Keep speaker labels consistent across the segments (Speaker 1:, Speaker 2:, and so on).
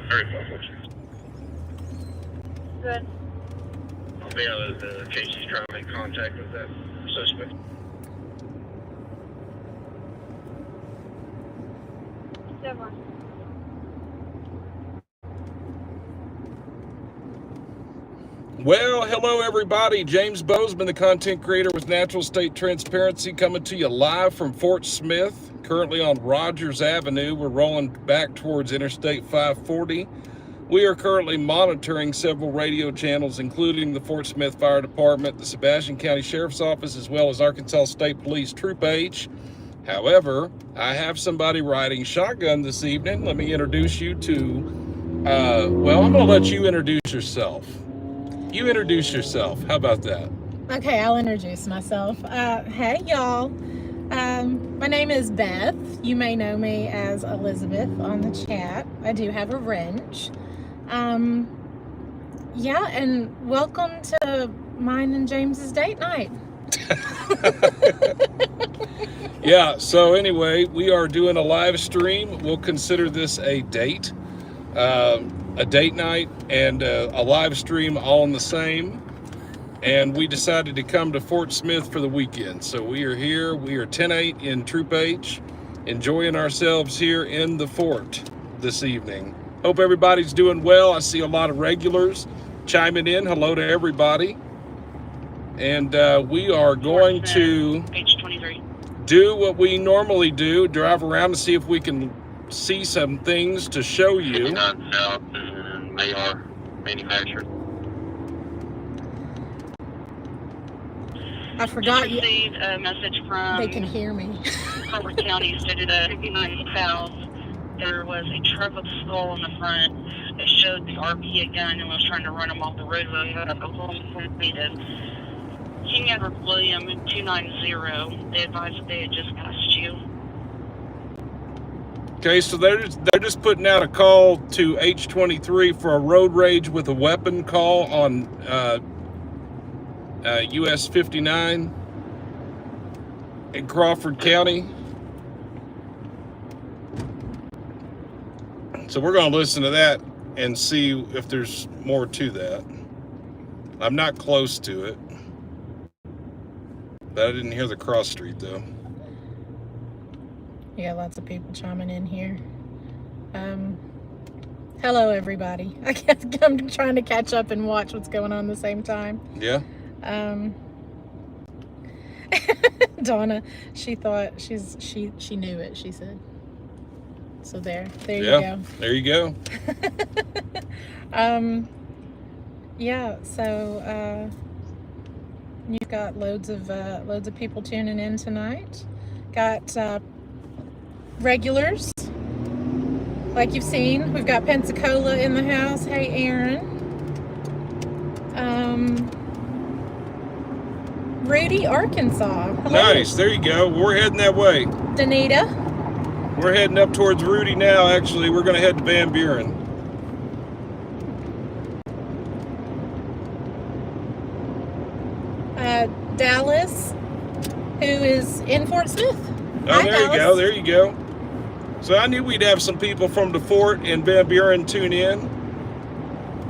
Speaker 1: Very well.
Speaker 2: Good.
Speaker 1: I'll be out of the case he's trying to make contact with that suspect.
Speaker 2: Good one.
Speaker 3: Well, hello everybody. James Bozeman, the content creator with Natural State Transparency, coming to you live from Fort Smith, currently on Rogers Avenue. We're rolling back towards Interstate 540. We are currently monitoring several radio channels, including the Fort Smith Fire Department, the Sebastian County Sheriff's Office, as well as Arkansas State Police Troop H. However, I have somebody riding shotgun this evening. Let me introduce you to, well, I'm going to let you introduce yourself. You introduce yourself. How about that?
Speaker 4: Okay, I'll introduce myself. Hey, y'all. My name is Beth. You may know me as Elizabeth on the chat. I do have a wrench. Yeah, and welcome to mine and James's date night.
Speaker 3: Yeah, so anyway, we are doing a live stream. We'll consider this a date night and a live stream all in the same. And we decided to come to Fort Smith for the weekend. So we are here. We are 10-8 in Troop H, enjoying ourselves here in the fort this evening. Hope everybody's doing well. I see a lot of regulars chiming in. Hello to everybody. And we are going to do what we normally do, drive around and see if we can see some things to show you.
Speaker 1: South and Mayor Manufacturer.
Speaker 4: I forgot you.
Speaker 2: Received a message from
Speaker 4: They can hear me.
Speaker 2: Crawford County, stated at 59 South. There was a truck with a skull on the front. It showed the RP a gun and was trying to run him off the roadway. King Edward William 290. They advised that they had just passed you.
Speaker 3: Okay, so they're just putting out a call to H23 for a road rage with a weapon call on US 59 in Crawford County. So we're going to listen to that and see if there's more to that. I'm not close to it, but I didn't hear the cross street though.
Speaker 4: We got lots of people chiming in here. Hello, everybody. I guess I'm trying to catch up and watch what's going on at the same time.
Speaker 3: Yeah.
Speaker 4: Donna, she thought she knew it, she said. So there you go.
Speaker 3: There you go.
Speaker 4: Yeah, so you've got loads of people tuning in tonight. Got regulars, like you've seen. We've got Pensacola in the house. Hey, Aaron. Rudy, Arkansas. Hello.
Speaker 3: Nice. There you go. We're heading that way.
Speaker 4: Danita.
Speaker 3: We're heading up towards Rudy now. Actually, we're going to head to Van Buren.
Speaker 4: Dallas, who is in Fort Smith.
Speaker 3: Oh,
Speaker 4: Hi,
Speaker 3: there
Speaker 4: Dallas.
Speaker 3: you go. There you go. So I knew we'd have some people from the fort in Van Buren tune in.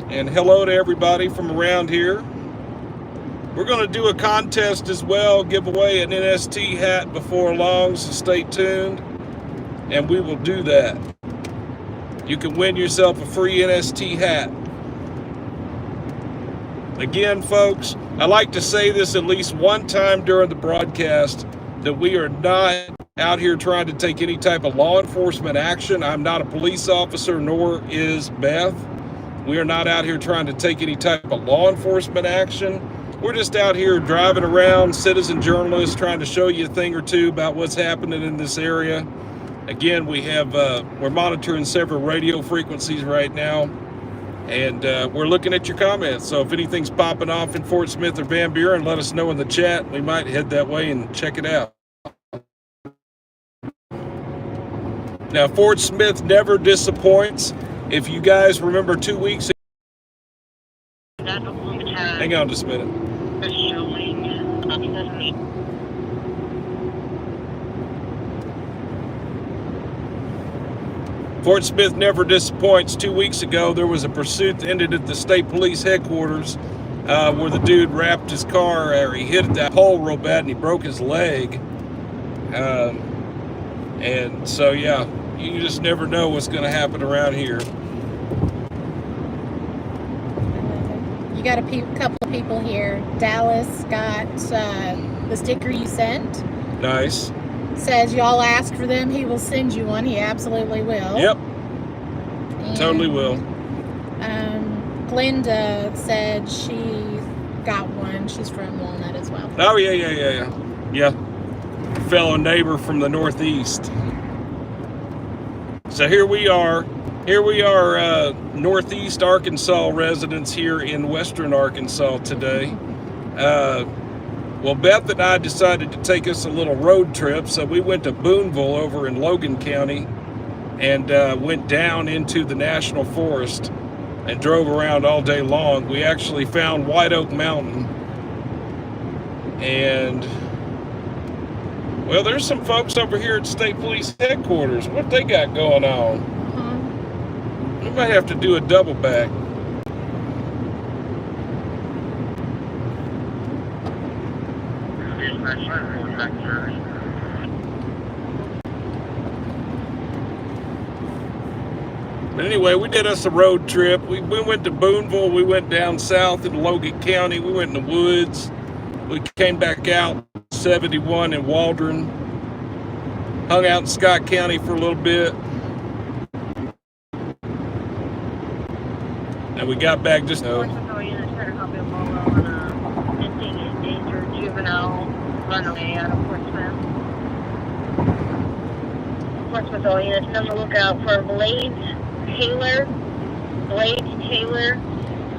Speaker 3: And hello to everybody from around here. We're going to do a contest as well, give away an NST hat before long, so stay tuned. And we will do that. You can win yourself a free NST hat. Again, folks, I like to say this at least one time during the broadcast, that we are not out here trying to take any type of law enforcement action. I'm not a police officer, nor is Beth. We are not out here trying to take any type of law enforcement action. We're just out here driving around, citizen journalists, trying to show you a thing or two about what's happening in this area. Again, we're monitoring several radio frequencies right now. And we're looking at your comments. So if anything's popping off in Fort Smith or Van Buren, let us know in the chat. We might head that way and check it out. Now, Fort Smith never disappoints. If you guys remember 2 weeks ago, hang on just a minute. Fort Smith never disappoints. 2 weeks ago, there was a pursuit that ended at the state police headquarters where the dude wrapped his car, or he hit that pole real bad and he broke his leg. And so, yeah, you just never know what's going to happen around here.
Speaker 4: You got a couple of people here. Dallas got the sticker you sent.
Speaker 3: Nice.
Speaker 4: Says y'all ask for them, he will send you one. He absolutely will.
Speaker 3: Yep.
Speaker 4: And,
Speaker 3: Totally will.
Speaker 4: Glenda said she got one. She's from Walnut as well.
Speaker 3: Oh, yeah. Fellow neighbor from the Northeast. So here we are. Northeast Arkansas residents here in Western Arkansas today. Well, Beth and I decided to take us a little road trip, so we went to Boonville over in Logan County and went down into the National Forest and drove around all day long. We actually found White Oak Mountain, and well, there's some folks over here at State Police Headquarters. What they got going on? We might have to do a double back. But anyway, we did us a road trip. We went to Boonville. We went down south in Logan County. We went in the woods. We came back out 71 in Waldron. Hung out in Scott County for a little bit. And we got back just now.
Speaker 2: Juvenile runaway out of Portsmouth. Portsmouth all units on the lookout for Blades Taylor,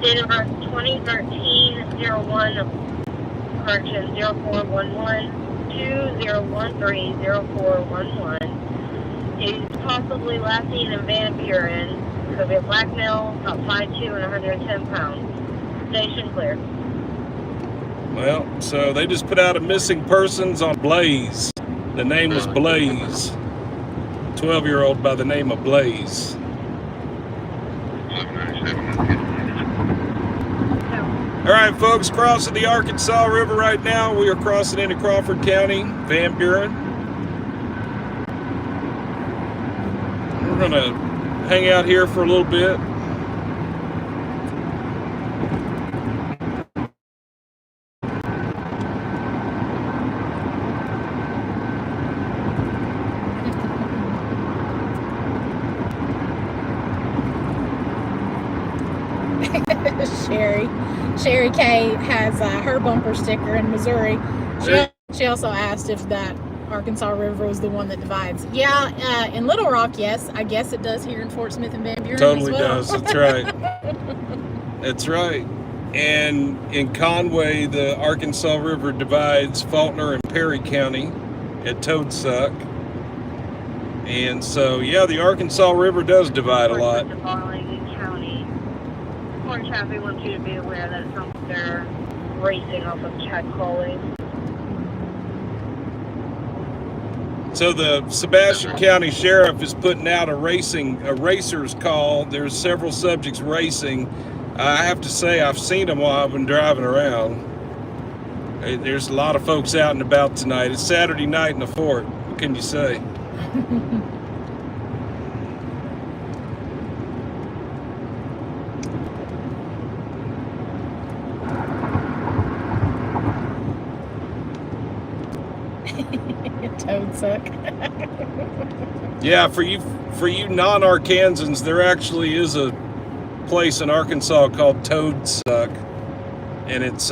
Speaker 2: date of birth 2013-01, correction 0411 2013-0411. He's possibly last seen in Van Buren. Could be a black male, about 5'2" and 110 pounds. Station clear.
Speaker 3: Well, so they just put out a missing persons on Blaze. The name was Blaze. 12-year-old by the name of Blaze. All right, folks, crossing the Arkansas River right now. We are crossing into Crawford County, Van Buren. We're going to hang out here for a little bit.
Speaker 4: Sherry K has her bumper sticker in Missouri. She also asked if that Arkansas River was the one that divides. Yeah, in Little Rock, yes. I guess it does here in Fort Smith and Van Buren
Speaker 3: totally
Speaker 4: as well.
Speaker 3: Does. That's right. That's right. And in Conway, the Arkansas River divides Faulkner and Perry County at Toadsuck. And so, yeah, the Arkansas River does divide a lot.
Speaker 2: Orange Happy wants you to be aware that they're racing off of Chad Coley.
Speaker 3: So the Sebastian County Sheriff is putting out a racer's call. There's several subjects racing. I have to say I've seen them while I've been driving around. There's a lot of folks out and about tonight. It's Saturday night in the fort. What can you say?
Speaker 4: Toadsuck.
Speaker 3: Yeah, for you non-Arkansans, there actually is a place in Arkansas called Toadsuck, and it's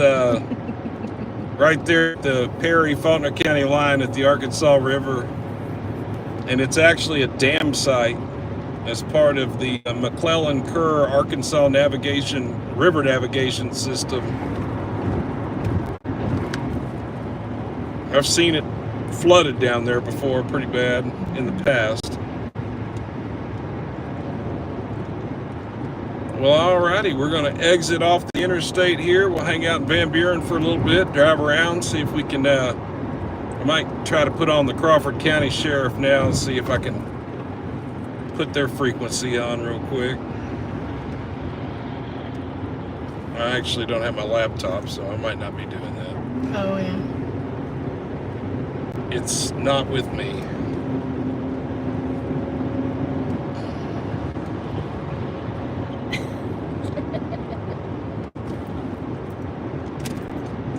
Speaker 3: right there at the Perry-Faulkner County line at the Arkansas River, and it's actually a dam site as part of the McClellan-Kerr Arkansas river navigation system. I've seen it flooded down there before pretty bad in the past. Well, alrighty, we're going to exit off the interstate here. We'll hang out in Van Buren for a little bit, drive around, see if we can, I might try to put on the Crawford County Sheriff now and see if I can put their frequency on real quick. I actually don't have my laptop, so I might not be doing that.
Speaker 4: Oh, yeah.
Speaker 3: It's not with me.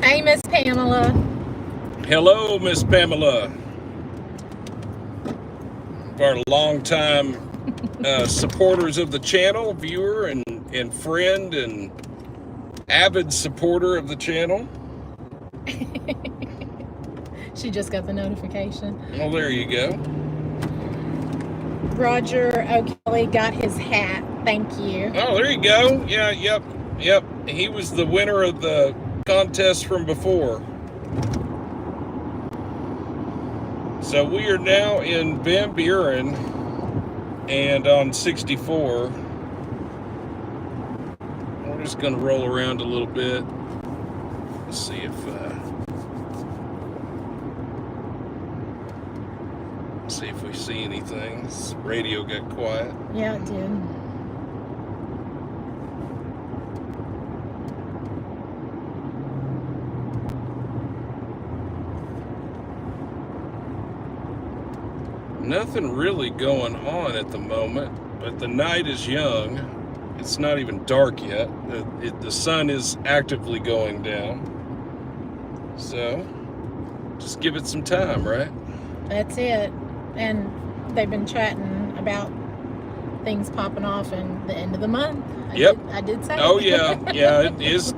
Speaker 4: Hey, Miss Pamela.
Speaker 3: Hello, Miss Pamela. Our longtime supporters of the channel, viewer and friend and avid supporter of the channel.
Speaker 4: She just got the notification.
Speaker 3: Well, there you go.
Speaker 4: Roger O'Kelly got his hat. Thank you.
Speaker 3: Oh, there you go. Yeah, yep. He was the winner of the contest from before. So we are now in Van Buren and on 64. We're just going to roll around a little bit. Let's see if we see anything. This radio got quiet.
Speaker 4: Yeah, it did.
Speaker 3: Nothing really going on at the moment, but the night is young. It's not even dark yet. The sun is actively going down. So, just give it some time, right?
Speaker 4: That's it. And they've been chatting about things popping off in the end of the month. I did say.
Speaker 3: Oh, yeah. Yeah, it is.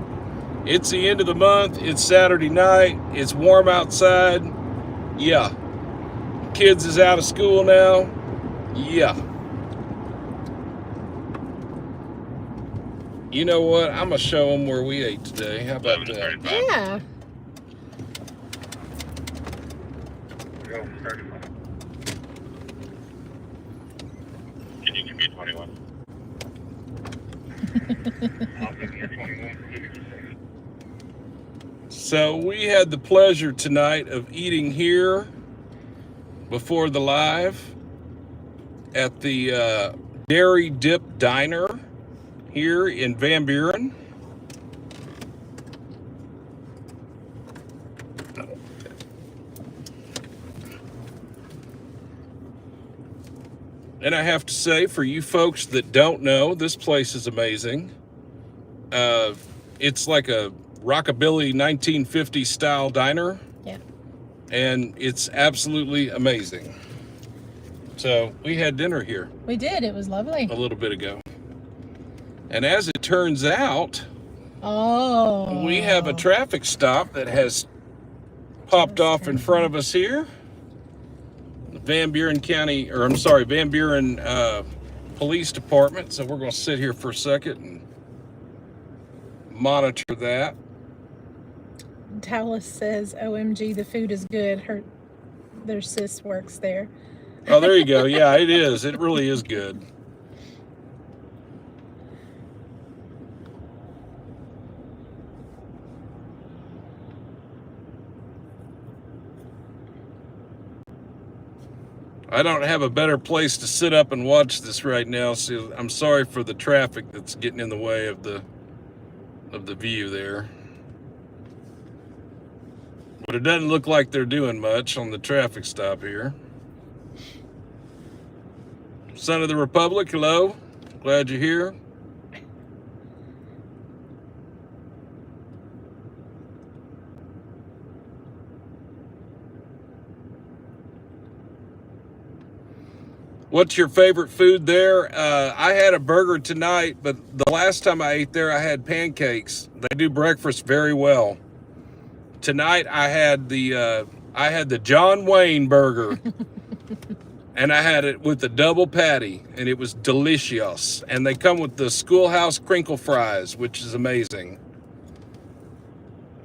Speaker 3: It's the end of the month. It's Saturday night. It's warm outside. Yeah. Kids is out of school now. Yeah. You know what? I'm going to show them where we ate today. How about that?
Speaker 4: Yeah.
Speaker 1: Can you give me a 21? I'll give you a 21.
Speaker 3: So we had the pleasure tonight of eating here before the live at the Dairy Dip Diner here in Van Buren. And I have to say, for you folks that don't know, this place is amazing. It's like a rockabilly 1950s style diner.
Speaker 4: Yeah.
Speaker 3: And it's absolutely amazing. So we had dinner here.
Speaker 4: We did. It was lovely.
Speaker 3: A little bit ago. And as it turns out, we have a traffic stop that has popped off in front of us here. The Van Buren Police Department. So we're going to sit here for a second and monitor that.
Speaker 4: Dallas says, OMG, the food is good. Their sis works there.
Speaker 3: Oh, there you go. Yeah, it is. It really is good. I don't have a better place to sit up and watch this right now, so I'm sorry for the traffic that's getting in the way of the view there. But it doesn't look like they're doing much on the traffic stop here. Son of the Republic, hello. Glad you're here. What's your favorite food there? I had a burger tonight, but the last time I ate there, I had pancakes. They do breakfast very well. Tonight, I had the John Wayne burger, and I had it with the double patty, and it was delicious. And they come with the Schoolhouse crinkle fries, which is amazing.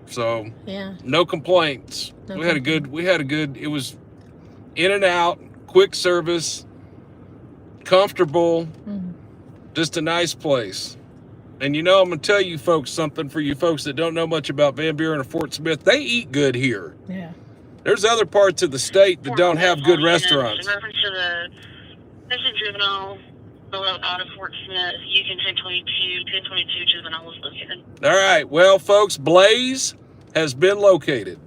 Speaker 3: So,
Speaker 4: yeah,
Speaker 3: no complaints. We had a good. It was in and out, quick service. Comfortable, just a nice place. And you know, I'm gonna tell you folks something, for you folks that don't know much about Van Buren or Fort Smith, they eat good here.
Speaker 4: Yeah.
Speaker 3: There's other parts of the state that don't have good restaurants.
Speaker 2: In reference to the Missing juvenile out of Fort Smith. Union 1022 juvenile was located.
Speaker 3: All right. Well, folks, Blaze has been located.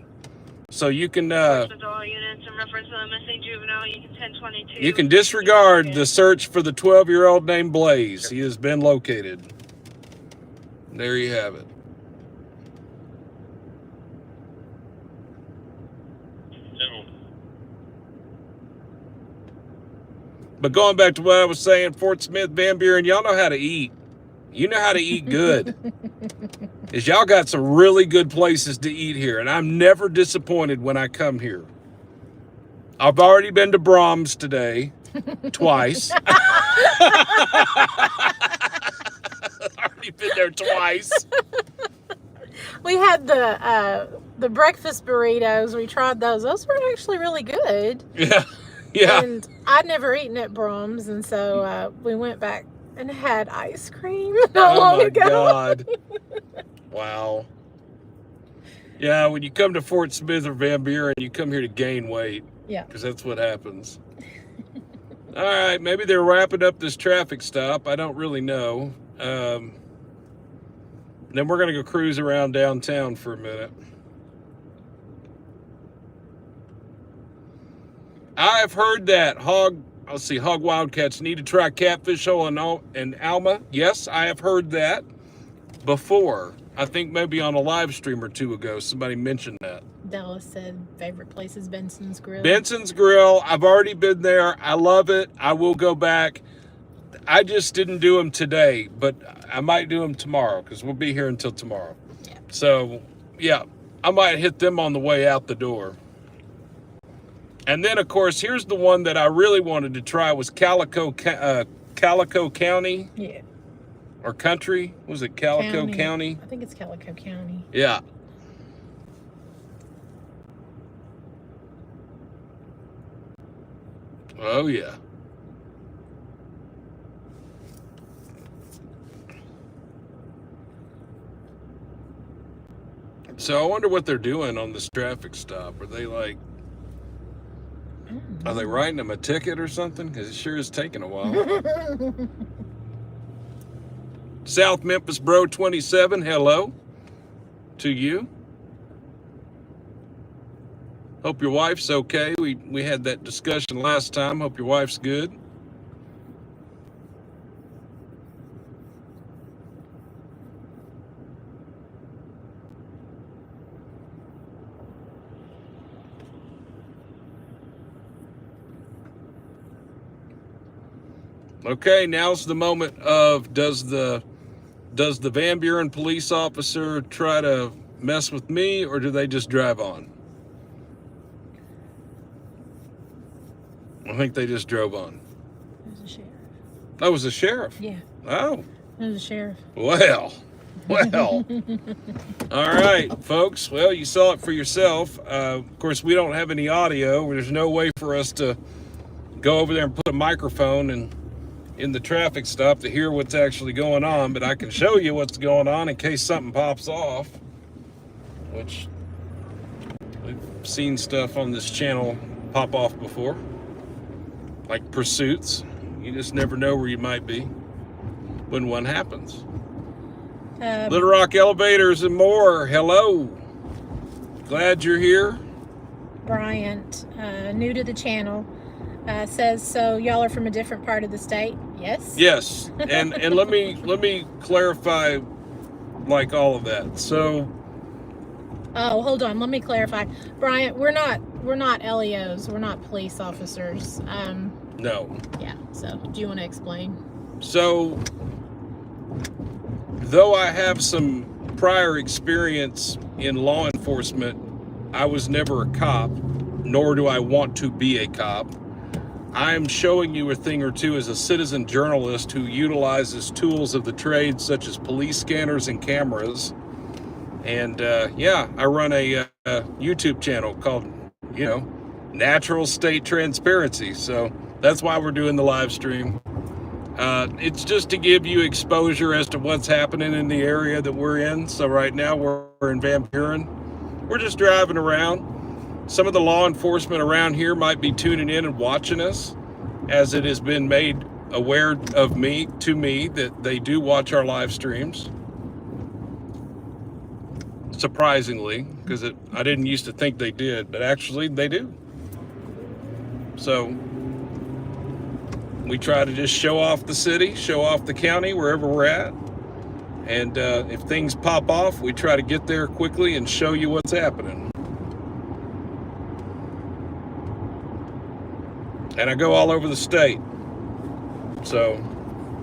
Speaker 3: So you can
Speaker 2: All units in reference to the missing juvenile, Union 1022.
Speaker 3: you can disregard the search for the 12-year-old named Blaze. He has been located. There you have it. But going back to what I was saying, Fort Smith, Van Buren, y'all know how to eat. You know how to eat good. Is y'all got some really good places to eat here, and I'm never disappointed when I come here. I've already been to Brahms today, twice. Already been there twice.
Speaker 4: We had the breakfast burritos. We tried those. Those were actually really good.
Speaker 3: Yeah. Yeah.
Speaker 4: And I'd never eaten at Brahms, and so we went back and had ice cream not long ago.
Speaker 3: Oh, my God. Wow. Yeah, when you come to Fort Smith or Van Buren, you come here to gain weight.
Speaker 4: Yeah.
Speaker 3: Because that's what happens. All right, maybe they're wrapping up this traffic stop. I don't really know. Then we're going to go cruise around downtown for a minute. I've heard that hog wildcats need to try catfish hole in Alma. Yes, I have heard that before. I think maybe on a live stream or two ago, somebody mentioned that.
Speaker 4: Dallas said favorite place is Benson's Grill.
Speaker 3: Benson's Grill. I've already been there. I love it. I will go back. I just didn't do them today, but I might do them tomorrow because we'll be here until tomorrow.
Speaker 4: Yeah.
Speaker 3: So, yeah, I might hit them on the way out the door. And then, of course, here's the one that I really wanted to try was Calico County.
Speaker 4: Yeah.
Speaker 3: Or country. Was it Calico County?
Speaker 4: I think it's Calico County.
Speaker 3: Yeah. Oh, yeah. So I wonder what they're doing on this traffic stop. Are they like... Are they writing them a ticket or something? Because it sure is taking a while. South Memphis Bro 27, hello to you. Hope your wife's okay. We had that discussion last time. Hope your wife's good. Okay, now's the moment of does the Van Buren police officer try to mess with me or do they just drive on? I think they just drove on.
Speaker 4: It was a sheriff.
Speaker 3: That was a sheriff?
Speaker 4: Yeah.
Speaker 3: Oh.
Speaker 4: It was a sheriff.
Speaker 3: Well. All right, folks. Well, you saw it for yourself. Of course, we don't have any audio. There's no way for us to go over there and put a microphone in the traffic stop to hear what's actually going on, but I can show you what's going on in case something pops off, which we've seen stuff on this channel pop off before, like pursuits. You just never know where you might be when one happens. Little Rock Elevators and more, hello. Glad you're here.
Speaker 4: Bryant, new to the channel, says, so y'all are from a different part of the state? Yes. Yes,
Speaker 3: and let me clarify, like all of that. So.
Speaker 4: Oh, hold on. Let me clarify, Bryant. We're not LEOs. We're not police officers.
Speaker 3: No.
Speaker 4: Yeah. So, do you want to explain?
Speaker 3: So, though I have some prior experience in law enforcement, I was never a cop, nor do I want to be a cop. I'm showing you a thing or two as a citizen journalist who utilizes tools of the trade such as police scanners and cameras. And yeah, I run a YouTube channel called, Natural State Transparency. So that's why we're doing the live stream. It's just to give you exposure as to what's happening in the area that we're in. So right now we're in Van Buren. We're just driving around. Some of the law enforcement around here might be tuning in and watching us. as it has been made aware of to me that they do watch our live streams. Surprisingly, because I didn't used to think they did, but actually they do. So we try to just show off the city, show off the county, wherever we're at. And if things pop off, we try to get there quickly and show you what's happening. And I go all over the state. So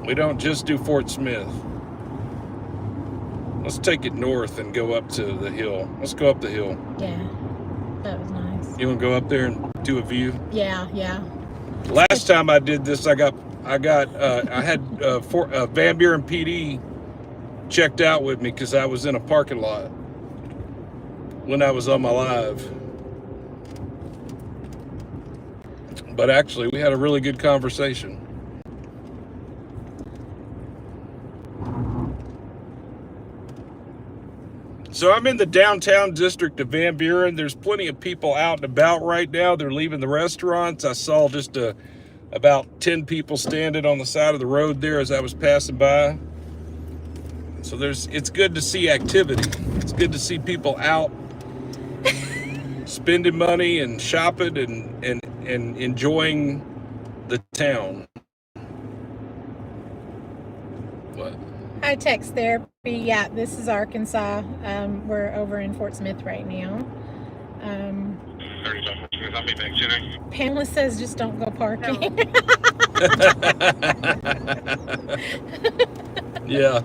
Speaker 3: we don't just do Fort Smith. Let's take it north and go up to the hill. Let's go up the hill.
Speaker 4: Yeah, that was nice.
Speaker 3: You want to go up there and do a view?
Speaker 4: Yeah.
Speaker 3: Last time I did this, I had Van Buren PD checked out with me because I was in a parking lot when I was on my live. But actually, we had a really good conversation. So I'm in the downtown district of Van Buren. There's plenty of people out and about right now. They're leaving the restaurants. I saw just about 10 people standing on the side of the road there as I was passing by. So it's good to see activity. It's good to see people out spending money and shopping and enjoying the town. What?
Speaker 4: Hi, text therapy. Yeah, this is Arkansas. We're over in Fort Smith right now.
Speaker 1: I'll be back today.
Speaker 4: Pamela says just don't go parking.
Speaker 3: Yeah.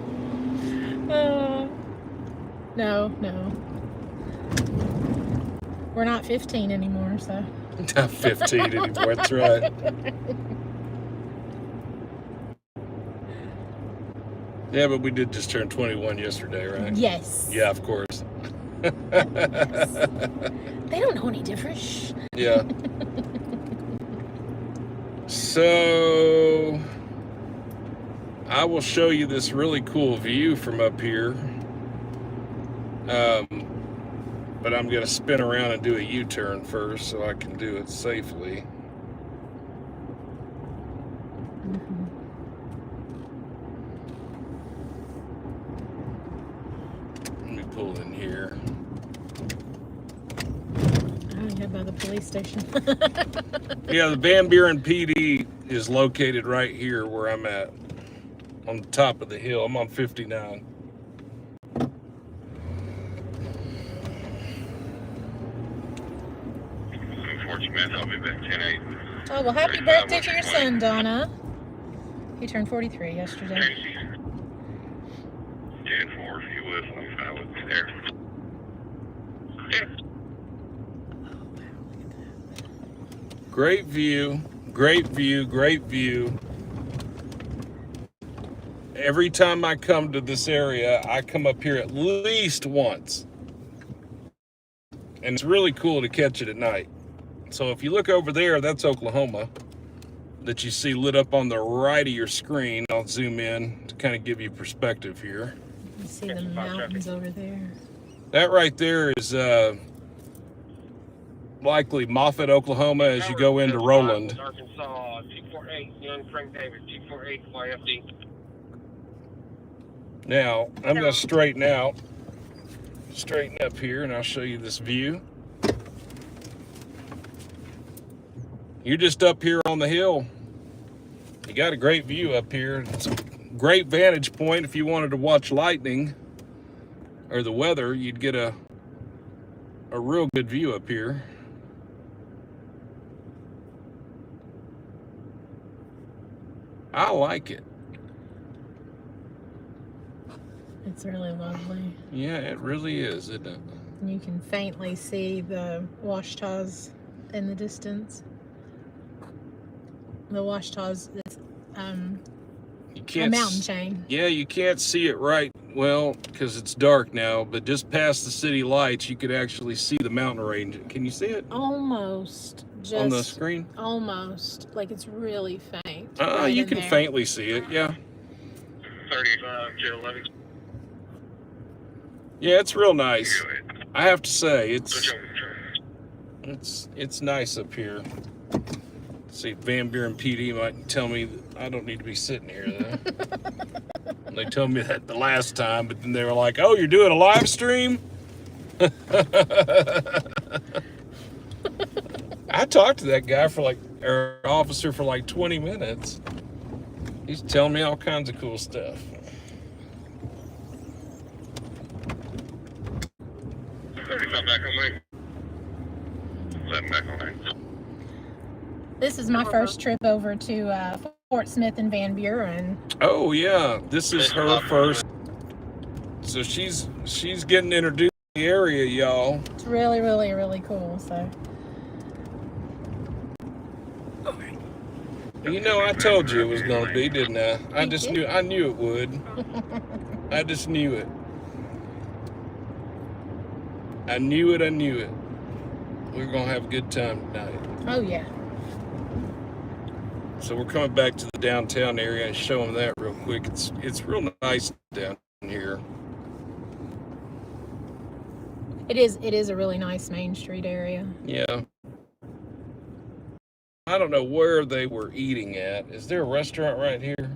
Speaker 4: No. We're not 15 anymore, so.
Speaker 3: Not 15 anymore, that's right. Yeah, but we did just turn 21 yesterday, right?
Speaker 4: Yes.
Speaker 3: Yeah, of course.
Speaker 4: Yes. They don't know any different. Shh.
Speaker 3: Yeah. So I will show you this really cool view from up here. But I'm going to spin around and do a U-turn first so I can do it safely. Let me pull in here.
Speaker 4: Oh, yeah, by the police station.
Speaker 3: Yeah, the Van Buren PD is located right here where I'm at, on the top of the hill. I'm on 59.
Speaker 1: Fort Smith, I'll be back 10-8.
Speaker 4: Oh, well, happy birthday to your son, Donna. He turned 43 yesterday.
Speaker 1: 10-4, if you would, I would be there. Yeah.
Speaker 3: Great view, great view, great view. Every time I come to this area, I come up here at least once. And it's really cool to catch it at night. So if you look over there, that's Oklahoma that you see lit up on the right of your screen. I'll zoom in to kind of give you perspective here.
Speaker 4: You see the mountains over there.
Speaker 3: That right there is likely Moffett, Oklahoma, as you go into Roland.
Speaker 1: Arkansas, 248, young Frank Davis, 248, YFD.
Speaker 3: Now, I'm going to straighten up here, and I'll show you this view. You're just up here on the hill. You got a great view up here. It's a great vantage point if you wanted to watch lightning or the weather. You'd get a real good view up here. I like it.
Speaker 4: It's really lovely.
Speaker 3: Yeah, it really is, isn't it?
Speaker 4: You can faintly see the Washtenaws in the distance. The Washtenaws is a mountain chain.
Speaker 3: Yeah, you can't see it right well because it's dark now, but just past the city lights, you could actually see the mountain range. Can you see it?
Speaker 4: Almost. Just
Speaker 3: on the screen?
Speaker 4: Almost. Like it's really faint.
Speaker 3: You can faintly see it, yeah.
Speaker 1: 35 to 11.
Speaker 3: Yeah, it's real nice. I have to say, it's nice up here. See, Van Buren PD might tell me that I don't need to be sitting here, though. They told me that the last time, but then they were like, oh, you're doing a live stream? I talked to that guy or officer for like 20 minutes. He's telling me all kinds of cool stuff.
Speaker 1: Come back on lane. Let him back on lane.
Speaker 4: This is my first trip over to Fort Smith and Van Buren.
Speaker 3: Oh yeah, this is her first. So she's getting introduced to the area, y'all.
Speaker 4: It's really, really, really cool. So.
Speaker 3: You know, I told you it was gonna be, didn't I? I knew it would. I just knew it. I knew it. We were gonna have a good time tonight.
Speaker 4: Oh yeah.
Speaker 3: So we're coming back to the downtown area and show them that real quick. It's real nice down here.
Speaker 4: It is a really nice Main Street area.
Speaker 3: Yeah. I don't know where they were eating at. Is there a restaurant right here?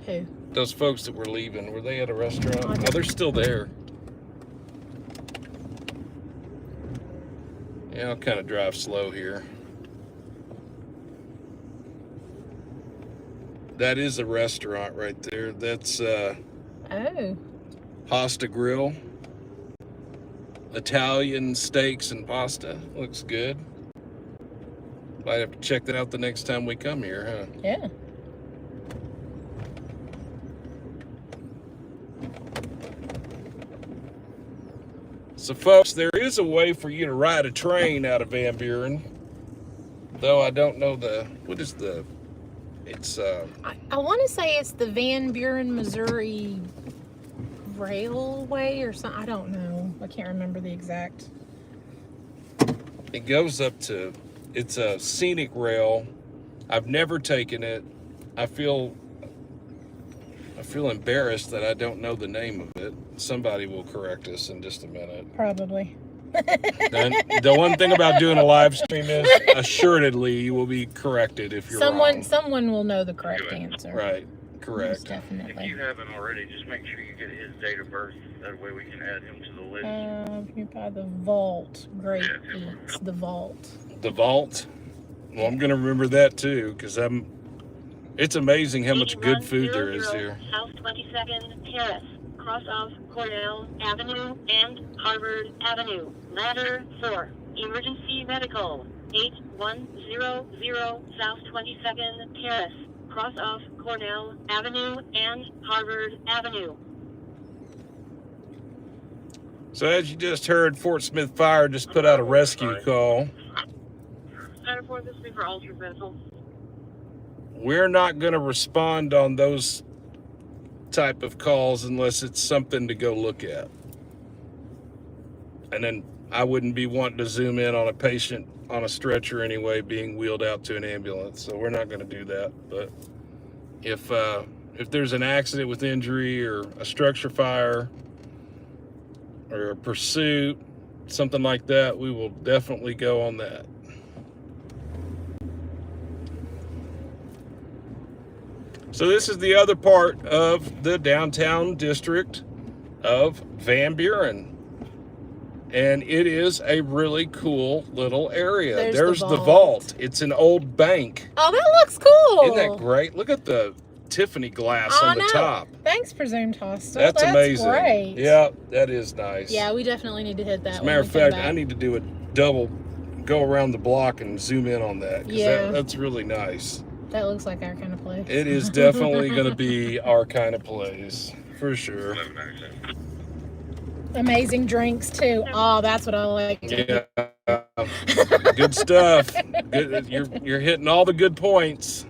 Speaker 4: Who?
Speaker 3: Those folks that were leaving, were they at a restaurant? Oh, they're still there. Yeah, I'll kind of drive slow here. That is a restaurant right there. That's Pasta Grill. Italian steaks and pasta. Looks good. Might have to check that out the next time we come here, huh?
Speaker 4: Yeah.
Speaker 3: So folks, there is a way for you to ride a train out of Van Buren. Though I don't know it's
Speaker 4: I want to say it's the Van Buren, Missouri Railway or something. I don't know. I can't remember the exact.
Speaker 3: It goes up to, it's a scenic rail. I've never taken it. I feel embarrassed that I don't know the name of it. Somebody will correct us in just a minute.
Speaker 4: Probably.
Speaker 3: The one thing about doing a live stream is assuredly you will be corrected if you're wrong.
Speaker 4: Someone will know the correct answer.
Speaker 3: Right, correct.
Speaker 4: Most definitely.
Speaker 1: If you haven't already, just make sure you get his date of birth. That way we can add him to the list.
Speaker 4: You're by the Vault. Great Eats. The Vault.
Speaker 3: The Vault? Well, I'm going to remember that too, because it's amazing how much good food there is here.
Speaker 2: South 22nd Terrace, cross off Cornell Avenue and Harvard Avenue. Ladder 4, emergency medical, 8100 South 22nd Terrace, cross off Cornell Avenue and Harvard Avenue.
Speaker 3: So as you just heard, Fort Smith Fire just put out a rescue call.
Speaker 2: Ladder 4, this will be for Ultra Vessel.
Speaker 3: We're not going to respond on those type of calls unless it's something to go look at. And then I wouldn't be wanting to zoom in on a patient on a stretcher anyway being wheeled out to an ambulance, so we're not going to do that. But if there's an accident with injury or a structure fire or a pursuit, something like that, we will definitely go on that. So this is the other part of the downtown district of Van Buren. And it is a really cool little area. There's the vault. It's an old bank.
Speaker 4: Oh, that looks cool.
Speaker 3: Isn't that great? Look at the Tiffany glass on the top.
Speaker 4: Thanks, Presumed Hostile.
Speaker 3: That's amazing.
Speaker 4: Great.
Speaker 3: Yeah, that is nice.
Speaker 4: Yeah, we definitely need to hit that.
Speaker 3: As a matter of fact, I need to do a double go around the block and zoom in on that.
Speaker 4: Yeah.
Speaker 3: That's really nice.
Speaker 4: That looks like our kind of place.
Speaker 3: It is definitely going to be our kind of place, for sure.
Speaker 4: Amazing drinks, too. Oh, that's what I like.
Speaker 3: Yeah. Good stuff. Good. You're hitting all the good points.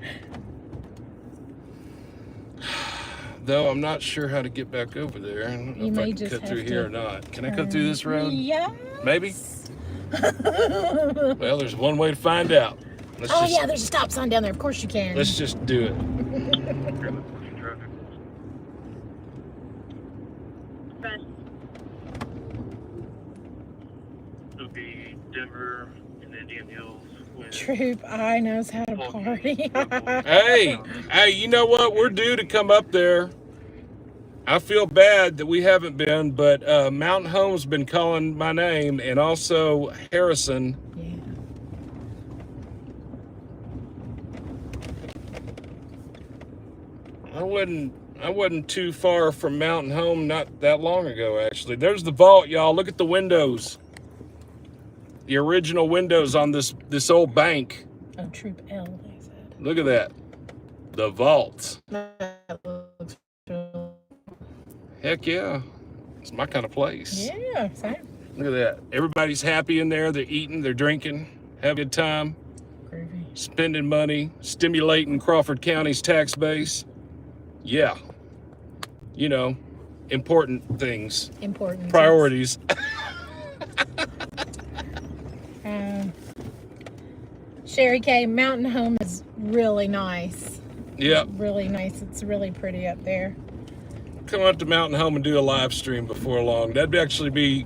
Speaker 3: Though I'm not sure how to get back over there. I don't know if I can cut through here or not. Can I cut through this road?
Speaker 4: Yeah.
Speaker 3: Maybe? Well, there's one way to find out.
Speaker 4: Yeah, there's a stop sign down there. Of course you can.
Speaker 3: Let's just do it.
Speaker 1: It'll be Denver and Indian Hills.
Speaker 4: Troop I knows how to party.
Speaker 3: Hey, you know what? We're due to come up there. I feel bad that we haven't been, but Mountain Home's been calling my name, and also Harrison.
Speaker 4: Yeah.
Speaker 3: I wasn't too far from Mountain Home not that long ago, actually. There's the vault, y'all. Look at the windows. The original windows on this old bank.
Speaker 4: Oh, Troop L, they said.
Speaker 3: Look at that. The vault.
Speaker 4: That looks really...
Speaker 3: Heck yeah. It's my kind of place.
Speaker 4: Yeah, same.
Speaker 3: Look at that. Everybody's happy in there. They're eating, they're drinking, having a good time.
Speaker 4: Groovy.
Speaker 3: Spending money, stimulating Crawford County's tax base. Yeah. You know, important things.
Speaker 4: Important.
Speaker 3: Priorities.
Speaker 4: Sherry K, Mountain Home is really nice.
Speaker 3: Yeah.
Speaker 4: Really nice. It's really pretty up there.
Speaker 3: Come up to Mountain Home and do a live stream before long. That'd actually be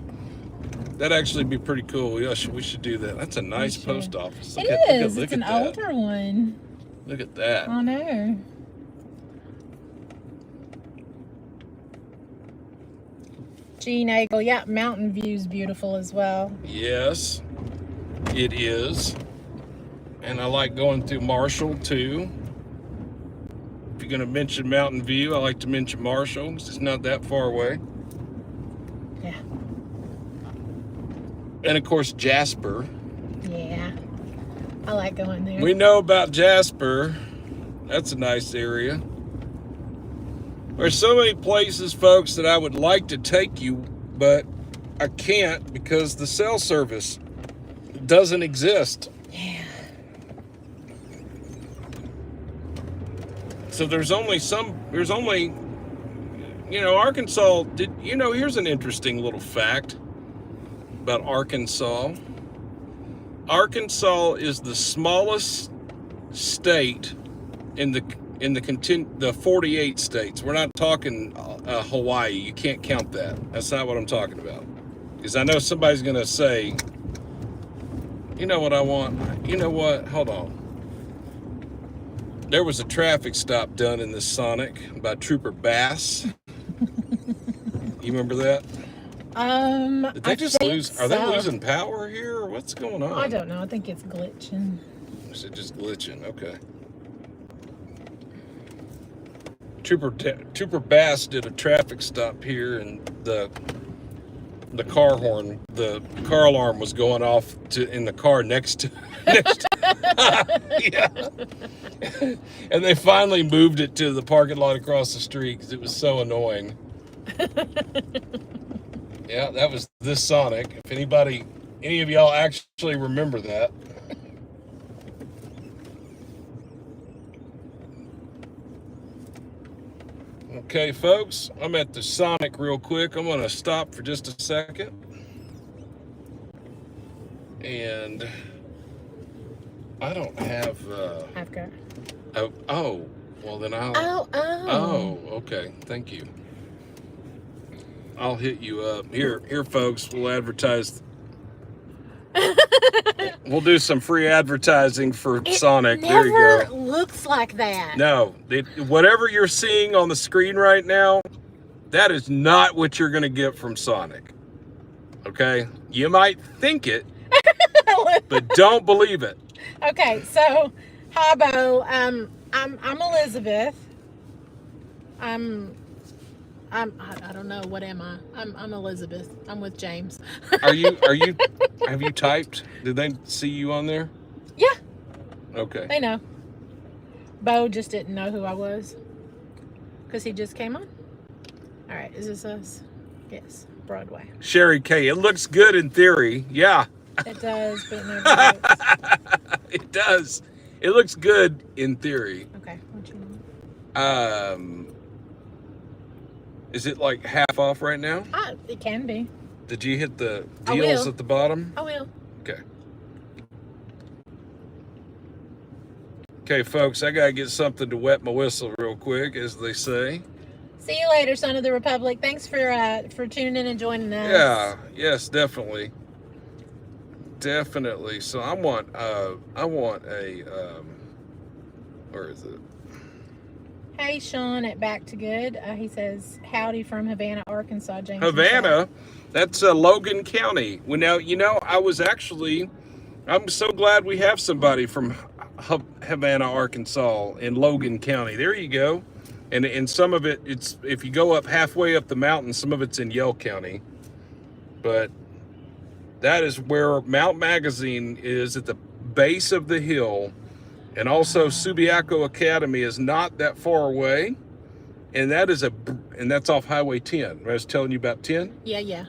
Speaker 3: pretty cool. Yeah, we should do that. That's a nice post office.
Speaker 4: Look it's an older one.
Speaker 3: Look at that.
Speaker 4: I know. Gene Nagel, yeah, Mountain View's beautiful as well.
Speaker 3: Yes, it is. And I like going through Marshall too. If you're gonna mention Mountain View, I like to mention Marshall because it's not that far away.
Speaker 4: Yeah.
Speaker 3: And of course Jasper.
Speaker 4: Yeah. I like going there.
Speaker 3: We know about Jasper. That's a nice area. There's so many places, folks, that I would like to take you, but I can't because the cell service doesn't exist.
Speaker 4: Yeah.
Speaker 3: So there's only, you know, Arkansas, here's an interesting little fact about Arkansas. Arkansas is the smallest state in the 48 states. We're not talking Hawaii. You can't count that. That's not what I'm talking about. Because I know somebody's going to say, you know what I want? You know what? Hold on. There was a traffic stop done in this Sonic by Trooper Bass. You remember that? Did they just lose? Are they losing power here? Or what's going on?
Speaker 4: I don't know. I think it's glitching.
Speaker 3: Is it just glitching? Okay. Trooper Bass did a traffic stop here, and the car horn, the car alarm was going off in the car next to yeah. And they finally moved it to the parking lot across the street because it was so annoying. Yeah, that was this Sonic. If any of y'all actually remember that. Okay, folks, I'm at the Sonic real quick. I'm going to stop for just a second. And I don't have...
Speaker 4: I've got...
Speaker 3: Oh, well then I'll... Oh, okay. Thank you. I'll hit you up. Here, folks, we'll advertise... We'll do some free advertising for Sonic. There you go.
Speaker 4: It never looks like that.
Speaker 3: No, whatever you're seeing on the screen right now, that is not what you're going to get from Sonic. Okay? You might think it, but don't believe it.
Speaker 4: Okay, so hi, Bo. I'm Elizabeth. I don't know, what am I? I'm Elizabeth. I'm with James.
Speaker 3: Have you typed? Did they see you on there?
Speaker 4: Yeah.
Speaker 3: Okay.
Speaker 4: They know. Bo just didn't know who I was because he just came on. All right, is this us? Yes, Broadway.
Speaker 3: Sherry K, it looks good in theory. Yeah.
Speaker 4: It does, but it never looks.
Speaker 3: It does. It looks good in theory.
Speaker 4: Okay, what you want?
Speaker 3: Is it like half off right now?
Speaker 4: It can be.
Speaker 3: Did you hit the deals at the bottom?
Speaker 4: I will.
Speaker 3: Okay. Okay, folks, I gotta get something to wet my whistle real quick, as they say.
Speaker 4: See you later, Son of the Republic. Thanks for tuning in and joining us.
Speaker 3: Yeah, yes, definitely. Definitely. So I want a where is it?
Speaker 4: Hey, Sean at Back to Good. He says, howdy from Havana, Arkansas, James.
Speaker 3: Havana, that's Logan County. Well, now, I'm so glad we have somebody from Havana, Arkansas in Logan County. There you go. And some of it's if you go up halfway up the mountain, some of it's in Yell County. But that is where Mount Magazine is, at the base of the hill. And also Subiaco Academy is not that far away. And that's off Highway 10. I was telling you about 10?
Speaker 4: Yeah.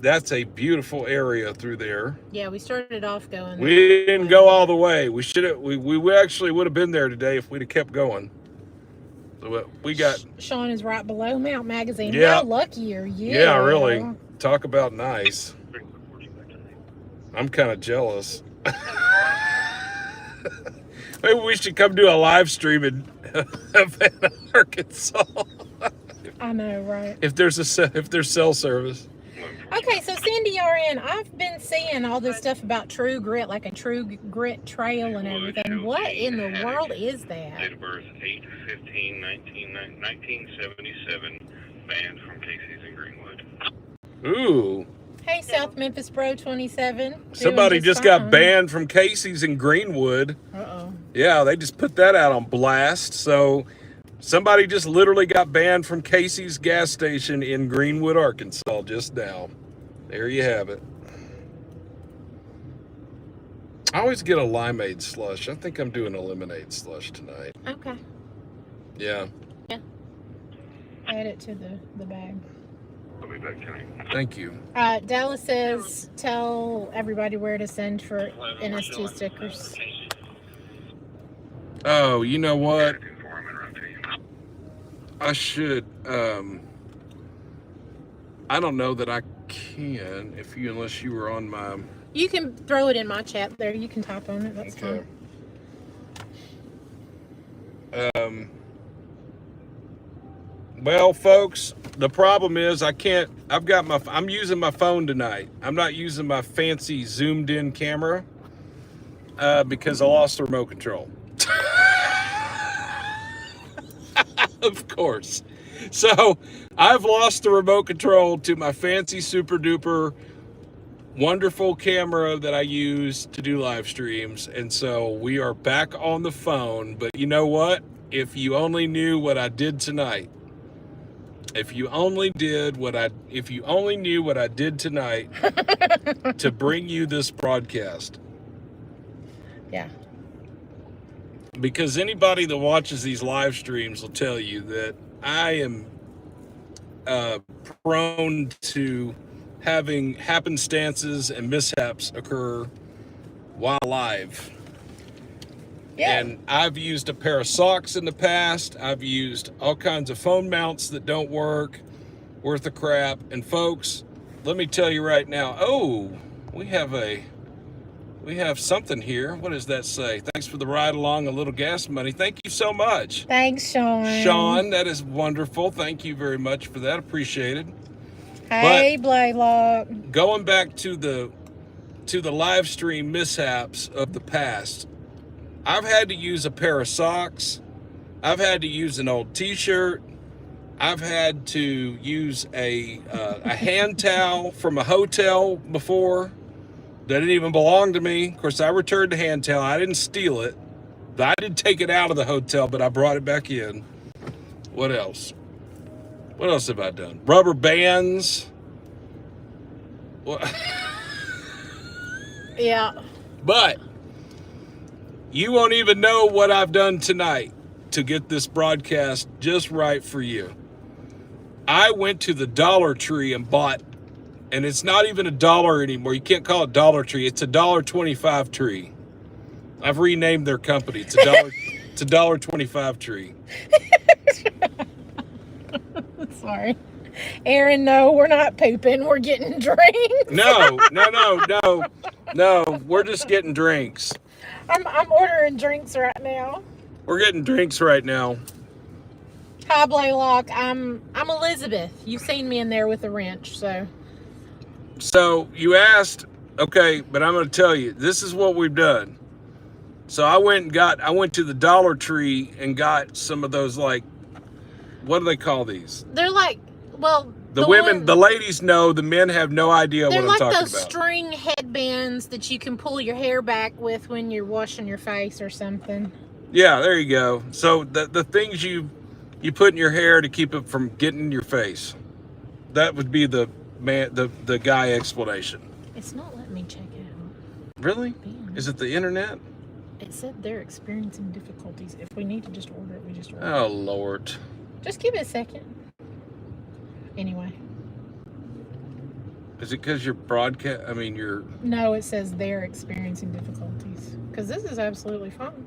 Speaker 3: That's a beautiful area through there.
Speaker 4: Yeah, we started off going.
Speaker 3: We didn't go all the way. We actually would have been there today if we'd have kept going. So we got.
Speaker 4: Sean is right below Mount Magazine.
Speaker 3: Yeah.
Speaker 4: How lucky are you?
Speaker 3: Yeah, really. Talk about nice. I'm kind of jealous. Maybe we should come do a live stream in Havana, Arkansas.
Speaker 4: I know, right?
Speaker 3: If there's cell service.
Speaker 4: Okay, so Cindy RN, I've been seeing all this stuff about True Grit, like a True Grit trail and everything. What in the world is that?
Speaker 1: Date of birth 8/15/1977, banned from Casey's in Greenwood.
Speaker 3: Ooh.
Speaker 4: Hey, South Memphis Bro 27.
Speaker 3: Somebody just got banned from Casey's in Greenwood.
Speaker 4: Uh-oh.
Speaker 3: Yeah, they just put that out on blast. So somebody just literally got banned from Casey's gas station in Greenwood, Arkansas just now. There you have it. I always get a limeade slush. I think I'm doing a lemonade slush tonight.
Speaker 4: Okay.
Speaker 3: Yeah.
Speaker 4: Add it to the bag.
Speaker 1: I'll be back tonight.
Speaker 3: Thank you.
Speaker 4: Dallas says, tell everybody where to send for NST stickers.
Speaker 3: Oh, you know what? I should. I don't know that I can unless you were on my.
Speaker 4: You can throw it in my chat there. You can type on it. That's fine.
Speaker 3: Well, folks, the problem is I'm using my phone tonight. I'm not using my fancy zoomed in camera because I lost the remote control. Of course. So I've lost the remote control to my fancy super duper wonderful camera that I use to do live streams. And so we are back on the phone. But you know what? If you only knew what I did tonight, if you only knew what I did tonight to bring you this broadcast.
Speaker 4: Yeah.
Speaker 3: Because anybody that watches these live streams will tell you that I am prone to having happenstances and mishaps occur while live.
Speaker 4: Yeah.
Speaker 3: And I've used a pair of socks in the past. I've used all kinds of phone mounts that don't work, worth of crap. And folks, let me tell you right now. Oh, we have something here. What does that say? Thanks for the ride along, a little gas money. Thank you so much.
Speaker 4: Thanks, Sean.
Speaker 3: Sean, that is wonderful. Thank you very much for that. Appreciated.
Speaker 4: Hey, Blaylock.
Speaker 3: Going back to the live stream mishaps of the past, I've had to use a pair of socks. I've had to use an old t-shirt. I've had to use a hand towel from a hotel before that didn't even belong to me. Of course, I returned the hand towel. I didn't steal it. I didn't take it out of the hotel, but I brought it back in. What else? What else have I done? Rubber bands. What?
Speaker 4: Yeah.
Speaker 3: But you won't even know what I've done tonight to get this broadcast just right for you. I went to the Dollar Tree and bought, and it's not even $1 anymore. You can't call it Dollar Tree. It's a $1.25 tree. I've renamed their company. It's it's a $1.25 tree.
Speaker 4: Sorry. Aaron, no, we're not pooping. We're getting drinks.
Speaker 3: No. We're just getting drinks.
Speaker 4: I'm ordering drinks right now.
Speaker 3: We're getting drinks right now.
Speaker 4: Hi, Blaylock. I'm Elizabeth. You've seen me in there with a wrench, so.
Speaker 3: So you asked Okay, but I'm going to tell you, this is what we've done. So I went to the Dollar Tree and got some of those, like, what do they call these?
Speaker 4: They're like, well,
Speaker 3: the ladies know, the men have no idea what I'm talking about.
Speaker 4: They're like those string headbands that you can pull your hair back with when you're washing your face or something.
Speaker 3: Yeah, there you go. So the things you put in your hair to keep it from getting in your face. That would be the guy explanation.
Speaker 4: It's not letting me check it out.
Speaker 3: Really? Is it the internet?
Speaker 4: It said they're experiencing difficulties. If we need to just order it, we just order it.
Speaker 3: Oh, Lord.
Speaker 4: Just give it a second. Anyway.
Speaker 3: Is it because you're broadcast? I mean, you're...
Speaker 4: No, it says they're experiencing difficulties. Because this is absolutely fine.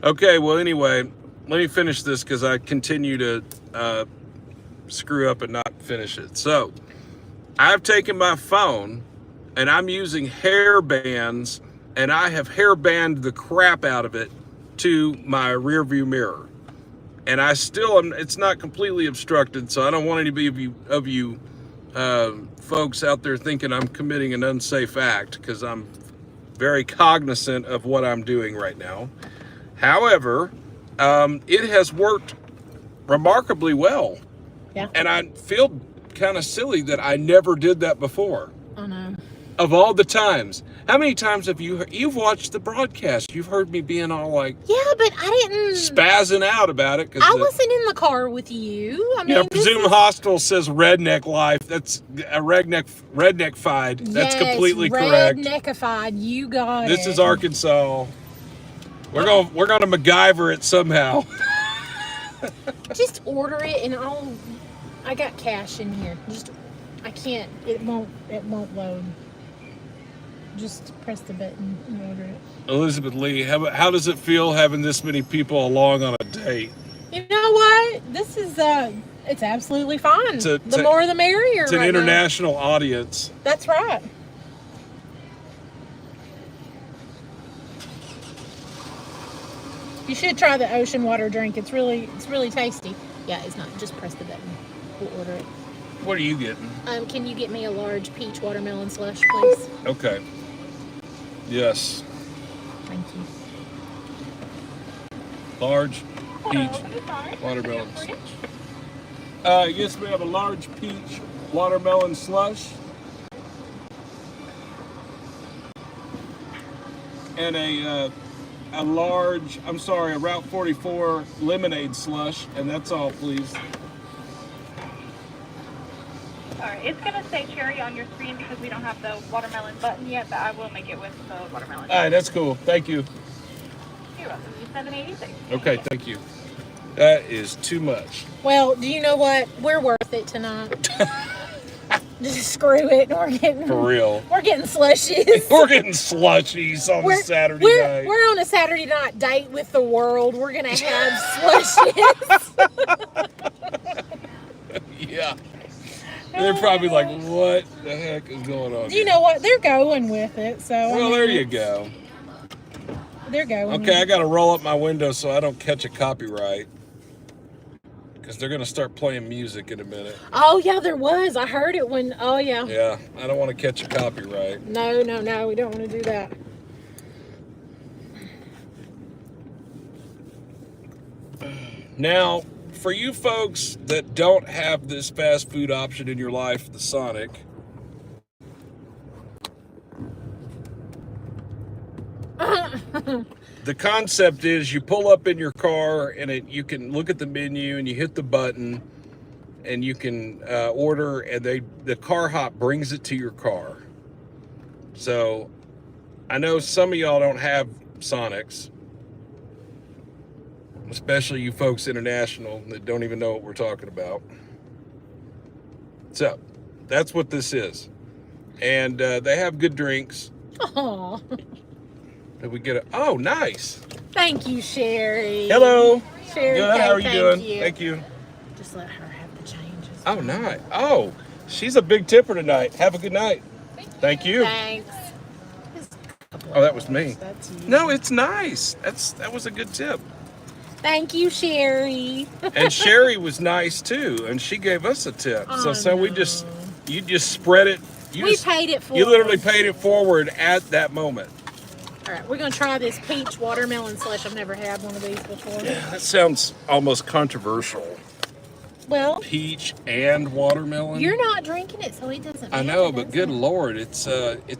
Speaker 3: Okay, well, anyway, let me finish this because I continue to screw up and not finish it. So, I've taken my phone and I'm using hair bands, and I have hair banded the crap out of it to my rear view mirror. And I still am, it's not completely obstructed, so I don't want any of you folks out there thinking I'm committing an unsafe act, because I'm very cognizant of what I'm doing right now. However, it has worked remarkably well.
Speaker 4: Yeah.
Speaker 3: And I feel kind of silly that I never did that before.
Speaker 4: Oh, no.
Speaker 3: Of all the times. How many times have you've watched the broadcast? You've heard me being all like...
Speaker 4: Yeah, but I didn't...
Speaker 3: spazzing out about it.
Speaker 4: I wasn't in the car with you. I mean,
Speaker 3: yeah, Presume Hostile says redneck life. That's a redneck-fied. That's completely correct.
Speaker 4: Redneckified. You got
Speaker 3: This
Speaker 4: it.
Speaker 3: is Arkansas. We're going to MacGyver it somehow.
Speaker 4: Just order it, and I got cash in here. I can't. It won't load. Just press the button and order it.
Speaker 3: Elizabeth Lee, how does it feel having this many people along on a date?
Speaker 4: You know what? This is it's absolutely fine. The more the merrier.
Speaker 3: It's an international audience.
Speaker 4: That's right. You should try the ocean water drink. It's really tasty. Yeah, it's not. Just press the button. We'll order it.
Speaker 3: What are you getting?
Speaker 4: Can you get me a large peach watermelon slush, please?
Speaker 3: Okay. Yes.
Speaker 4: Thank you.
Speaker 3: Large peach watermelon slush. Yes, we have a large peach watermelon slush. And a large, a Route 44 lemonade slush. And that's all, please.
Speaker 5: Alright, it's going to say cherry on your screen because we don't have the watermelon button yet, but I will make it with the watermelon.
Speaker 3: All right, that's cool. Thank you.
Speaker 5: You're welcome. $7.86.
Speaker 3: Okay, thank you. That is too much.
Speaker 4: Well, do you know what? We're worth it tonight. Just screw it. We're getting...
Speaker 3: For real.
Speaker 4: We're getting slushies.
Speaker 3: We're getting slushies on a Saturday night.
Speaker 4: We're on a Saturday night date with the world. We're going to have slushies.
Speaker 3: Yeah. They're probably like, what the heck is going on?
Speaker 4: You know what? They're going with it. So
Speaker 3: well, there you go.
Speaker 4: They're going.
Speaker 3: Okay, I got to roll up my window so I don't catch a copyright. Because they're going to start playing music in a minute.
Speaker 4: Oh, yeah, there was. I heard it when, oh, yeah.
Speaker 3: Yeah, I don't want to catch a copyright.
Speaker 4: No, we don't want to do that.
Speaker 3: Now, for you folks that don't have this fast food option in your life, the Sonic, the concept is you pull up in your car and you can look at the menu and you hit the button and you can order, and the car hop brings it to your car. So I know some of y'all don't have Sonics, especially you folks international that don't even know what we're talking about. So that's what this is. And they have good drinks.
Speaker 4: Oh.
Speaker 3: Did we get oh, nice.
Speaker 4: Thank you, Sherry.
Speaker 3: Hello.
Speaker 4: Sherry.
Speaker 3: Good. How are you doing?
Speaker 4: You.
Speaker 3: Thank you.
Speaker 4: Just let her have the changes.
Speaker 3: Oh, nice. Oh, she's a big tipper tonight. Have a good night. Thank you.
Speaker 4: Thanks.
Speaker 3: Oh, that was me.
Speaker 4: That's you.
Speaker 3: No, it's nice. That was a good tip.
Speaker 4: Thank you, Sherry.
Speaker 3: And Sherry was nice too, and she gave us a tip.
Speaker 4: Oh,
Speaker 3: So we you just spread it
Speaker 4: We paid it forward.
Speaker 3: You literally paid it forward at that moment.
Speaker 4: All right, we're going to try this peach watermelon slush. I've never had one of these before.
Speaker 3: That sounds almost controversial.
Speaker 4: Well,
Speaker 3: Peach and watermelon.
Speaker 4: you're not drinking it, so it doesn't matter.
Speaker 3: I know, but good Lord, it's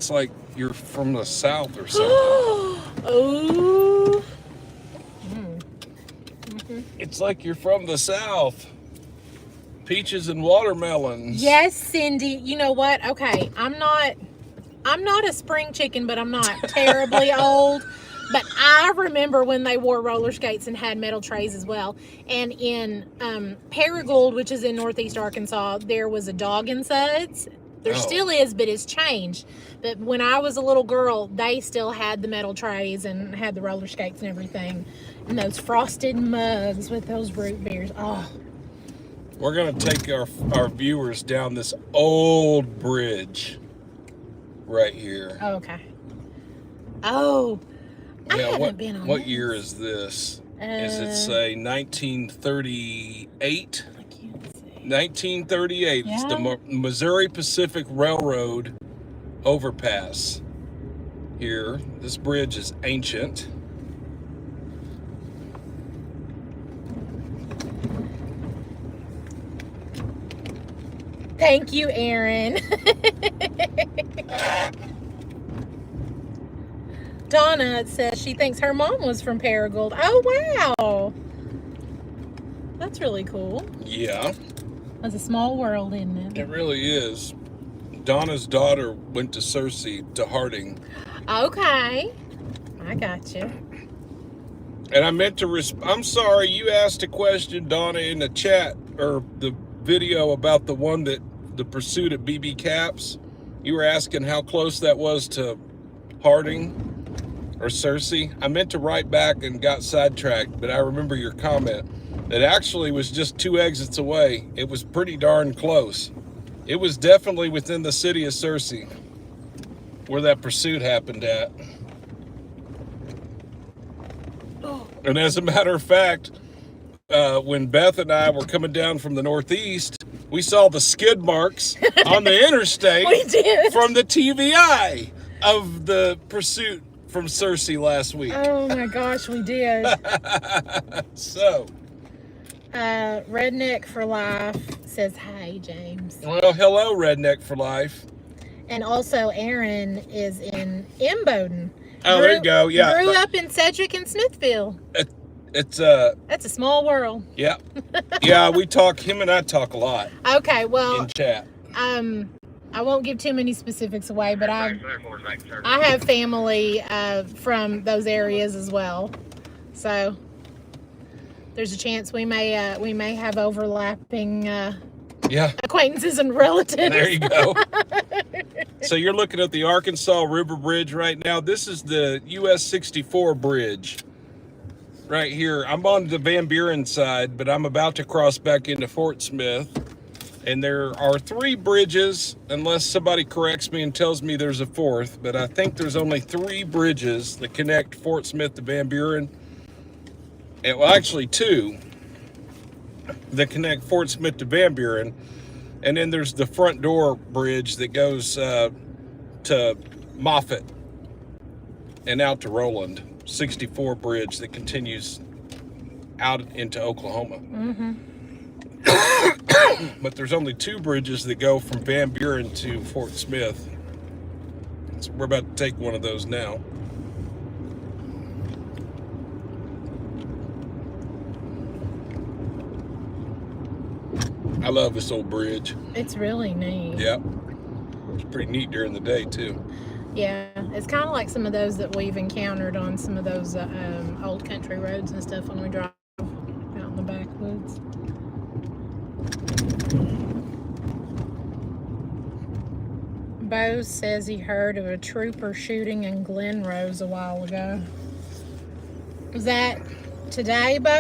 Speaker 3: like you're from the South or something.
Speaker 4: Oh.
Speaker 3: It's like you're from the South. Peaches and watermelons.
Speaker 4: Yes, Cindy. You know what? Okay, I'm not a spring chicken, but I'm not terribly old. But I remember when they wore roller skates and had metal trays as well. And in Paragould, which is in Northeast Arkansas, there was a Dog and Suds. There still is, but it's changed. But when I was a little girl, they still had the metal trays and had the roller skates and everything. And those frosted mugs with those root beers. Oh.
Speaker 3: We're going to take our viewers down this old bridge right here.
Speaker 4: Oh, okay. Oh, I
Speaker 3: Yeah,
Speaker 4: haven't been on
Speaker 3: what
Speaker 4: this.
Speaker 3: year is this? Is it say 1938?
Speaker 4: I can't see.
Speaker 3: 1938. It's the
Speaker 4: Yeah.
Speaker 3: Missouri Pacific Railroad overpass here. This bridge is ancient.
Speaker 4: Thank you, Aaron. Donna says she thinks her mom was from Paragould. Oh, wow. That's really cool.
Speaker 3: Yeah,
Speaker 4: That's a small world, isn't it?
Speaker 3: it really is. Donna's daughter went to Searcy to Harding.
Speaker 4: Okay. I got you.
Speaker 3: And I meant to I'm sorry, you asked a question, Donna, in the chat or the video about the one that the pursuit at BB Caps. You were asking how close that was to Harding or Searcy. I meant to write back and got sidetracked, but I remember your comment. It actually was just 2 exits away. It was pretty darn close. It was definitely within the city of Searcy where that pursuit happened at. And as a matter of fact, when Beth and I were coming down from the Northeast, we saw the skid marks on the interstate
Speaker 4: We did.
Speaker 3: from the TVI of the pursuit from Searcy last week.
Speaker 4: Oh my gosh, we did.
Speaker 3: So,
Speaker 4: Redneck for Life says hi, James.
Speaker 3: well, hello, Redneck for Life.
Speaker 4: And also, Aaron is in Imboden.
Speaker 3: Oh, there you go. Yeah.
Speaker 4: Grew up in Sedgwick and Smithville.
Speaker 3: It's
Speaker 4: That's a small world.
Speaker 3: yeah. Him and I talk a lot
Speaker 4: Okay, well,
Speaker 3: in chat.
Speaker 4: I won't give too many specifics away, but I have family from those areas as well. So there's a chance we may have overlapping acquaintances and relatives.
Speaker 3: There you go. So you're looking at the Arkansas River Bridge right now. This is the US 64 bridge right here. I'm on the Van Buren side, but I'm about to cross back into Fort Smith. And there are 3 bridges, unless somebody corrects me and tells me there's a 4th, but I think there's only 3 bridges that connect Fort Smith to Van Buren. And, well, actually 2 that connect Fort Smith to Van Buren. And then there's the front door bridge that goes to Moffett and out to Roland. 64 bridge that continues out into Oklahoma.
Speaker 4: Mm-hmm.
Speaker 3: But there's only 2 bridges that go from Van Buren to Fort Smith. So we're about to take one of those now. I love this old bridge.
Speaker 4: It's really neat.
Speaker 3: Yep. It's pretty neat during the day too.
Speaker 4: Yeah, it's kind of like some of those that we've encountered on some of those old country roads and stuff when we drive out in the backwoods. Bo says he heard of a trooper shooting in Glen Rose a while ago. Was that today, Bo?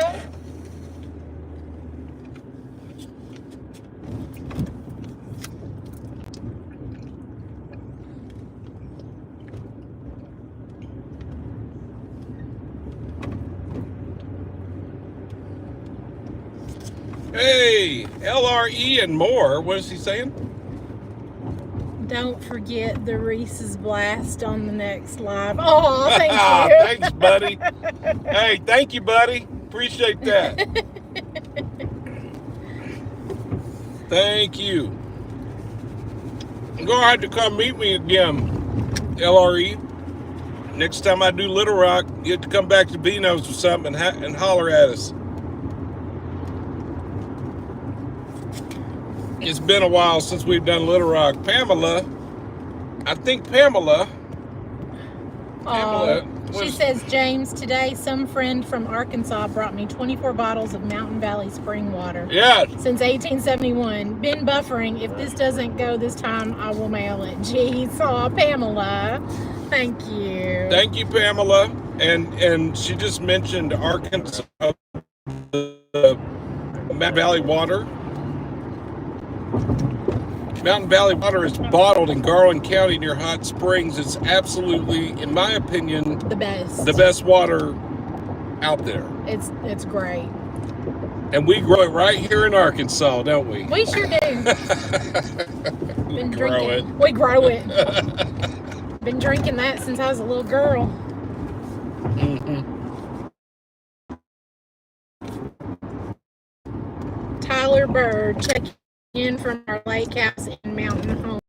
Speaker 3: Hey, LRE and more. What is he saying?
Speaker 4: Don't forget the Reese's Blast on the next live. Oh, thank you.
Speaker 3: Thanks, buddy. Hey, thank you, buddy. Appreciate that. Thank you. You're going to have to come meet me again, LRE. Next time I do Little Rock, you have to come back to Vino's or something and holler at us. It's been a while since we've done Little Rock. I think Pamela
Speaker 4: she says, James, today some friend from Arkansas brought me 24 bottles of Mountain Valley spring water.
Speaker 3: Yeah.
Speaker 4: Since 1871. Been buffering. If this doesn't go this time, I will mail it. Jeez. Aw, Pamela. Thank you.
Speaker 3: Thank you, Pamela. And she just mentioned Arkansas, the Mountain Valley water. Mountain Valley water is bottled in Garland County near Hot Springs. It's absolutely, in my opinion,
Speaker 4: the
Speaker 3: best water out there.
Speaker 4: It's great.
Speaker 3: And we grow it right here in Arkansas, don't we?
Speaker 4: We sure do.
Speaker 3: We grow it.
Speaker 4: We grow it. Been drinking that since I was a little girl.
Speaker 3: Mm-hmm.
Speaker 4: Tyler Bird, check in from our lake house in Mountain Home.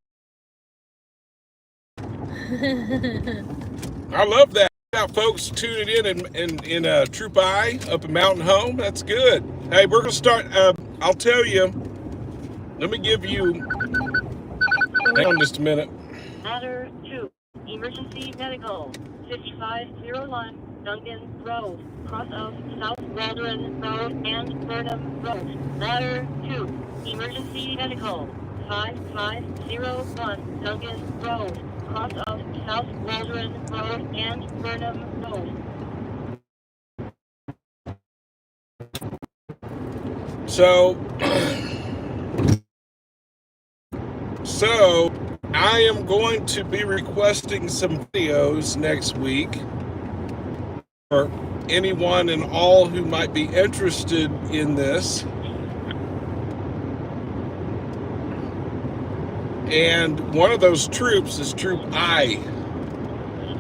Speaker 3: I love that. Got folks tuning in Troop I up in Mountain Home. That's good. Hey, we're gonna start. I'll tell you. Let me give you. Hang on just a minute.
Speaker 2: Ladder 2, emergency medical, 5501 Duncan Road, cross of South Waldron Road and Burnham Road. Ladder 2, emergency medical, 5501 Duncan Road, cross of South Waldron Road and Burnham Road.
Speaker 3: So I am going to be requesting some videos next week for anyone and all who might be interested in this. And one of those troops is Troop I.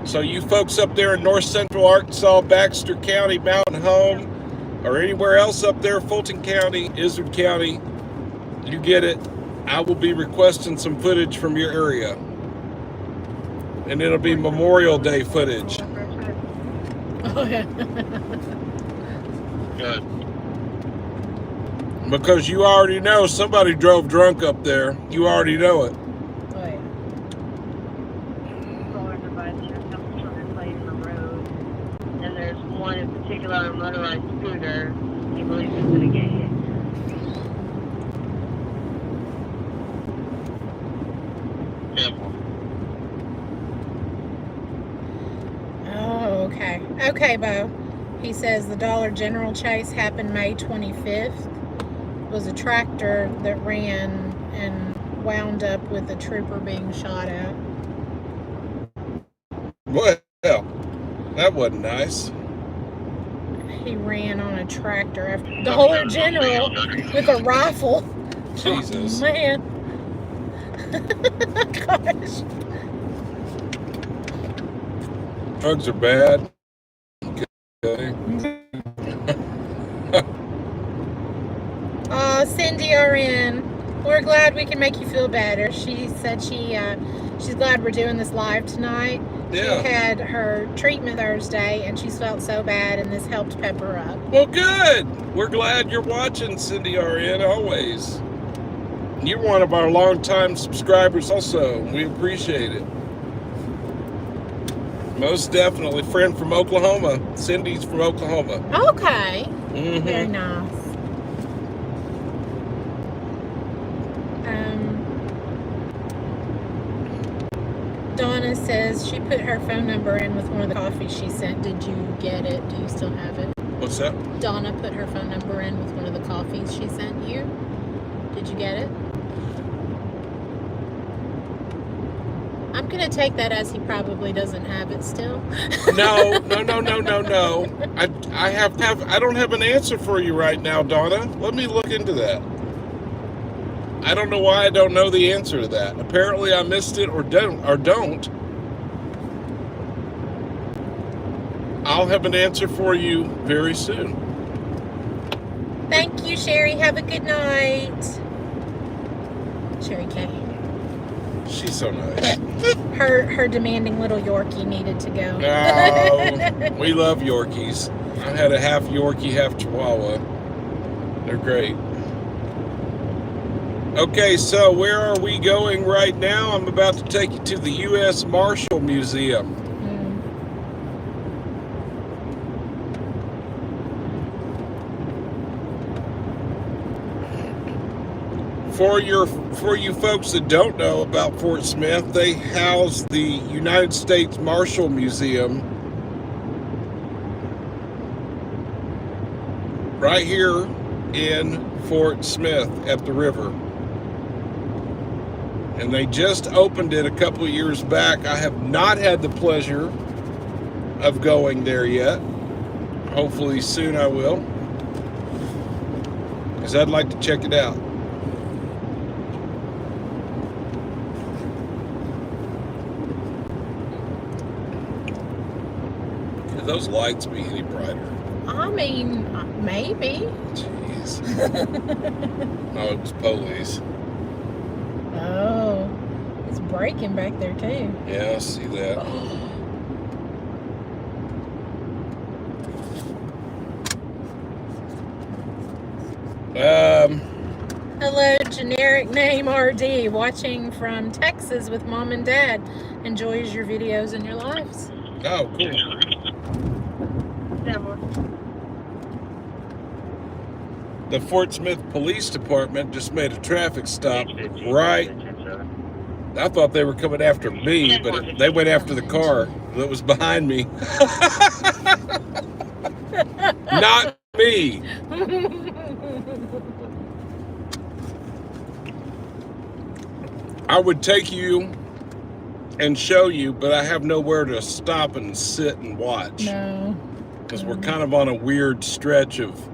Speaker 3: So you folks up there in north central Arkansas, Baxter County, Mountain Home, or anywhere else up there, Fulton County, Izard County, you get it. I will be requesting some footage from your area. And it'll be Memorial Day footage.
Speaker 4: Oh, yeah.
Speaker 1: Good.
Speaker 3: Because you already know somebody drove drunk up there. You already know it.
Speaker 4: Oh, yeah.
Speaker 2: And there's one in particular on a motorized scooter. He believes it's in a gang.
Speaker 4: Oh, okay. Okay, Bo. He says the Dollar General chase happened May 25th. Was a tractor that ran and wound up with a trooper being shot at.
Speaker 3: Well, that wasn't nice.
Speaker 4: He ran on a tractor after Dollar General with a rifle.
Speaker 3: Jesus.
Speaker 4: Oh, man. Gosh.
Speaker 3: Drugs are bad. Okay.
Speaker 4: Cindy RN, we're glad we can make you feel better. She said she's glad we're doing this live tonight.
Speaker 3: Yeah.
Speaker 4: She had her treatment Thursday and she felt so bad, and this helped pep her up.
Speaker 3: Well, good. We're glad you're watching, Cindy RN, always. You're one of our longtime subscribers also. We appreciate it. Most definitely. Friend from Oklahoma. Cindy's from Oklahoma.
Speaker 4: Okay.
Speaker 3: Mm-hmm.
Speaker 4: Very nice. Donna says she put her phone number in with one of the coffees she sent. Did you get it? Do you still have it?
Speaker 3: What's that?
Speaker 4: Donna put her phone number in with one of the coffees she sent you. Did you get it? I'm going to take that as he probably doesn't have it still.
Speaker 3: No. I don't have an answer for you right now, Donna. Let me look into that. I don't know why I don't know the answer to that. Apparently I missed it or don't. I'll have an answer for you very soon.
Speaker 4: Thank you, Sherry. Have a good night. Sherry K.
Speaker 3: She's so nice.
Speaker 4: Her demanding little Yorkie needed to go.
Speaker 3: Oh, we love Yorkies. I had a half Yorkie, half Chihuahua. They're great. Okay, so where are we going right now? I'm about to take you to the U.S. Marshals Museum. For you folks that don't know about Fort Smith, they house the United States Marshals Museum right here in Fort Smith at the river. And they just opened it a couple of years back. I have not had the pleasure of going there yet. Hopefully soon I will, because I'd like to check it out. Could those lights be any brighter?
Speaker 4: I mean, maybe.
Speaker 3: Jeez. Oh, it was police.
Speaker 4: Oh, it's breaking back there too.
Speaker 3: Yeah, I see that.
Speaker 4: Hello, generic name RD, watching from Texas with mom and dad. Enjoys your videos and your lives.
Speaker 3: Oh, cool. The Fort Smith Police Department just made a traffic stop right. I thought they were coming after me, but they went after the car that was behind me. Not me. I would take you and show you, but I have nowhere to stop and sit and watch.
Speaker 4: No.
Speaker 3: Because we're kind of on a weird stretch of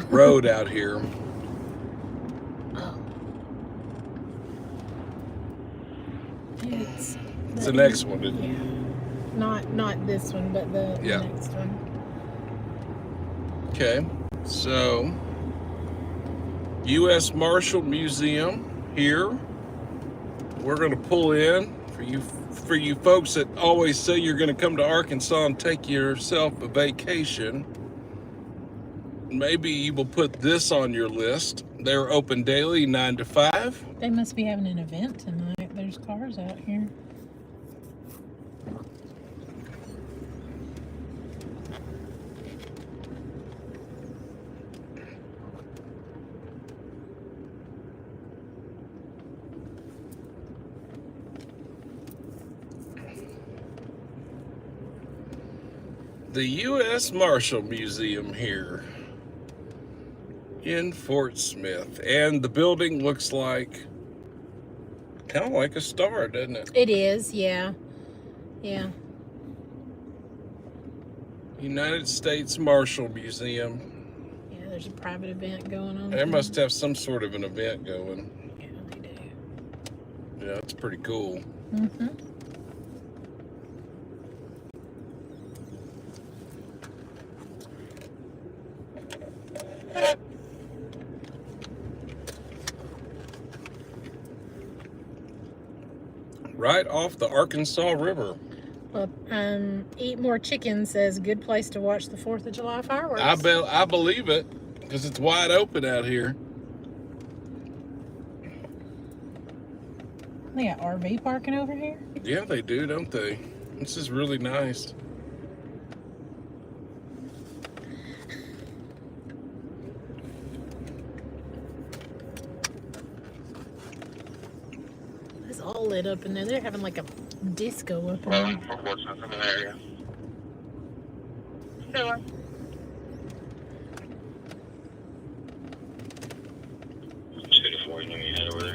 Speaker 3: road out here.
Speaker 4: It's
Speaker 3: the next one, isn't it?
Speaker 4: Yeah. Not this one, but the next one.
Speaker 3: Okay, so U.S. Marshals Museum here. We're going to pull in for you folks that always say you're going to come to Arkansas and take yourself a vacation. Maybe you will put this on your list. They're open daily 9 to 5.
Speaker 4: They must be having an event tonight. There's cars out here.
Speaker 3: The U.S. Marshals Museum here in Fort Smith. And the building looks like, kind of like a star, doesn't it?
Speaker 4: It is, yeah. Yeah.
Speaker 3: United States Marshals Museum.
Speaker 4: Yeah, there's a private event going on.
Speaker 3: They must have some sort of an event going.
Speaker 4: Yeah, they do.
Speaker 3: Yeah, it's pretty cool.
Speaker 4: Mm-hmm.
Speaker 3: Right off the Arkansas River.
Speaker 4: Well, Eat More Chicken says good place to watch the 4th of July fireworks.
Speaker 3: I believe it, because it's wide open out here.
Speaker 4: They got RV parking over here?
Speaker 3: Yeah, they do, don't they? This is really nice.
Speaker 4: It's all lit up in there. They're having like a disco up in
Speaker 1: Well,
Speaker 4: there.
Speaker 1: for what's in the area.
Speaker 2: Sure.
Speaker 1: Two to four, you know you head over there.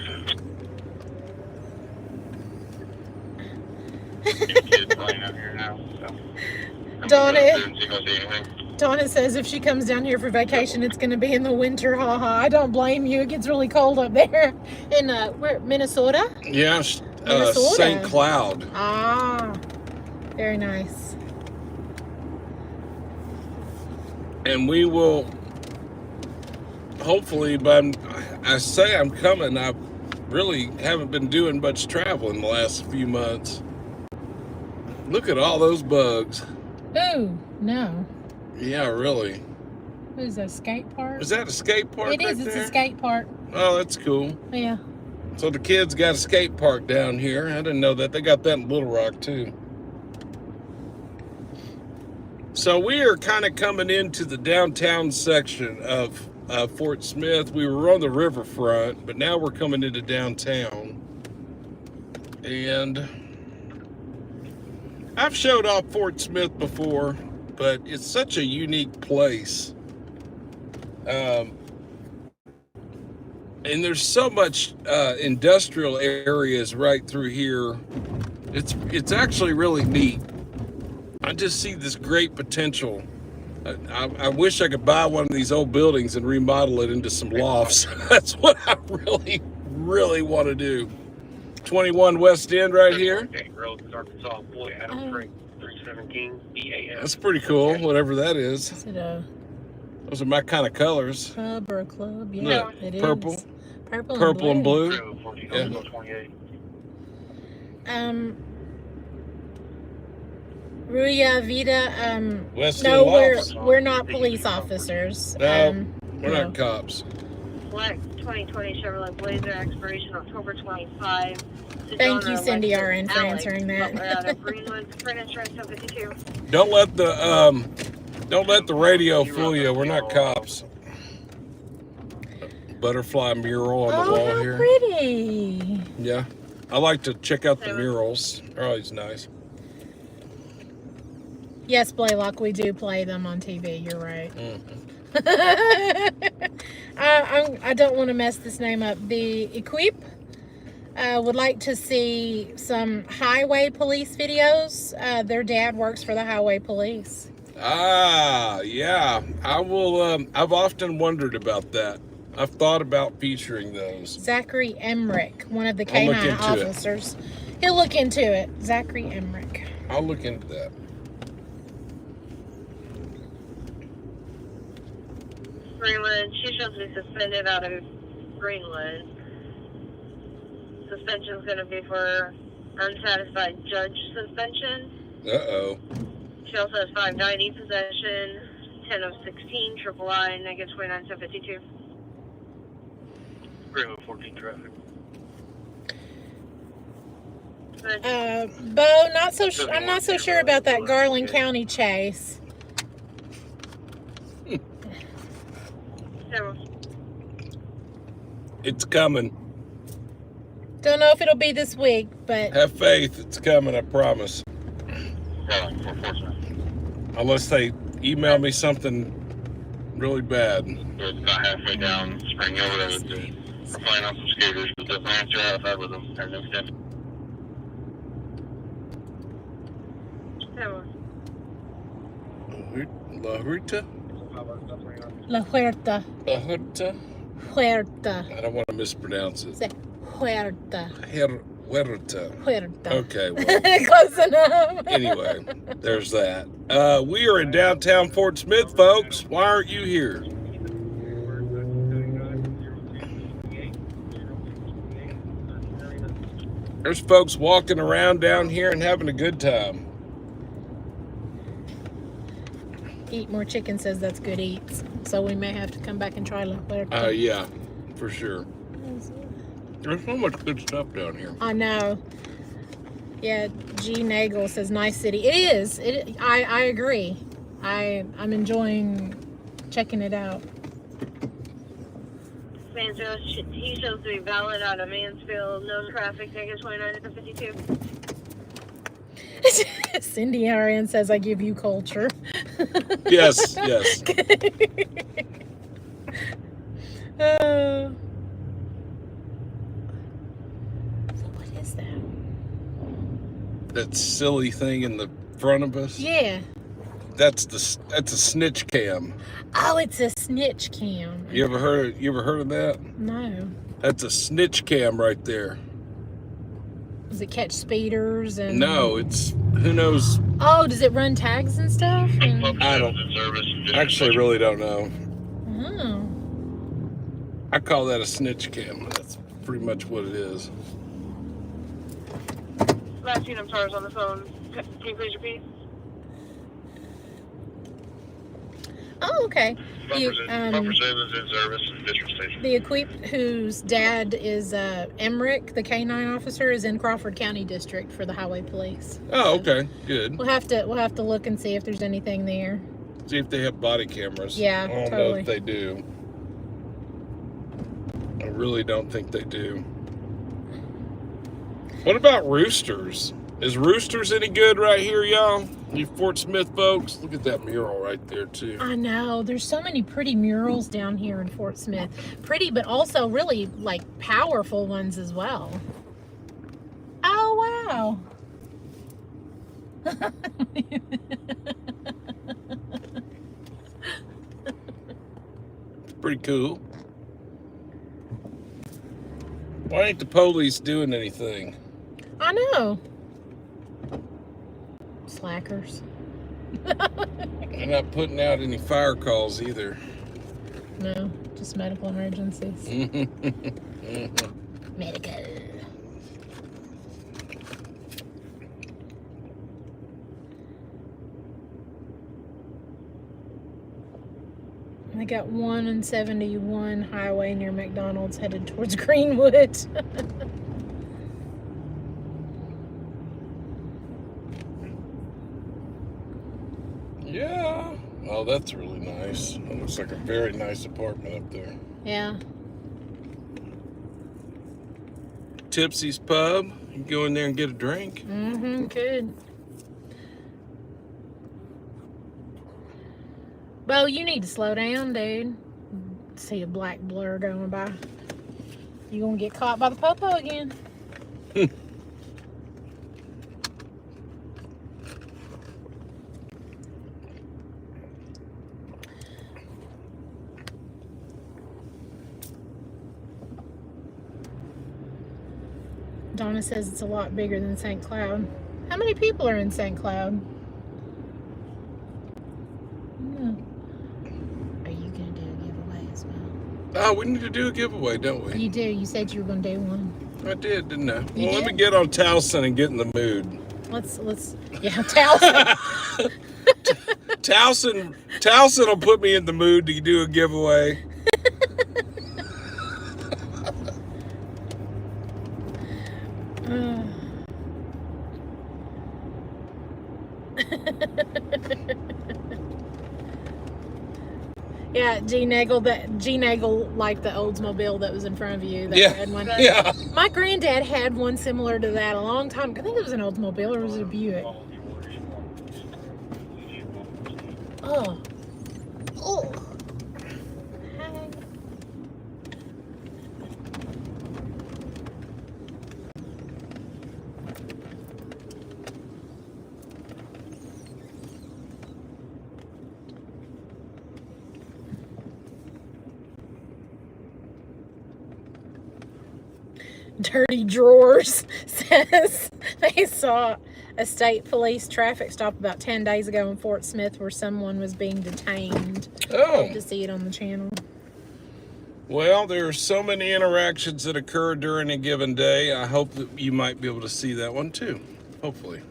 Speaker 1: Your kid's playing out here now, so.
Speaker 4: Donna, Donna says if she comes down here for vacation, it's going to be in the winter. Haha. I don't blame you. It gets really cold up there. In where, Minnesota?
Speaker 3: Yeah,
Speaker 4: Minnesota.
Speaker 3: St. Cloud.
Speaker 4: Ah, very nice.
Speaker 3: And we will, hopefully, but I say I'm coming. I really haven't been doing much traveling the last few months. Look at all those bugs.
Speaker 4: Ooh, no.
Speaker 3: Yeah, really.
Speaker 4: What is that, skate park?
Speaker 3: Is that a skate park?
Speaker 4: It is.
Speaker 3: Right
Speaker 4: It's
Speaker 3: there?
Speaker 4: a skate park.
Speaker 3: Oh, that's cool.
Speaker 4: Yeah.
Speaker 3: So the kids got a skate park down here. I didn't know that. They got that in Little Rock too. So we are kind of coming into the downtown section of Fort Smith. We were on the riverfront, but now we're coming into downtown. And I've showed off Fort Smith before, but it's such a unique place. And there's so much industrial areas right through here. It's actually really neat. I just see this great potential. I wish I could buy one of these old buildings and remodel it into some lofts. That's what I really, really want to do. 21 West End right here. That's pretty cool, whatever that is.
Speaker 4: Is it a
Speaker 3: Those are my kind of colors.
Speaker 4: pub or a club? Yeah,
Speaker 3: Look,
Speaker 4: it
Speaker 3: purple.
Speaker 4: is. Purple
Speaker 3: And blue.
Speaker 1: Yeah.
Speaker 4: Ruya Vida,
Speaker 3: West
Speaker 4: no,
Speaker 3: End Lofts.
Speaker 4: we're not police officers.
Speaker 3: No, we're
Speaker 4: no.
Speaker 3: not cops.
Speaker 2: Black 2020 Chevrolet Blazer, expiration October 25.
Speaker 4: Thank you, Cindy RN, for answering that.
Speaker 2: Out of Greenwood, print insurance 752.
Speaker 3: Don't let the radio fool you. We're not cops. Butterfly mural on the wall
Speaker 4: how
Speaker 3: here.
Speaker 4: pretty.
Speaker 3: Yeah, I like to check out the murals. They're always nice.
Speaker 4: Yes, Blaylock, we do play them on TV. You're right. I don't want to mess this name up. The Equip would like to see some highway police videos. Their dad works for the highway police.
Speaker 3: Ah, yeah. I will. I've often wondered about that. I've thought about featuring those.
Speaker 4: Zachary Emmerich, one of the
Speaker 3: I'll look
Speaker 4: K9
Speaker 3: into it.
Speaker 4: officers. He'll look into it. Zachary Emmerich.
Speaker 3: I'll look into that.
Speaker 2: Greenwood, she shows me suspended out of Greenwood. Suspension's going to be for unsatisfied judge suspension.
Speaker 3: Uh-oh.
Speaker 2: She also has 590 possession, 10 of 16, triple I, negative 29752.
Speaker 1: Greenwood 14 traffic.
Speaker 4: Bo, I'm not so sure about that Garland County chase.
Speaker 3: It's coming.
Speaker 4: Don't know if it'll be this week, but
Speaker 3: Have faith. It's coming, I promise. Unless they email me something really bad.
Speaker 1: It's about halfway down Spring Hill Road. We're flying on some skaters, but definitely answer outside with them. And then step.
Speaker 3: La Huerta?
Speaker 4: La Huerta.
Speaker 3: La Huerta?
Speaker 4: Huerta.
Speaker 3: I don't want to mispronounce it.
Speaker 4: Say Huerta.
Speaker 3: Huerta.
Speaker 4: Huerta.
Speaker 3: Okay, well.
Speaker 4: Close enough.
Speaker 3: Anyway, there's that. We are in downtown Fort Smith, folks. Why aren't you here? There's folks walking around down here and having a good time.
Speaker 4: Eat More Chicken says that's good eats. So we may have to come back and try La Huerta.
Speaker 3: Yeah, for sure. There's so much good stuff down here.
Speaker 4: I know. Yeah, G. Nagel says nice city. It is. I agree. I'm enjoying checking it out.
Speaker 2: Mansfield, he shows to be valid out of Mansfield, no traffic, negative 29 to 52.
Speaker 4: Cindy RN says I give you culture.
Speaker 3: Yes, yes.
Speaker 4: So what is that?
Speaker 3: That silly thing in the front of us.
Speaker 4: Yeah.
Speaker 3: That's a snitch cam.
Speaker 4: Oh, it's a snitch cam.
Speaker 3: You ever heard of that?
Speaker 4: No.
Speaker 3: That's a snitch cam right there.
Speaker 4: Does it catch speeders and?
Speaker 3: No, it's who knows.
Speaker 4: Oh, does it run tags and stuff?
Speaker 3: I don't. Actually, really don't know.
Speaker 4: Oh.
Speaker 3: I call that a snitch cam. That's pretty much what it is.
Speaker 2: Last unit, I'm sorry, I was on the phone. Can you please repeat?
Speaker 4: Oh, okay.
Speaker 1: Bumper Savings in service and district station.
Speaker 4: The equip whose dad is Emmerich, the K-9 officer, is in Crawford County District for the Highway Police.
Speaker 3: Oh, okay, good.
Speaker 4: We'll have to look and see if there's anything there.
Speaker 3: See if they have body cameras.
Speaker 4: Yeah,
Speaker 3: I don't know
Speaker 4: totally.
Speaker 3: if they do. I really don't think they do. What about roosters? Is roosters any good right here, y'all? You Fort Smith folks, look at that mural right there too.
Speaker 4: I know. There's so many pretty murals down here in Fort Smith. Pretty, but also really like powerful ones as well. Oh, wow.
Speaker 3: Pretty cool. Why ain't the police doing anything?
Speaker 4: I know. Slackers.
Speaker 3: They're not putting out any fire calls either.
Speaker 4: No, just medical emergencies. Medical. I got 1 and 71 highway near McDonald's headed towards Greenwood.
Speaker 3: Yeah. Oh, that's really nice. It looks like a very nice apartment up there.
Speaker 4: Yeah.
Speaker 3: Tipsy's Pub. You can go in there and get a drink.
Speaker 4: Mm-hmm, good. Bo, you need to slow down, dude. See a black blur going by. You gonna get caught by the popo again. Donna says it's a lot bigger than St. Cloud. How many people are in St. Cloud? No. Are you gonna do a giveaway as well?
Speaker 3: Oh, we need to do a giveaway, don't we?
Speaker 4: You do. You said you were gonna do one.
Speaker 3: I did, didn't I?
Speaker 4: You
Speaker 3: Well, let me
Speaker 4: did?
Speaker 3: get on Towson and get in the mood.
Speaker 4: Let's yeah, Towson.
Speaker 3: Towson will put me in the mood to do a giveaway.
Speaker 4: Yeah, G Nagel like the Oldsmobile that was in front of you. That
Speaker 3: Yeah,
Speaker 4: red one.
Speaker 3: yeah.
Speaker 4: My granddad had one similar to that a long time. I think it was an Oldsmobile or was it a Buick? Oh. Oh. Hi. Dirty Drawers says they saw a state police traffic stop about 10 days ago in Fort Smith where someone was being detained.
Speaker 3: Oh.
Speaker 4: To see it on the channel.
Speaker 3: Well, there are so many interactions that occur during a given day. I hope that you might be able to see that one too. Hopefully.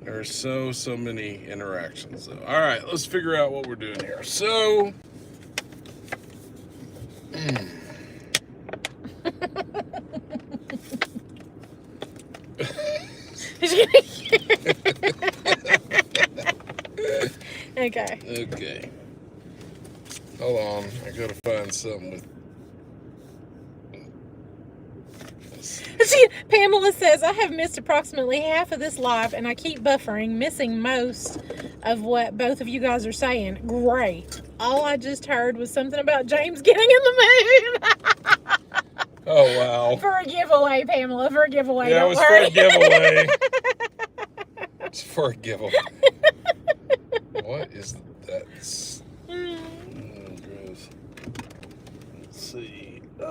Speaker 3: There are so many interactions though. All right, let's figure out what we're doing here. So,
Speaker 4: Okay.
Speaker 3: okay. Hold on, I gotta find something with.
Speaker 4: Pamela says, I have missed approximately half of this live and I keep buffering, missing most of what both of you guys are saying. Great. All I just heard was something about James getting in the mood.
Speaker 3: Oh, wow.
Speaker 4: For a giveaway, Pamela. For a giveaway.
Speaker 3: Yeah, it
Speaker 4: Don't
Speaker 3: was
Speaker 4: worry.
Speaker 3: for a giveaway. It's for a giveaway. What is that? Gross. Let's see. I'm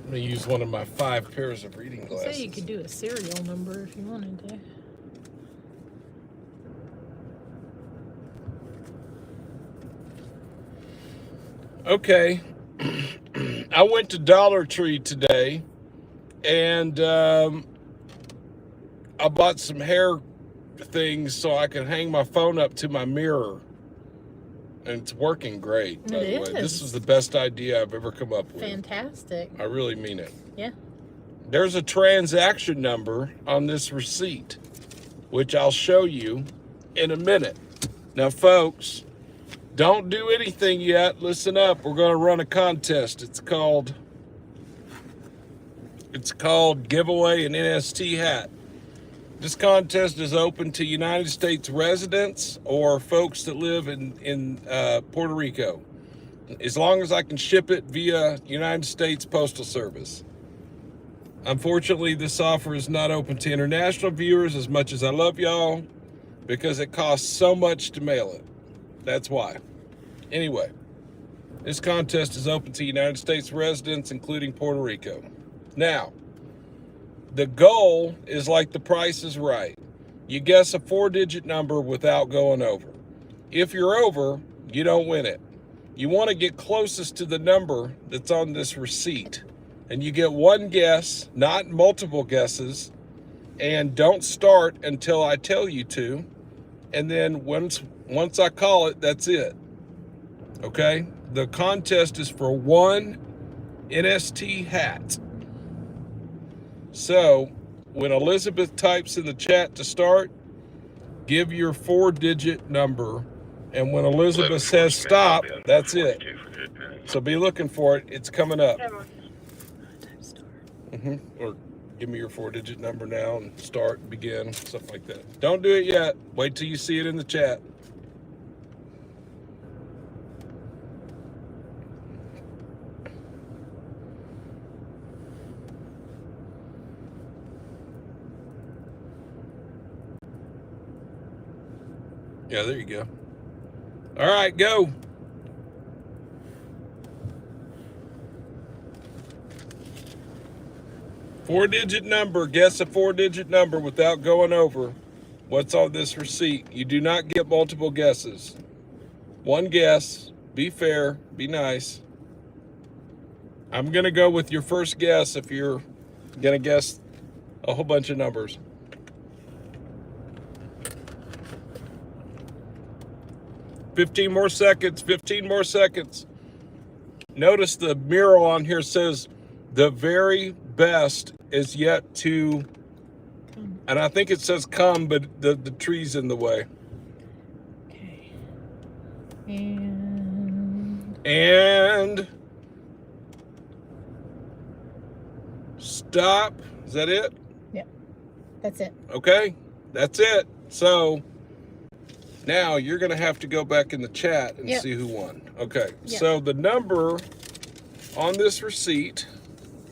Speaker 3: gonna use one of my 5 pairs of reading glasses.
Speaker 4: Say you could do a serial number if you wanted to.
Speaker 3: Okay. I went to Dollar Tree today, and I bought some hair things so I can hang my phone up to my mirror. And it's working great, by the way. This is the best idea I've ever come up with.
Speaker 4: Fantastic.
Speaker 3: I really mean it.
Speaker 4: Yeah.
Speaker 3: There's a transaction number on this receipt, which I'll show you in a minute. Now, folks, don't do anything yet. Listen up. We're going to run a contest. It's called Giveaway an NST Hat. This contest is open to United States residents or folks that live in Puerto Rico, as long as I can ship it via United States Postal Service. Unfortunately, this offer is not open to international viewers, as much as I love y'all, because it costs so much to mail it. That's why. Anyway, this contest is open to United States residents, including Puerto Rico. Now, the goal is like The Price is Right. You guess a 4-digit number without going over. If you're over, you don't win it. You want to get closest to the number that's on this receipt. And you get one guess, not multiple guesses. And don't start until I tell you to. And then once I call it, that's it. Okay? The contest is for one NST hat. So, when Elizabeth types in the chat to start, give your 4-digit number. And when Elizabeth says stop, that's it. So be looking for it. It's coming up. Or give me your 4-digit number now and start, begin, stuff like that. Don't do it yet. Wait till you see it in the chat. Yeah, there you go. All right, go. Four-digit number. Guess a 4-digit number without going over what's on this receipt. You do not get multiple guesses. One guess. Be fair. Be nice. I'm going to go with your first guess if you're going to guess a whole bunch of numbers. 15 more seconds. 15 more seconds. Notice the mural on here says the very best is yet to, and I think it says come, but the tree's in the way.
Speaker 4: Okay.
Speaker 3: And stop. Is that it?
Speaker 4: Yep. That's it.
Speaker 3: Okay. That's it. So now you're going to have to go back in the chat and see who won. Okay.
Speaker 4: Yep.
Speaker 3: So the number on this receipt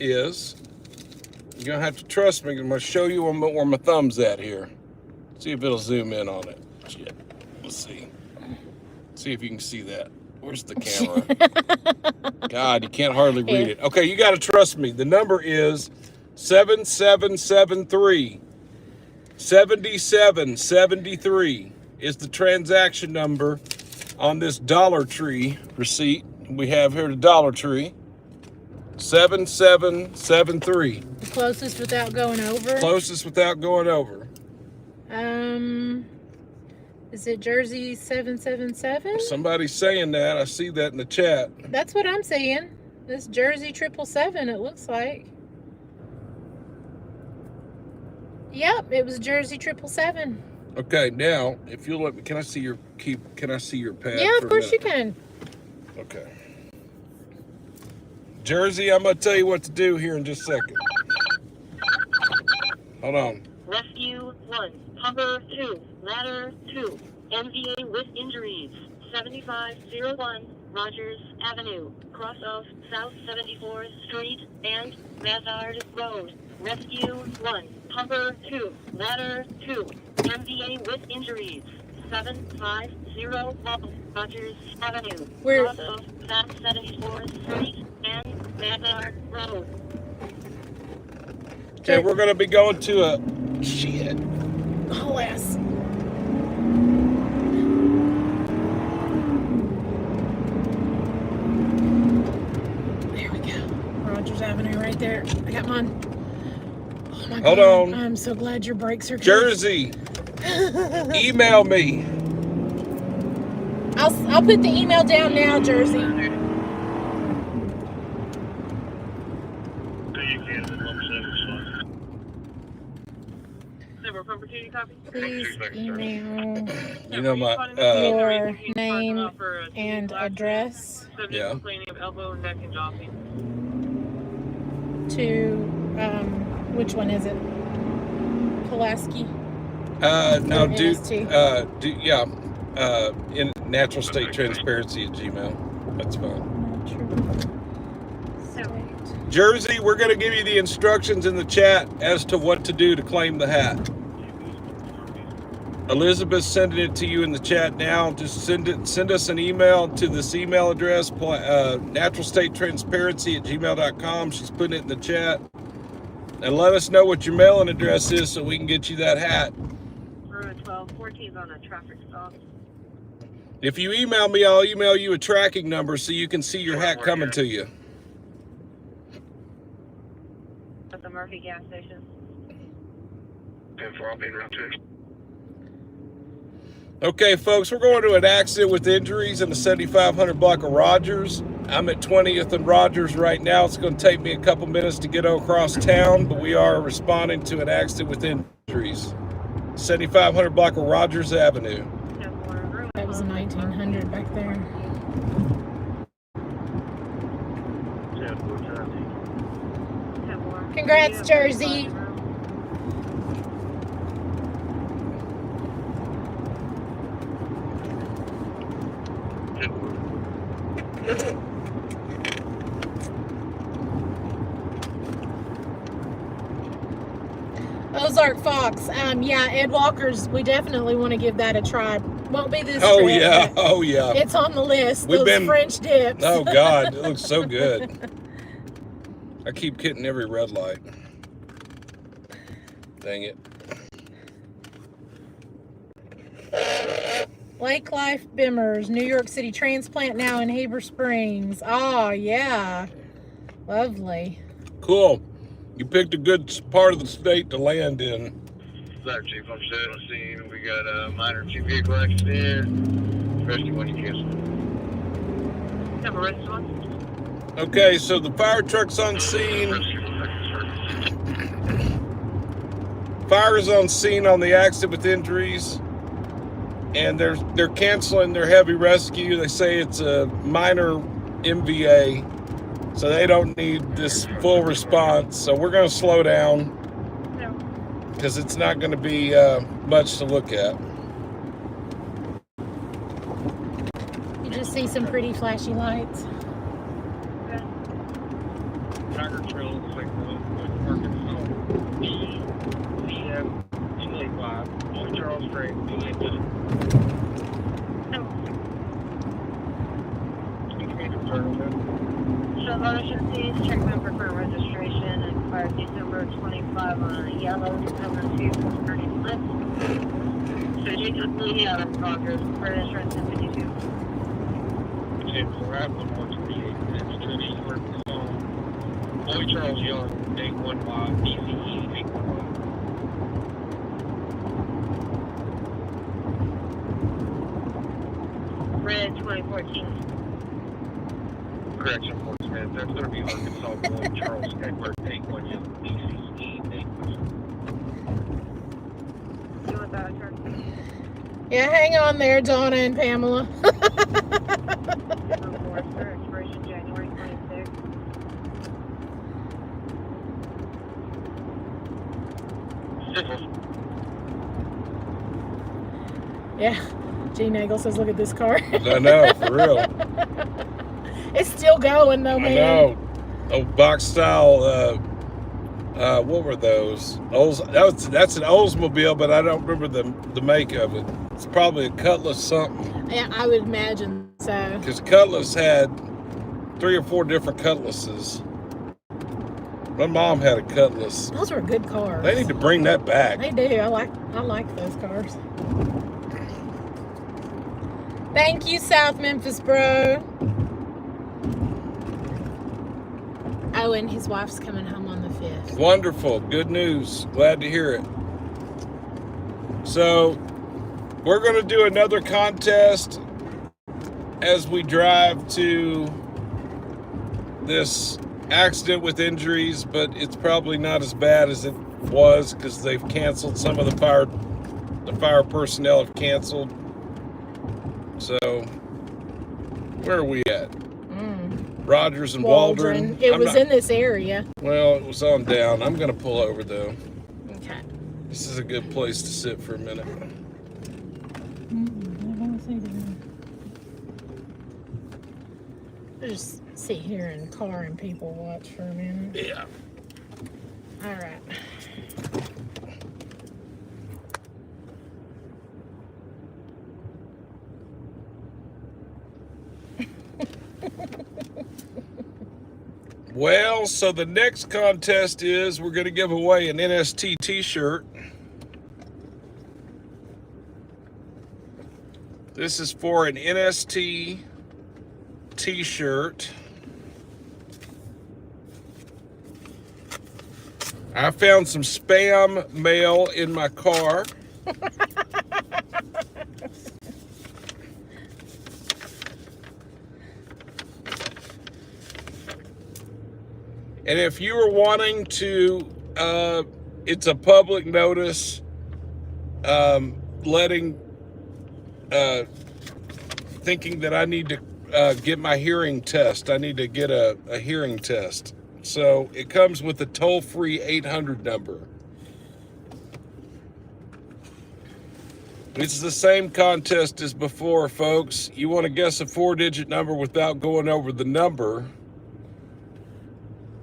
Speaker 3: is, you're going to have to trust me. I'm going to show you where my thumb's at here. See if it'll zoom in on it. Shit. Let's see. See if you can see that. Where's the camera? God, you can't hardly read it. Okay, you got to trust me. The number is 7773. 7773 is the transaction number on this Dollar Tree receipt we have here at Dollar Tree. 7773.
Speaker 4: The closest without going over?
Speaker 3: Closest without going over.
Speaker 4: Is it Jersey 777?
Speaker 3: Somebody's saying that. I see that in the chat.
Speaker 4: That's what I'm saying. This Jersey 777, it looks like. Yep, it was Jersey 777.
Speaker 3: Okay, now, if you'll let me, can I see your can I see your pad?
Speaker 4: Yeah, of course you can.
Speaker 3: Okay. Jersey, I'm going to tell you what to do here in just a second. Hold on.
Speaker 2: Rescue 1, Cover 2, Ladder 2, NVA with injuries, 7501 Rogers Avenue, cross of South 74th Street and Mazard Road. Rescue 1, Pumper 2, Ladder 2, MVA with injuries, 750 Rogers Avenue,
Speaker 4: Where-
Speaker 2: north of South 74th Street and Magnar Road.
Speaker 3: Okay, we're going to be going to a... Shit.
Speaker 4: Oh, yes. There we go. Rogers Avenue right there. I got mine. Oh my
Speaker 3: Hold
Speaker 4: God.
Speaker 3: on.
Speaker 4: I'm so glad your brakes are good.
Speaker 3: Jersey, email me.
Speaker 4: I'll put the email down now, Jersey.
Speaker 1: So you can, the number 7 is fine.
Speaker 2: Number Pumper 2, you copy?
Speaker 4: Please email
Speaker 3: You know my...
Speaker 4: your name and address
Speaker 3: Yeah.
Speaker 2: Complaining of elbow, neck, and jaw pain.
Speaker 4: to, which one is it? Pulaski?
Speaker 3: No,
Speaker 4: Or
Speaker 3: do
Speaker 4: NST?
Speaker 3: yeah. In natural state transparency at Gmail. That's fine.
Speaker 4: State.
Speaker 3: Jersey, we're going to give you the instructions in the chat as to what to do to claim the hat. Elizabeth's sending it to you in the chat now. Just send us an email to this email address, naturalstatetransparency@gmail.com. She's putting it in the chat. And let us know what your mailing address is so we can get you that hat.
Speaker 2: Road 1214 on a traffic stop.
Speaker 3: If you email me, I'll email you a tracking number so you can see your hat coming to you.
Speaker 2: At the Murphy gas station.
Speaker 1: 10-4, I'll be in route 2.
Speaker 3: Okay, folks, we're going to an accident with injuries in the 7500 block of Rogers. I'm at 20th and Rogers right now. It's going to take me a couple minutes to get across town, but we are responding to an accident with injuries. 7500 block of Rogers Avenue.
Speaker 4: That was 1900 back there.
Speaker 1: 10-4,
Speaker 4: Congrats, Jersey. Ozark Fox. Yeah, Ed Walker's, we definitely want to give that a try. Won't be this
Speaker 3: Oh,
Speaker 4: trip,
Speaker 3: yeah.
Speaker 4: but
Speaker 3: Oh, yeah.
Speaker 4: it's on the list.
Speaker 3: We've
Speaker 4: Those
Speaker 3: been-
Speaker 4: French dips.
Speaker 3: Oh, God. It looks so good. I keep hitting every red light. Dang it.
Speaker 4: Lake Life Bimmers, New York City transplant now in Heber Springs. Oh, yeah. Lovely.
Speaker 3: Cool. You picked a good part of the state to land in.
Speaker 1: Fire Chief, I'm set on scene. We got a minor 2 vehicle accident. Especially when you cancel.
Speaker 2: Number restaurant.
Speaker 3: Okay, so the fire truck's on scene. Fire is on scene on the accident with injuries. And they're canceling their heavy rescue. They say it's a minor MVA. So they don't need this full response. So we're going to slow down. Because it's not going to be much to look at.
Speaker 4: You just see some pretty flashy lights.
Speaker 1: Tiger Trail looks like the market CM, Lake Live, Boy Charles Drake,
Speaker 2: So emergencies, check number for registration, expired December 25 on a yellow, December 2 30 split. So you just leave the other Rogers for insurance in 52.
Speaker 1: We're at 128 minutes to the emergency zone. Boy Charles Young, 815, BCE 811.
Speaker 2: Red 2014.
Speaker 1: Correction, Portsmouth. That's going to be Arkansas Boy Charles Edward 811, BCE 811.
Speaker 2: You want that, Charlie?
Speaker 4: Yeah, hang on there, Donna and Pamela.
Speaker 2: Forester, expiration January 26th.
Speaker 4: Yeah. Gene Nagel says, look at this car.
Speaker 3: I know, for real.
Speaker 4: It's still going though,
Speaker 3: I
Speaker 4: man.
Speaker 3: know. Oh, box style What were those? That's an Oldsmobile, but I don't remember the make of it. It's probably a Cutlass something.
Speaker 4: Yeah, I would imagine so.
Speaker 3: Because Cutlass had 3 or 4 different Cutlasses. My mom had a Cutlass.
Speaker 4: Those were good cars.
Speaker 3: They need to bring that back.
Speaker 4: They do. I like those cars. Thank you, South Memphis, bro. Oh, and his wife's coming home on the 5th.
Speaker 3: Wonderful. Good news. Glad to hear it. So, we're going to do another contest as we drive to this accident with injuries, but it's probably not as bad as it was because they've canceled. Some of the fire personnel have canceled. So, where are we at? Rogers and Waldron.
Speaker 4: It was in this area.
Speaker 3: Well, it was on down. I'm going to pull over, though.
Speaker 4: Okay.
Speaker 3: This is a good place to sit for a minute.
Speaker 4: I'll just sit here in the car and people watch for a minute.
Speaker 3: Yeah.
Speaker 4: All right.
Speaker 3: Well, so the next contest is we're going to give away an NST t-shirt. This is for an NST t-shirt. I found some spam mail in my car. And if you were wanting to, it's a public notice, thinking that I need to get my hearing test. I need to get a hearing test. So it comes with a toll-free 800 number. It's the same contest as before, folks. You want to guess a 4-digit number without going over the number.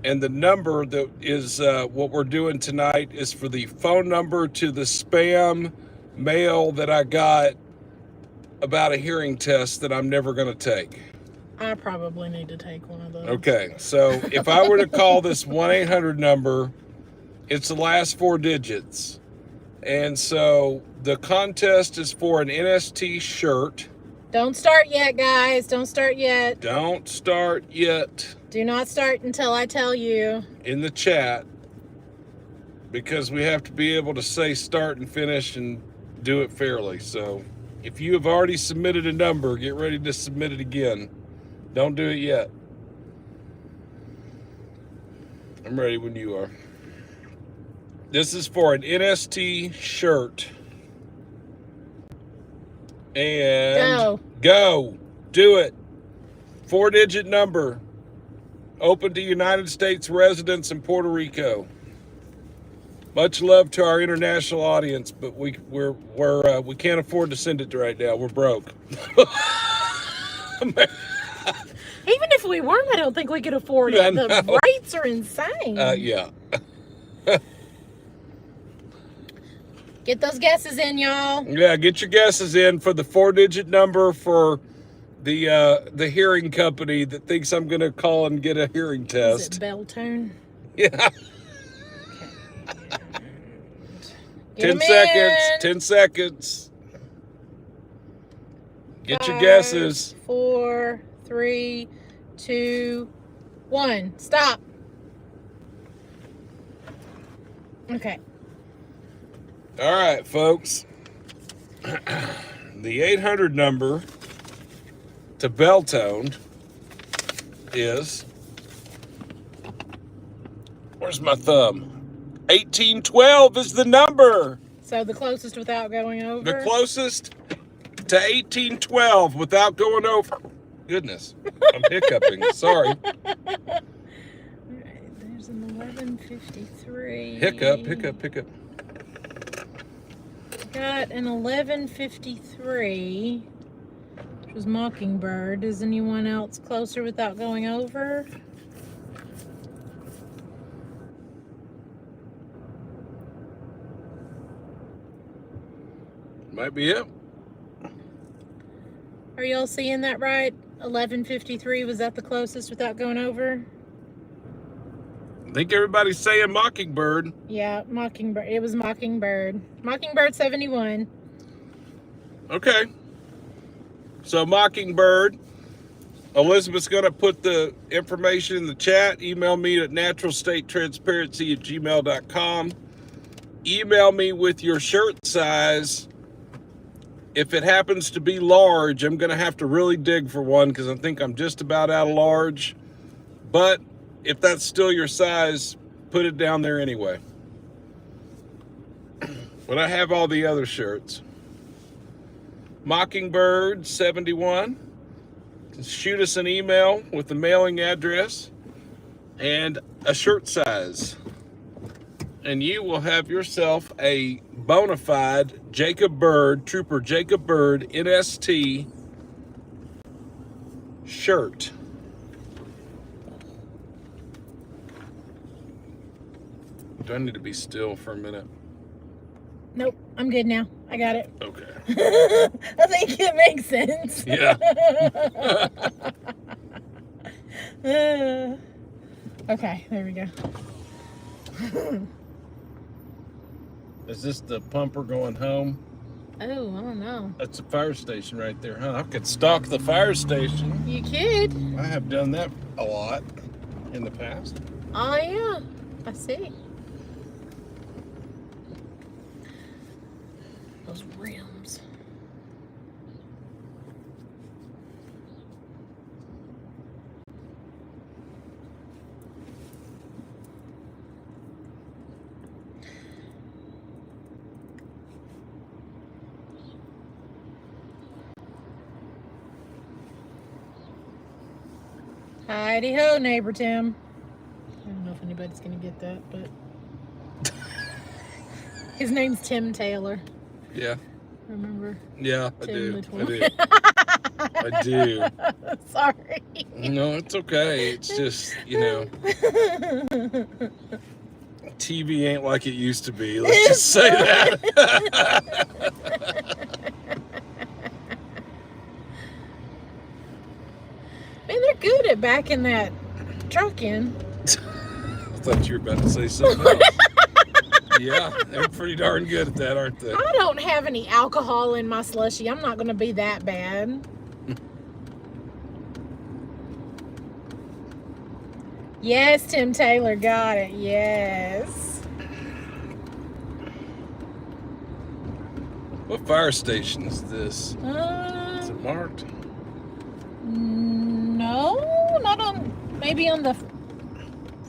Speaker 3: And the number that is what we're doing tonight is for the phone number to the spam mail that I got about a hearing test that I'm never going to take.
Speaker 4: I probably need to take one of those.
Speaker 3: Okay, so if I were to call this 1-800 number, it's the last 4 digits. And so the contest is for an NST shirt.
Speaker 4: Don't start yet, guys. Don't start yet.
Speaker 3: Don't start yet.
Speaker 4: Do not start until I tell you.
Speaker 3: In the chat, because we have to be able to say start and finish and do it fairly. So if you have already submitted a number, get ready to submit it again. Don't do it yet. I'm ready when you are. This is for an NST shirt. And go. Do it. 4-digit number. Open to United States residents in Puerto Rico. Much love to our international audience, but we can't afford to send it right now. We're broke.
Speaker 4: Even if we weren't, I don't think we could afford it. The rates are insane.
Speaker 3: Yeah.
Speaker 4: Get those guesses in, y'all.
Speaker 3: Yeah, get your guesses in for the 4-digit number for the hearing company that thinks I'm going to call and get a hearing test.
Speaker 4: Is it Beltone?
Speaker 3: Yeah.
Speaker 4: Okay.
Speaker 3: 10 seconds. 10 seconds. Get
Speaker 4: 5,
Speaker 3: your guesses.
Speaker 4: 4, 3, 2, 1. Stop. Okay.
Speaker 3: All right, folks. The 800 number to Beltone is, where's my thumb? 1812 is the number.
Speaker 4: So the closest without going over?
Speaker 3: The closest to 1812 without going over. Goodness, I'm hiccuping. Sorry.
Speaker 4: All right, there's an 1153.
Speaker 3: Hiccup.
Speaker 4: Got an 1153, which was Mockingbird. Is anyone else closer without going over?
Speaker 3: Might be it.
Speaker 4: Are y'all seeing that right? 11:53, was that the closest without going over?
Speaker 3: I think everybody's saying Mockingbird.
Speaker 4: Yeah, Mockingbird. It was Mockingbird. Mockingbird 71.
Speaker 3: Okay. So Mockingbird. Elizabeth's going to put the information in the chat. Email me at naturalstatetransparency@gmail.com. Email me with your shirt size. If it happens to be large, I'm going to have to really dig for one because I think I'm just about out of large. But if that's still your size, put it down there anyway. But I have all the other shirts. Mockingbird 71. Shoot us an email with the mailing address and a shirt size. And you will have yourself a bona fide Jacob Bird, Trooper Jacob Bird NST shirt. Do I need to be still for a minute?
Speaker 4: Nope, I'm good now. I got it.
Speaker 3: Okay.
Speaker 4: I think it makes sense.
Speaker 3: Yeah.
Speaker 4: Okay, there we go.
Speaker 3: Is this the pumper going home?
Speaker 4: Oh, I don't know.
Speaker 3: That's a fire station right there, huh? I could stalk the fire station.
Speaker 4: You could.
Speaker 3: I have done that a lot in the past.
Speaker 4: Oh, yeah. I see. Those rims. Heidi ho, neighbor Tim. I don't know if anybody's gonna get that, but his name's Tim Taylor.
Speaker 3: Yeah.
Speaker 4: Remember?
Speaker 3: Yeah, I
Speaker 4: Tim
Speaker 3: do.
Speaker 4: the
Speaker 3: I
Speaker 4: twin.
Speaker 3: do. I do.
Speaker 4: Sorry.
Speaker 3: No, it's okay. It's just, you know, TV ain't like it used to be. Let's just say that.
Speaker 4: Man, they're good at backing that truck in.
Speaker 3: I thought you were about to say something else. Yeah, they're pretty darn good at that, aren't they?
Speaker 4: I don't have any alcohol in my slushy. I'm not going to be that bad. Yes, Tim Taylor got it. Yes.
Speaker 3: What fire station is this? Is it marked?
Speaker 4: No, not on. Maybe on the.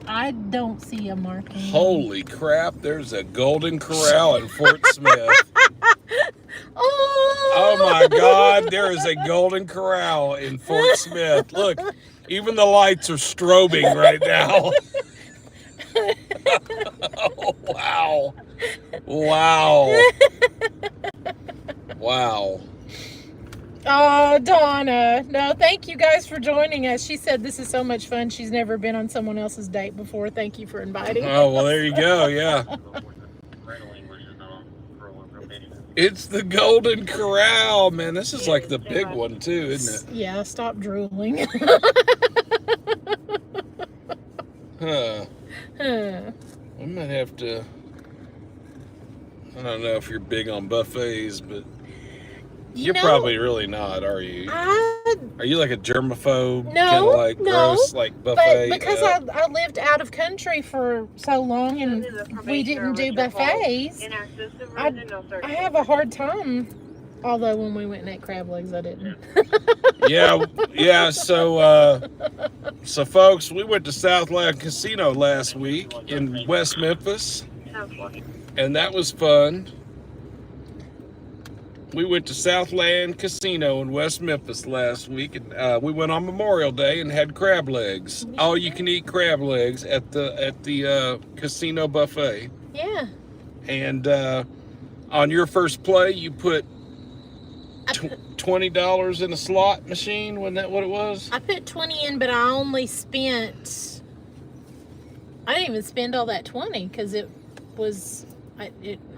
Speaker 4: I don't see a marking.
Speaker 3: Holy crap, there's a Golden Corral in Fort Smith. Oh my God, there is a Golden Corral in Fort Smith. Look, even the lights are strobing right now. Oh, wow. Wow. Wow.
Speaker 4: Oh, Donna. No, thank you guys for joining us. She said this is so much fun. She's never been on someone else's date before. Thank you for inviting us.
Speaker 3: Oh, well, there you go. Yeah. It's the Golden Corral, man. This is like the big one, too, isn't it?
Speaker 4: Yeah, stop drooling.
Speaker 3: Huh. I might have to. I don't know if you're big on buffets, but you're probably really not, are you? Are you like a germaphobe?
Speaker 4: No,
Speaker 3: kind of like
Speaker 4: no,
Speaker 3: gross, like buffet?
Speaker 4: But because I lived out of country for so long and we didn't do buffets, I have a hard time. Although when we went and ate crab legs, I didn't.
Speaker 3: Yeah. So folks, we went to Southland Casino last week in West Memphis, and that was fun. We went to Southland Casino in West Memphis last week, and we went on Memorial Day and had crab legs. All you can eat crab legs at the casino buffet.
Speaker 4: Yeah.
Speaker 3: And on your first play, you put $20 in a slot machine. Wasn't that what it was?
Speaker 4: I put 20 in, but I only spent. I didn't even spend all that 20 because it was. I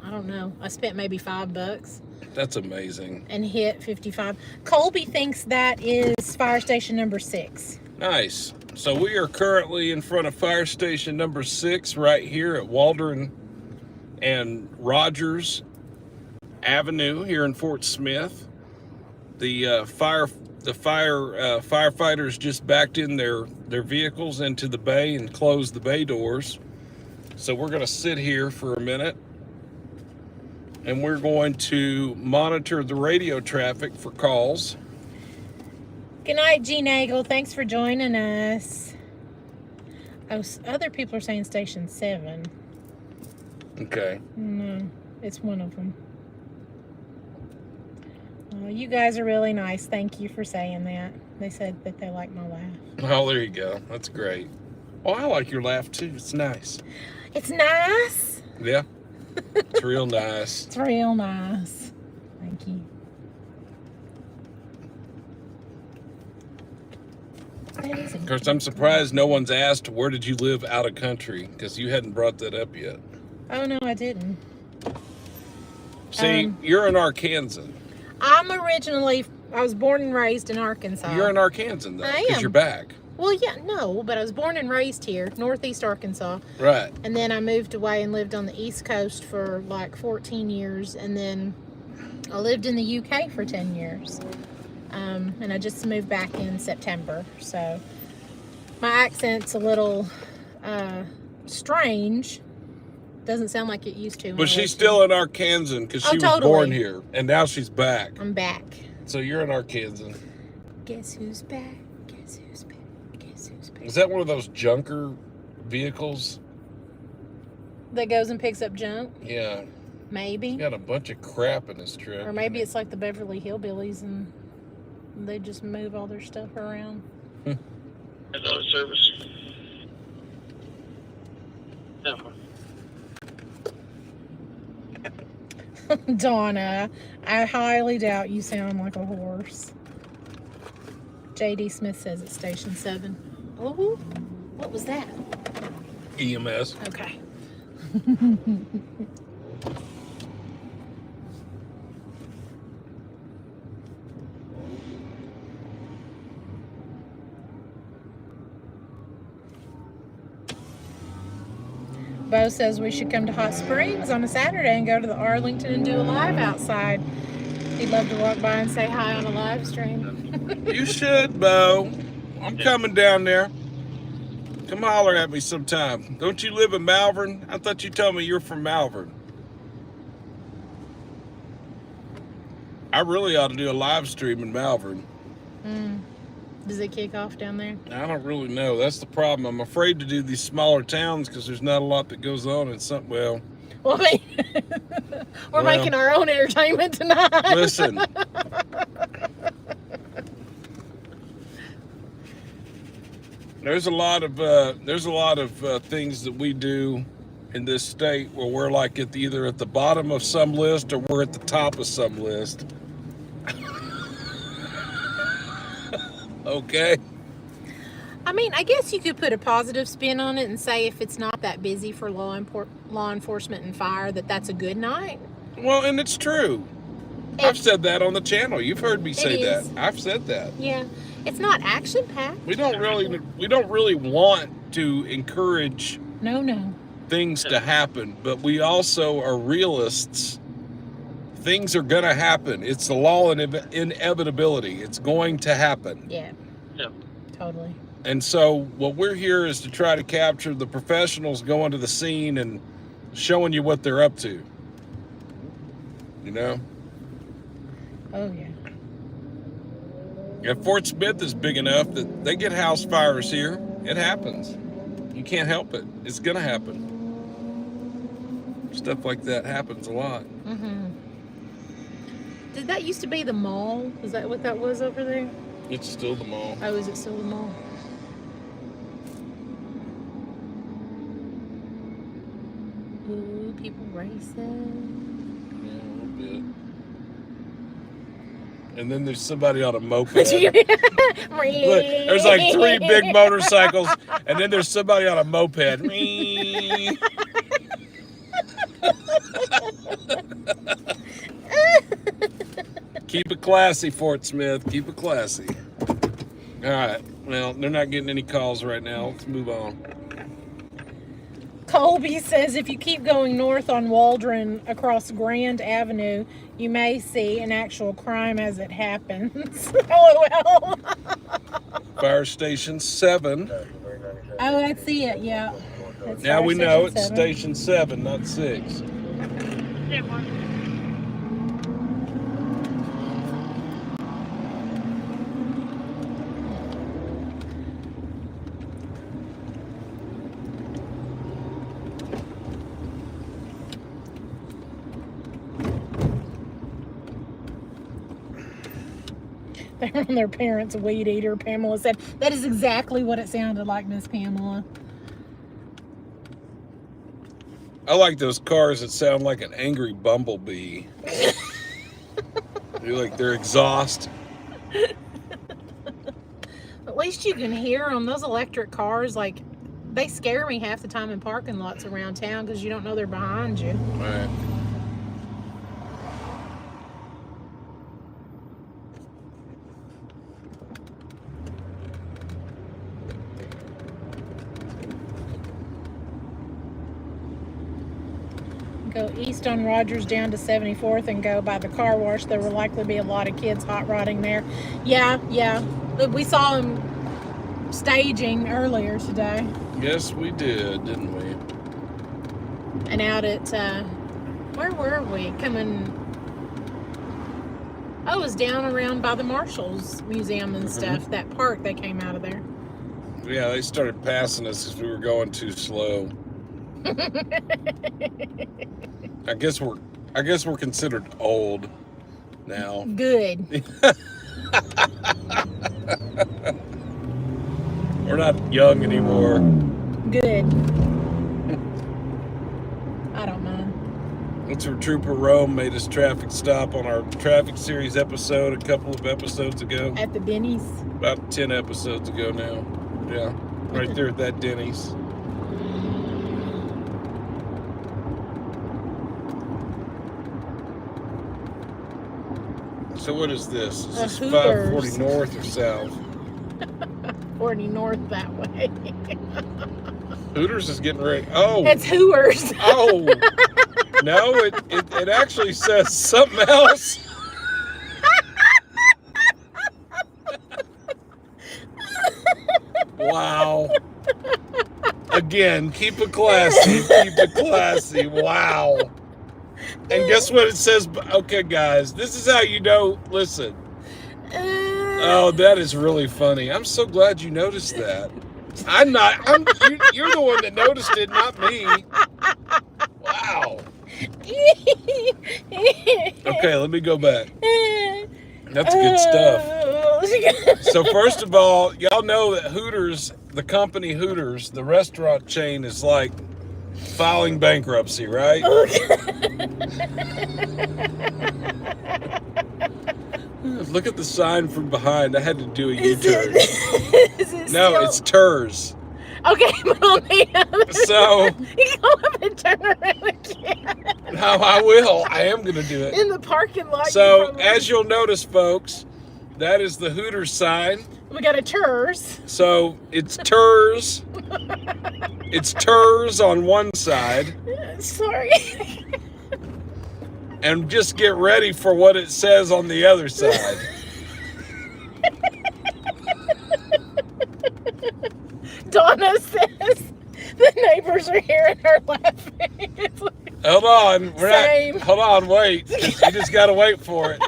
Speaker 4: don't know. I spent maybe $5.
Speaker 3: That's amazing.
Speaker 4: And hit 55. Colby thinks that is fire station number 6.
Speaker 3: Nice. So we are currently in front of fire station number 6 right here at Waldron and Rogers Avenue here in Fort Smith. The firefighters just backed in their vehicles into the bay and closed the bay doors. So we're going to sit here for a minute and we're going to monitor the radio traffic for calls.
Speaker 4: Good night, G Nagel. Thanks for joining us. Oh, other people are saying station 7.
Speaker 3: Okay.
Speaker 4: No, it's one of them. You guys are really nice. Thank you for saying that. They said that they like my laugh.
Speaker 3: Oh, there you go. That's great. Oh, I like your laugh too. It's nice.
Speaker 4: It's nice.
Speaker 3: Yeah. It's real nice.
Speaker 4: It's real nice. Thank you.
Speaker 3: Of course, I'm surprised no one's asked where did you live out of country, because you hadn't brought that up yet.
Speaker 4: Oh, no, I didn't.
Speaker 3: See, you're in Arkansas.
Speaker 4: I was born and raised in Arkansas.
Speaker 3: You're in Arkansas, though,
Speaker 4: I
Speaker 3: because
Speaker 4: am.
Speaker 3: you're back.
Speaker 4: Well, yeah, no, but I was born and raised here, northeast Arkansas.
Speaker 3: Right.
Speaker 4: And then I moved away and lived on the East Coast for like 14 years. And then I lived in the UK for 10 years. And I just moved back in September. So my accent's a little strange. Doesn't sound like it used to.
Speaker 3: But she's still in Arkansas because she was born here. And now she's back.
Speaker 4: I'm back.
Speaker 3: So you're in Arkansas.
Speaker 4: Guess who's back? Guess who's back? Guess who's back?
Speaker 3: Is that one of those junker vehicles?
Speaker 4: That goes and picks up junk?
Speaker 3: Yeah.
Speaker 4: Maybe.
Speaker 3: He's got a bunch of crap in his truck.
Speaker 4: Or maybe it's like the Beverly Hillbillies and they just move all their stuff around.
Speaker 1: Hello, service. No.
Speaker 4: Donna, I highly doubt you sound like a horse. J.D. Smith says it's station 7. Oh, what was that?
Speaker 3: EMS.
Speaker 4: Okay. Bo says we should come to Hot Springs on a Saturday and go to the Arlington and do a live outside. He'd love to walk by and say hi on a live stream.
Speaker 3: You should, Bo. I'm coming down there. Come holler at me sometime. Don't you live in Malvern? I thought you told me you're from Malvern. I really ought to do a live stream in Malvern.
Speaker 4: Does it kick off down there?
Speaker 3: I don't really know. That's the problem. I'm afraid to do these smaller towns because there's not a lot that goes on in some. Well,
Speaker 4: I mean, we're making our own entertainment tonight.
Speaker 3: Listen. There's a lot of things that we do in this state where we're like either at the bottom of some list or we're at the top of some list. Okay.
Speaker 4: I mean, I guess you could put a positive spin on it and say if it's not that busy for law enforcement and fire, that's a good night.
Speaker 3: Well, and it's true. I've said that on the channel. You've heard me say that. I've said that.
Speaker 4: Yeah, it's not action packed.
Speaker 3: We don't really want to encourage things to happen, but we also are realists. Things are going to happen. It's the law of inevitability. It's going to happen.
Speaker 4: Yeah. Totally.
Speaker 3: And so what we're here is to try to capture the professionals going to the scene and showing you what they're up to. You know?
Speaker 4: Oh, yeah.
Speaker 3: Yeah, Fort Smith is big enough that they get house fires here. It happens. You can't help it. It's going to happen. Stuff like that happens a lot.
Speaker 4: Mm-hmm. Did that used to be the mall? Is that what that was over there?
Speaker 3: It's still the mall.
Speaker 4: Oh, is it still the mall? Ooh, people racing.
Speaker 3: Yeah, a little bit. And then there's somebody on a moped. Look, there's like 3 big motorcycles, and then there's somebody on a moped. Keep it classy, Fort Smith. Keep it classy. All right. Well, they're not getting any calls right now. Let's move on.
Speaker 4: Colby says if you keep going north on Waldron across Grand Avenue, you may see an actual crime as it happens. LOL.
Speaker 3: Fire Station 7.
Speaker 4: Oh, I see it, yeah. It's
Speaker 3: Now
Speaker 4: Fire
Speaker 3: we know it's
Speaker 4: Station 7.
Speaker 3: Station 7, not 6.
Speaker 4: They're on their parents' weed eater, Pamela said. That is exactly what it sounded like, Miss Pamela.
Speaker 3: I like those cars that sound like an angry bumblebee. You're like their exhaust.
Speaker 4: At least you can hear them. Those electric cars, like, they scare me half the time in parking lots around town because you don't know they're behind you.
Speaker 3: Right.
Speaker 4: Go east on Rogers down to 74th and go by the car wash. There will likely be a lot of kids hot rodding there. Yeah. We saw them staging earlier today.
Speaker 3: Yes, we did, didn't we?
Speaker 4: And out at, where were we? Oh, it was down around by the Marshals Museum and stuff. That park, they came out of there.
Speaker 3: Yeah, they started passing us because we were going too slow. I guess we're considered old now.
Speaker 4: Good.
Speaker 3: We're not young anymore.
Speaker 4: Good. I don't mind.
Speaker 3: That's where Trooper Rome made his traffic stop on our traffic series episode a couple of episodes ago.
Speaker 4: At the Denny's.
Speaker 3: About 10 episodes ago now. Yeah, right there at that Denny's. So what is this? Is this
Speaker 4: Hooters.
Speaker 3: 540 north or south?
Speaker 4: 40 north that way.
Speaker 3: Hooters is getting ready. Oh.
Speaker 4: It's Hooters.
Speaker 3: Oh. No, it actually says something else. Wow. Again, keep it classy. Keep it classy. Wow. And guess what it says? Okay, guys, this is how you know. Listen. Oh, that is really funny. I'm so glad you noticed that. You're the one that noticed it, not me. Wow. Okay, let me go back. That's good stuff. So first of all, y'all know that Hooters, the company Hooters, the restaurant chain, is like filing bankruptcy, right? Look at the sign from behind. I had to do a U-turn. No, it's TERS.
Speaker 4: Okay, but on the other
Speaker 3: So
Speaker 4: you go up and turn around again.
Speaker 3: No, I will. I am going to do it.
Speaker 4: In the parking lot.
Speaker 3: So, as you'll notice, folks, that is the Hooters sign.
Speaker 4: We got a TERS.
Speaker 3: So, it's TERS. It's TERS on one side.
Speaker 4: Sorry.
Speaker 3: And just get ready for what it says on the other side.
Speaker 4: Donna says the neighbors are hearing her laughing.
Speaker 3: Hold on.
Speaker 4: Same.
Speaker 3: Hold on, wait. You just got to wait for it.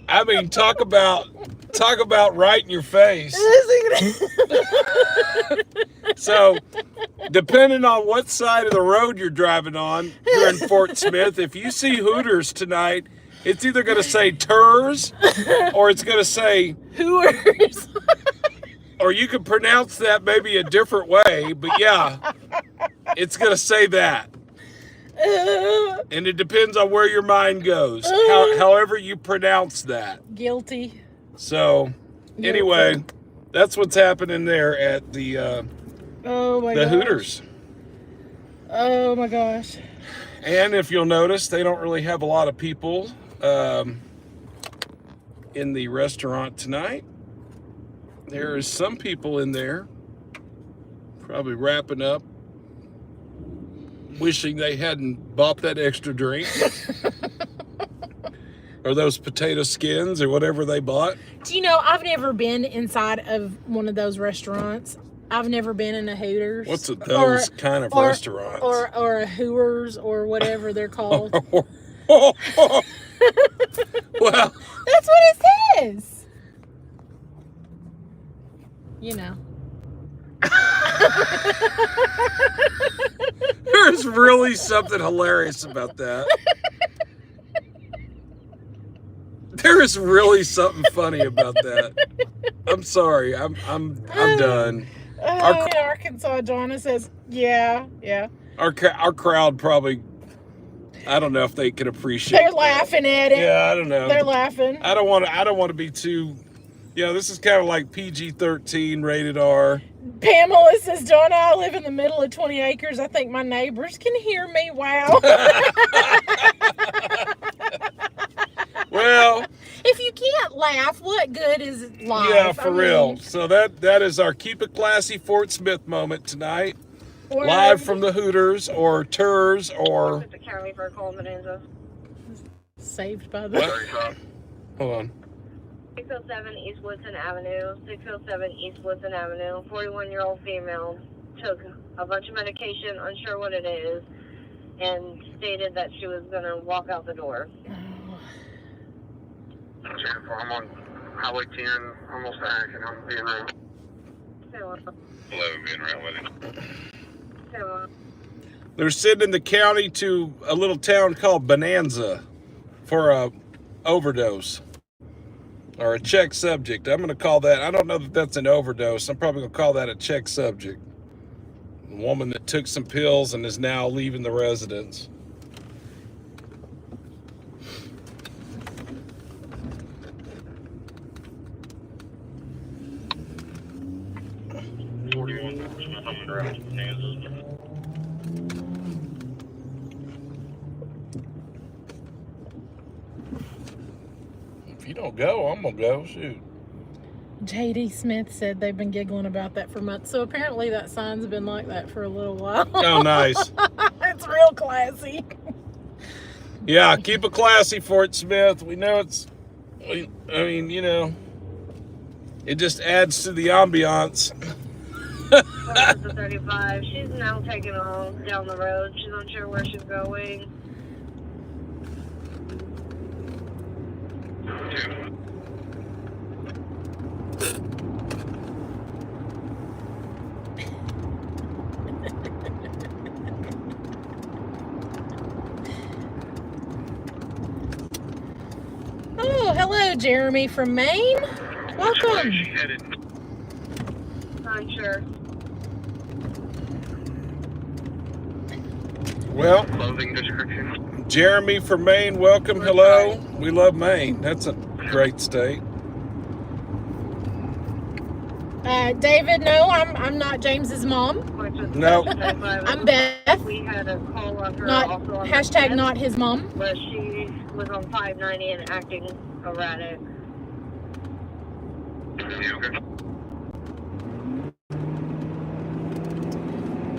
Speaker 3: I mean, talk about right in your face. So, depending on what side of the road you're driving on here in Fort Smith, if you see Hooters tonight, it's either going to say TERS or it's going to say
Speaker 4: Hooters.
Speaker 3: Or you could pronounce that maybe a different way, but yeah, it's going to say that. And it depends on where your mind goes, however you pronounce that.
Speaker 4: Guilty.
Speaker 3: So, anyway, that's what's happening there at the Hooters.
Speaker 4: Oh my gosh.
Speaker 3: And if you'll notice, they don't really have a lot of people in the restaurant tonight. There is some people in there probably wrapping up, wishing they hadn't bought that extra drink. Or those potato skins or whatever they bought.
Speaker 4: Do you know, I've never been inside of one of those restaurants. I've never been in a Hooters.
Speaker 3: What's those kind of restaurants?
Speaker 4: Or a Hooters or whatever they're called.
Speaker 3: Well,
Speaker 4: that's what it says. You know.
Speaker 3: there's really something hilarious about that. There is really something funny about that. I'm sorry. I'm done.
Speaker 4: Arkansas Joanna says, yeah.
Speaker 3: Our crowd probably, I don't know if they can appreciate.
Speaker 4: They're laughing at it.
Speaker 3: Yeah, I don't know.
Speaker 4: They're laughing.
Speaker 3: I don't want to be too. This is kind of like PG-13 rated R.
Speaker 4: Pamela says, Donna, I live in the middle of 20 acres. I think my neighbors can hear me. Wow.
Speaker 3: Well,
Speaker 4: if you can't laugh, what good is life?
Speaker 3: Yeah, for real. So that is our Keep It Classy Fort Smith moment tonight. Live from the Hooters or Turs or...
Speaker 4: Saved by the...
Speaker 3: Hold on.
Speaker 2: 607 East Woodson Avenue, 607 East Woodson Avenue, 41-year-old female took a bunch of medication, unsure what it is, and stated that she was going to walk out the door.
Speaker 1: I'm on Highway 10, almost to Action. I'm being around. 11 being around with him.
Speaker 3: They're sending the county to a little town called Bonanza for a overdose or a check subject. I'm going to call that, I don't know that that's an overdose. I'm probably going to call that a check subject. A woman that took some pills and is now leaving the residence. If you don't go, I'm gonna go. Shoot.
Speaker 4: JD Smith said they've been giggling about that for months. So apparently that sign's been like that for a little while.
Speaker 3: Oh, nice.
Speaker 4: It's real classy.
Speaker 3: Yeah, keep it classy, Fort Smith. We know it's, I mean, it just adds to the ambiance.
Speaker 2: 35. She's now taking off down the road. She's unsure where she's going.
Speaker 4: Oh, hello, Jeremy from Maine. Welcome.
Speaker 2: Unsure.
Speaker 3: Well,
Speaker 1: Clothing description.
Speaker 3: Jeremy from Maine, welcome. Hello. We love Maine. That's a great state.
Speaker 4: David, no, I'm not James's mom.
Speaker 3: No.
Speaker 4: I'm Beth.
Speaker 2: We had a call on her
Speaker 4: Not
Speaker 2: also on
Speaker 4: hashtag
Speaker 2: the
Speaker 4: not his mom.
Speaker 2: but she was on 590 and acting erratic.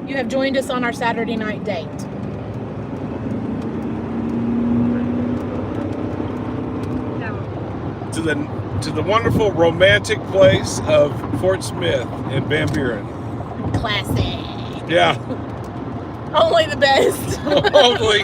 Speaker 4: You have joined us on our Saturday night date.
Speaker 3: To the wonderful romantic place of Fort Smith in Van Buren.
Speaker 4: Classic.
Speaker 3: Yeah.
Speaker 4: Only the best.
Speaker 3: Hopefully.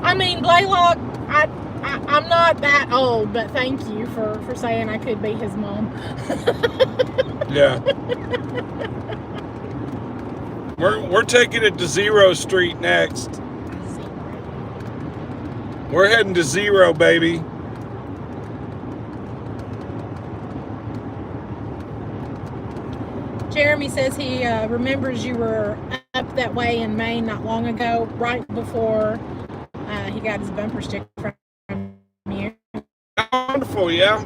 Speaker 4: I mean, Blaylock, I'm not that old, but thank you for saying I could be his mom.
Speaker 3: Yeah. We're taking it to Zero Street next. We're heading to Zero, baby.
Speaker 4: Jeremy says he remembers you were up that way in Maine not long ago, right before he got his bumper sticker from you.
Speaker 3: Wonderful, yeah.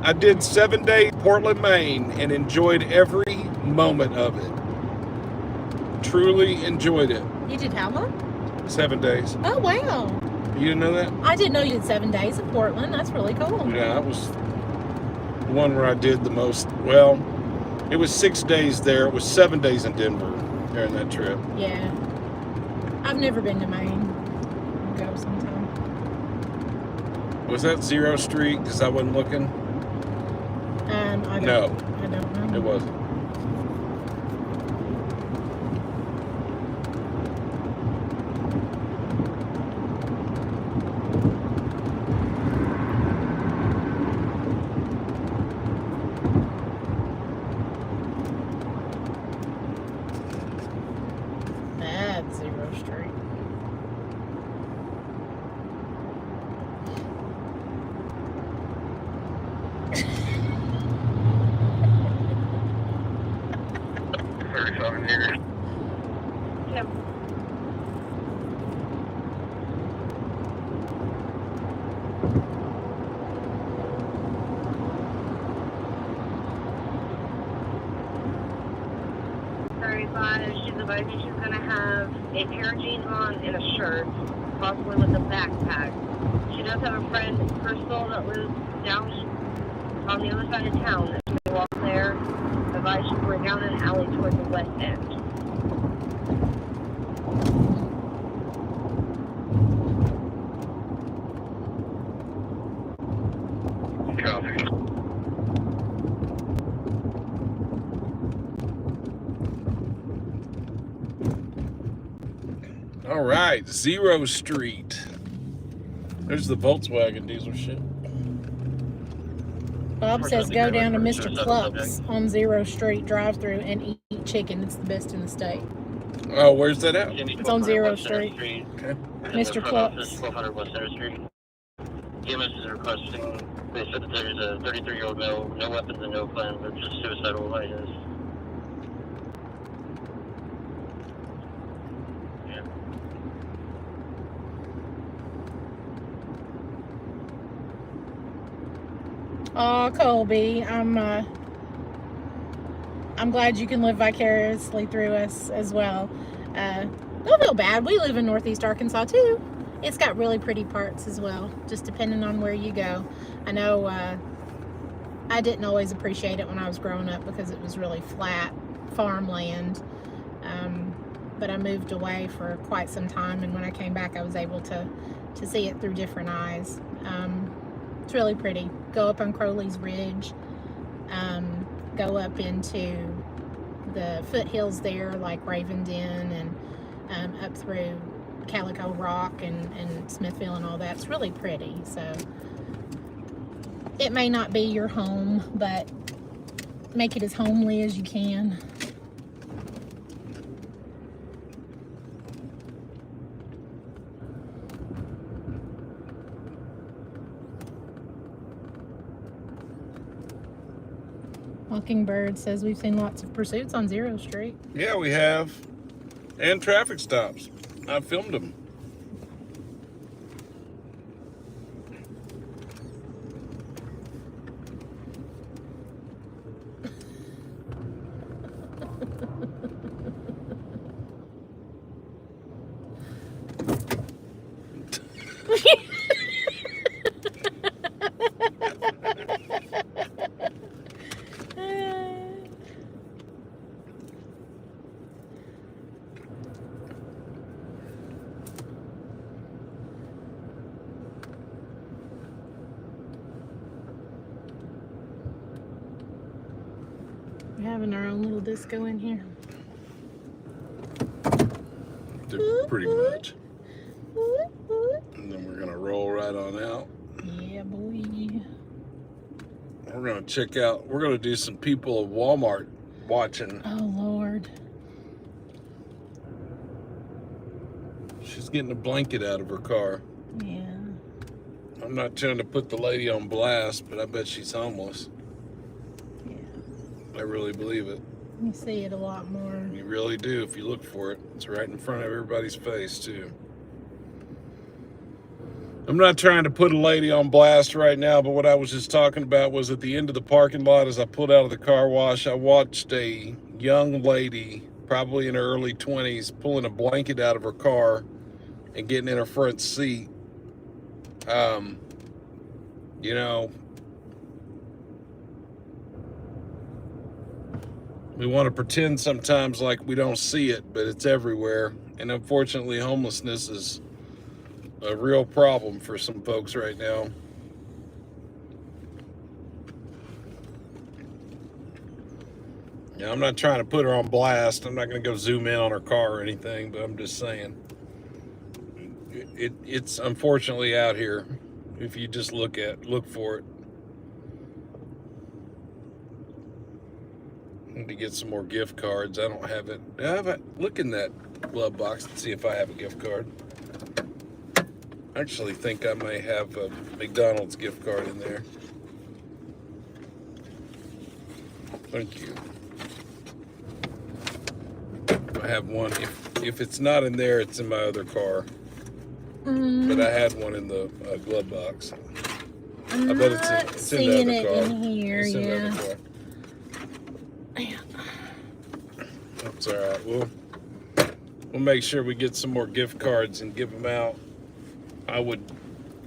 Speaker 3: I did 7 days Portland, Maine, and enjoyed every moment of it. Truly enjoyed it.
Speaker 4: You did how long?
Speaker 3: 7 days.
Speaker 4: Oh, wow.
Speaker 3: You didn't know that?
Speaker 4: I didn't know you did 7 days in Portland. That's really cool.
Speaker 3: Yeah, that was the one where I did the most. Well, it was 6 days there. It was 7 days in Denver during that trip.
Speaker 4: Yeah. I've never been to Maine. I'll go sometime.
Speaker 3: Was that Zero Street? Because I wasn't looking.
Speaker 4: I don't know.
Speaker 3: It wasn't.
Speaker 4: That's Zero Street.
Speaker 1: Here.
Speaker 2: Yep. She's advising she's going to have a pair of jeans on and a shirt, possibly with a backpack. She does have a friend, Crystal, that lives down on the other side of town. That she may walk there. Advise we're down an alley towards the west end.
Speaker 1: Copy.
Speaker 3: All right, Zero Street. There's the Volkswagen dealership.
Speaker 4: Bob says go down to Mr. Cluck's on Zero Street drive-through and eat chicken. It's the best in the state.
Speaker 3: Oh, where's that at?
Speaker 4: It's on Zero Street.
Speaker 3: Okay.
Speaker 4: Mr. Cluck's.
Speaker 1: 1200 West Center Street. EMS is requesting, they said that there's a 33-year-old male, no weapons and no plans, but just suicidal ideas. Yeah.
Speaker 4: Oh, Colby, I'm glad you can live vicariously through us as well. Don't feel bad. We live in Northeast Arkansas too. It's got really pretty parts as well, just depending on where you go. I know I didn't always appreciate it when I was growing up because it was really flat farmland. But I moved away for quite some time, and when I came back I was able to see it through different eyes. It's really pretty. Go up on Crowley's Ridge, go up into the foothills there like Raven Den, and up through Calico Rock and Smithville and all that. It's really pretty. So it may not be your home, but make it as homely as you can. Mockingbird says we've seen lots of pursuits on Zero Street.
Speaker 3: Yeah, we have. And traffic stops. I filmed them.
Speaker 4: We're having our own little disco in here.
Speaker 3: Pretty much. And then we're gonna roll right on out.
Speaker 4: Yeah, boy.
Speaker 3: We're gonna check out, we're gonna do some people of Walmart watching.
Speaker 4: Oh, Lord.
Speaker 3: She's getting a blanket out of her car.
Speaker 4: Yeah.
Speaker 3: I'm not trying to put the lady on blast, but I bet she's homeless.
Speaker 4: Yeah.
Speaker 3: I really believe it.
Speaker 4: You see it a lot more.
Speaker 3: You really do if you look for it. It's right in front of everybody's face, too. I'm not trying to put a lady on blast right now, but what I was just talking about was at the end of the parking lot as I pulled out of the car wash, I watched a young lady, probably in her early 20s, pulling a blanket out of her car and getting in her front seat. You know, we want to pretend sometimes like we don't see it, but it's everywhere. And unfortunately, homelessness is a real problem for some folks right now. Yeah, I'm not trying to put her on blast. I'm not going to go zoom in on her car or anything, but I'm just saying it's unfortunately out here. If you just look for it. I need to get some more gift cards. I don't have it. Look in that glove box and see if I have a gift card. I actually think I may have a McDonald's gift card in there. Thank you. I have one. If it's not in there, it's in my other car. But I had one in the glove box. I bet it's in the other car.
Speaker 4: In here,
Speaker 3: it's in
Speaker 4: yeah.
Speaker 3: the other car. That's all right. We'll make sure we get some more gift cards and give them out. I would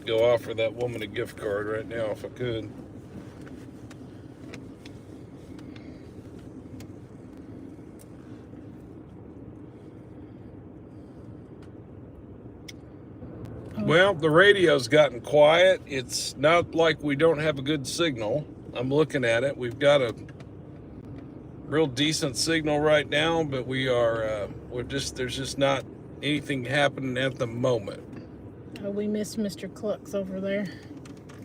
Speaker 3: go offer that woman a gift card right now if I could. Well, the radio's gotten quiet. It's not like we don't have a good signal. I'm looking at it. We've got a real decent signal right now, but there's just not anything happening at the moment.
Speaker 4: Oh, we missed Mr. Cluck's over there.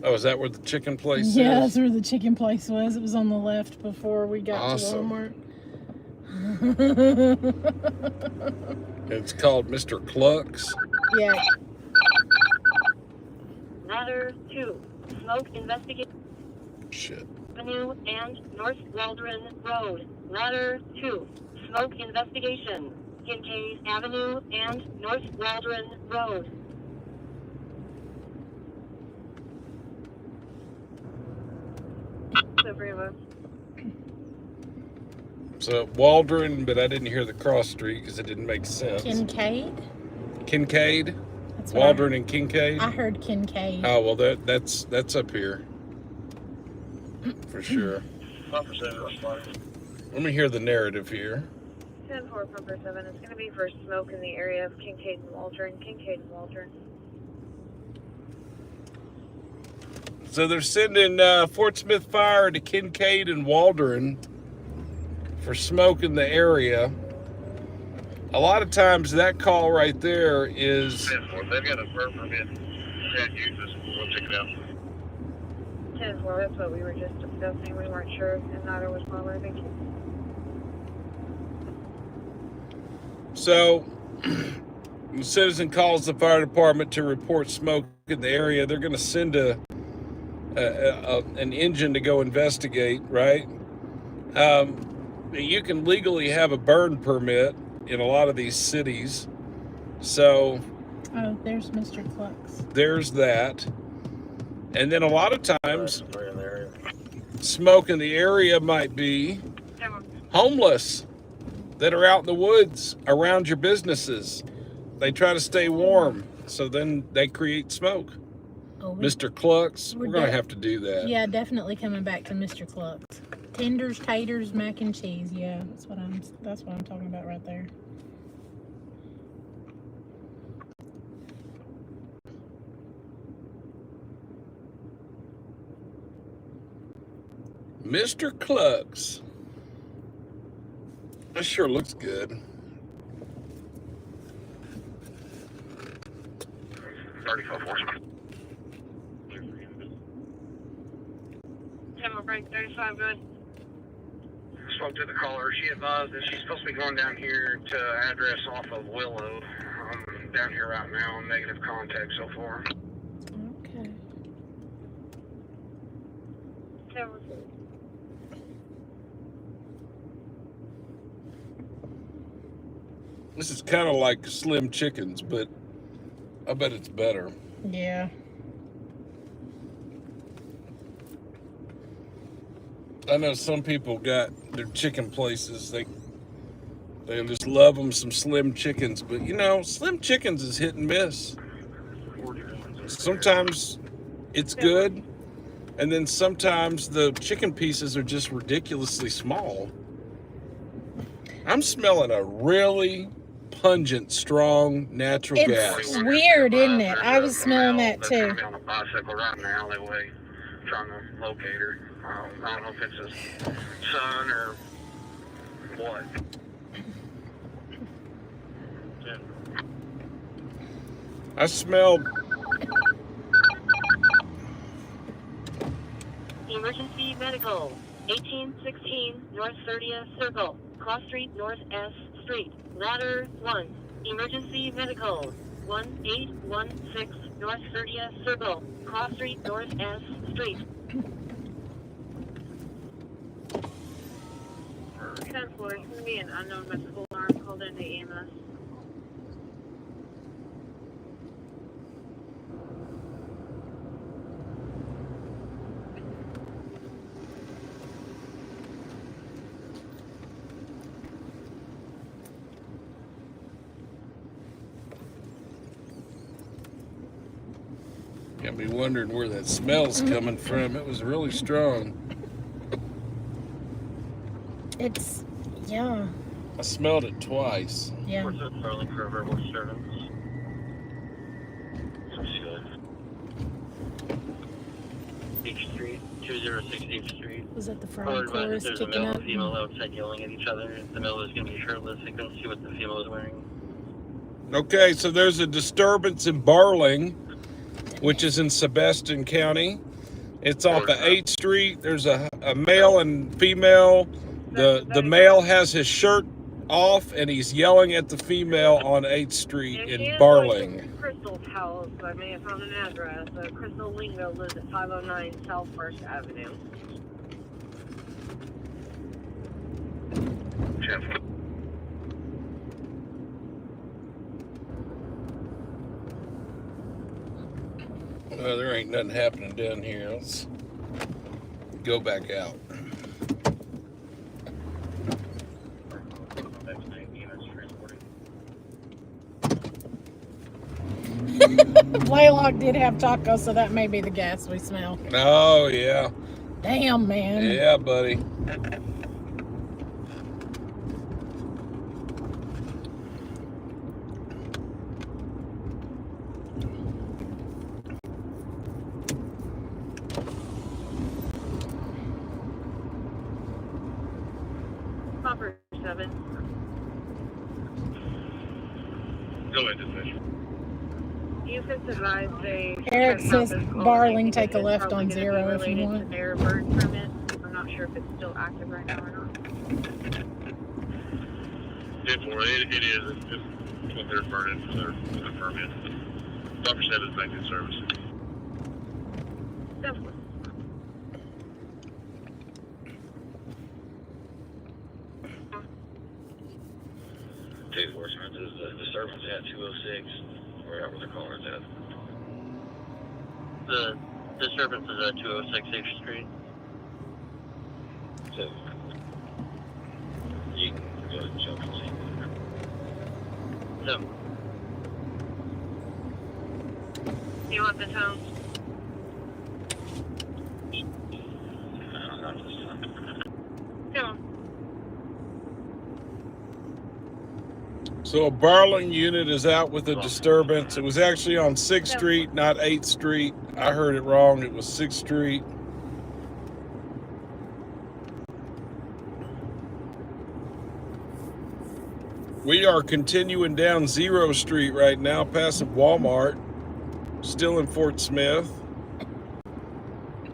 Speaker 3: Oh, is that where the chicken place is?
Speaker 4: Yeah, that's where the chicken place was. It was on the left before we got to Walmart.
Speaker 3: It's called Mr. Cluck's.
Speaker 4: Yeah.
Speaker 2: Ladder 2. Smoke investigation.
Speaker 3: Shit.
Speaker 2: Avenue and North Waldron Road. Ladder 2. Smoke investigation. Kincaid Avenue and North Waldron Road.
Speaker 3: So Waldron, but I didn't hear the cross street because it didn't make sense. Kincaid?
Speaker 4: That's
Speaker 3: Waldron and Kincaid?
Speaker 4: I heard Kincaid.
Speaker 3: Oh, well, that's up here. For sure. Let me hear the narrative here.
Speaker 6: 10-4, Pumper 7. It's going to be for smoke in the area of Kincaid and Waldron. Kincaid and Waldron.
Speaker 3: So they're sending Fort Smith Fire to Kincaid and Waldron for smoke in the area. A lot of times that call right there is...
Speaker 1: 10-4. They've got a burn permit. Can't use this. We'll check it out.
Speaker 6: 10-4, that's what we were just discussing. We weren't sure if neither was Palmer. Thank you.
Speaker 3: So, the citizen calls the fire department to report smoke in the area. They're going to send an engine to go investigate, right? You can legally have a burn permit in a lot of these cities. So...
Speaker 4: Oh, there's Mr. Cluck's.
Speaker 3: There's that. And then a lot of times, smoke in the area might be homeless that are out in the woods around your businesses. They try to stay warm, so then they create smoke.
Speaker 4: Oh,
Speaker 3: Mr. Cluck's, we're going to have to do that.
Speaker 4: Yeah, definitely coming back to Mr. Cluck's. Tenders, taters, mac and cheese. Yeah, that's what I'm talking about right there.
Speaker 3: Mr. Cluck's. That sure looks good.
Speaker 1: 35-4.
Speaker 6: 10 break, 35, good.
Speaker 1: Spoke to the caller. She advised that she's supposed to be going down here to address off of Willow. I'm down here right now. Negative contact so far.
Speaker 4: Okay.
Speaker 6: 10
Speaker 3: This is kind of like Slim Chickens, but I bet it's better.
Speaker 4: Yeah.
Speaker 3: I know some people got their chicken places. They just love them some Slim Chickens, but you know, Slim Chickens is hit and miss. Sometimes it's good, and then sometimes the chicken pieces are just ridiculously small. I'm smelling a really pungent, strong natural gas.
Speaker 4: It's weird, isn't it? I was smelling that too.
Speaker 1: On a bicycle right in the alleyway, trying to locate her. I don't know if it's his son or what.
Speaker 3: I smelled.
Speaker 2: Emergency medical. 1816 North 30th Circle. Cross Street North S Street. Ladder 1. Emergency medical. 1816 North 30th Circle. Cross Street North S Street.
Speaker 6: 10th floor, it's going to be an unknown medical alarm called into EMS.
Speaker 3: Got me wondering where that smell's coming from. It was really strong.
Speaker 4: It's, yeah.
Speaker 3: I smelled it twice.
Speaker 4: Yeah.
Speaker 1: What's up, Starling, for verbal disturbance? H Street, 206 H Street.
Speaker 4: Was that the frog chorus
Speaker 1: There's a
Speaker 4: kicking
Speaker 1: male
Speaker 4: up?
Speaker 1: and female outside yelling at each other. The male is going to be shirtless. I couldn't see what the female was wearing.
Speaker 3: Okay, so there's a disturbance in Barling, which is in Sebastian County. It's off of 8th Street. There's a male and female. The male has his shirt off and he's yelling at the female on 8th Street in Barling.
Speaker 6: Crystal's house. I may have found an address. Crystal Lingo lives at 509 South First Avenue.
Speaker 3: Well, there ain't nothing happening down here. Let's go back out.
Speaker 4: Blaylock did have tacos, so that may be the gas we smell.
Speaker 3: Oh, yeah.
Speaker 4: Damn, man.
Speaker 3: Yeah, buddy.
Speaker 6: Popper 7.
Speaker 1: Go ahead, dispatch.
Speaker 6: You can advise they...
Speaker 4: Eric says Barling, take a left on 0 if you want.
Speaker 6: Their bird permit. I'm not sure if it's still active right now or not.
Speaker 1: 10-4, it is. It's just what they're burning for their permit. Popper 7 is back in service.
Speaker 6: Definitely.
Speaker 1: Enforcement, there's a disturbance at 206, wherever the caller's at. The disturbance is at 206 H Street. So, you can go ahead and jump and see. So,
Speaker 6: You want the tone?
Speaker 1: not this time.
Speaker 6: Come on.
Speaker 3: So a Barling unit is out with a disturbance. It was actually on 6th Street, not 8th Street. I heard it wrong. It was 6th Street. We are continuing down 0 Street right now, passing Walmart, still in Fort Smith.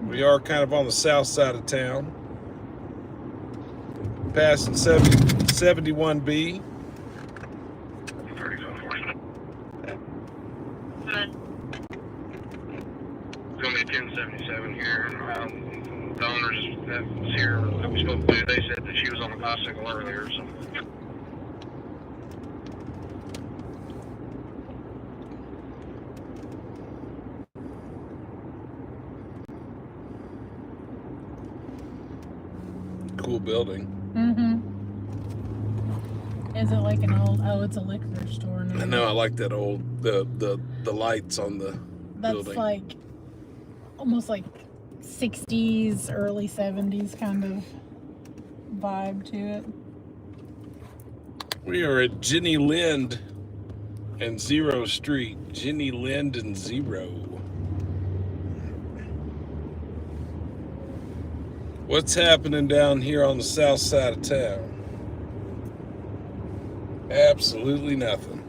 Speaker 3: We are kind of on the south side of town. Passing 71B.
Speaker 1: It's going to be 1077 here. The owners that's here that we spoke to, they said that she was on a bicycle earlier. So.
Speaker 3: building.
Speaker 4: Is it like an old? Oh, it's a liquor store now.
Speaker 3: I know. I like that old the lights on the building.
Speaker 4: That's like almost like 60s, early 70s kind of vibe to it.
Speaker 3: We are at Jenny Lind and Zero Street. Jenny Lind and Zero. What's happening down here on the south side of town? Absolutely nothing.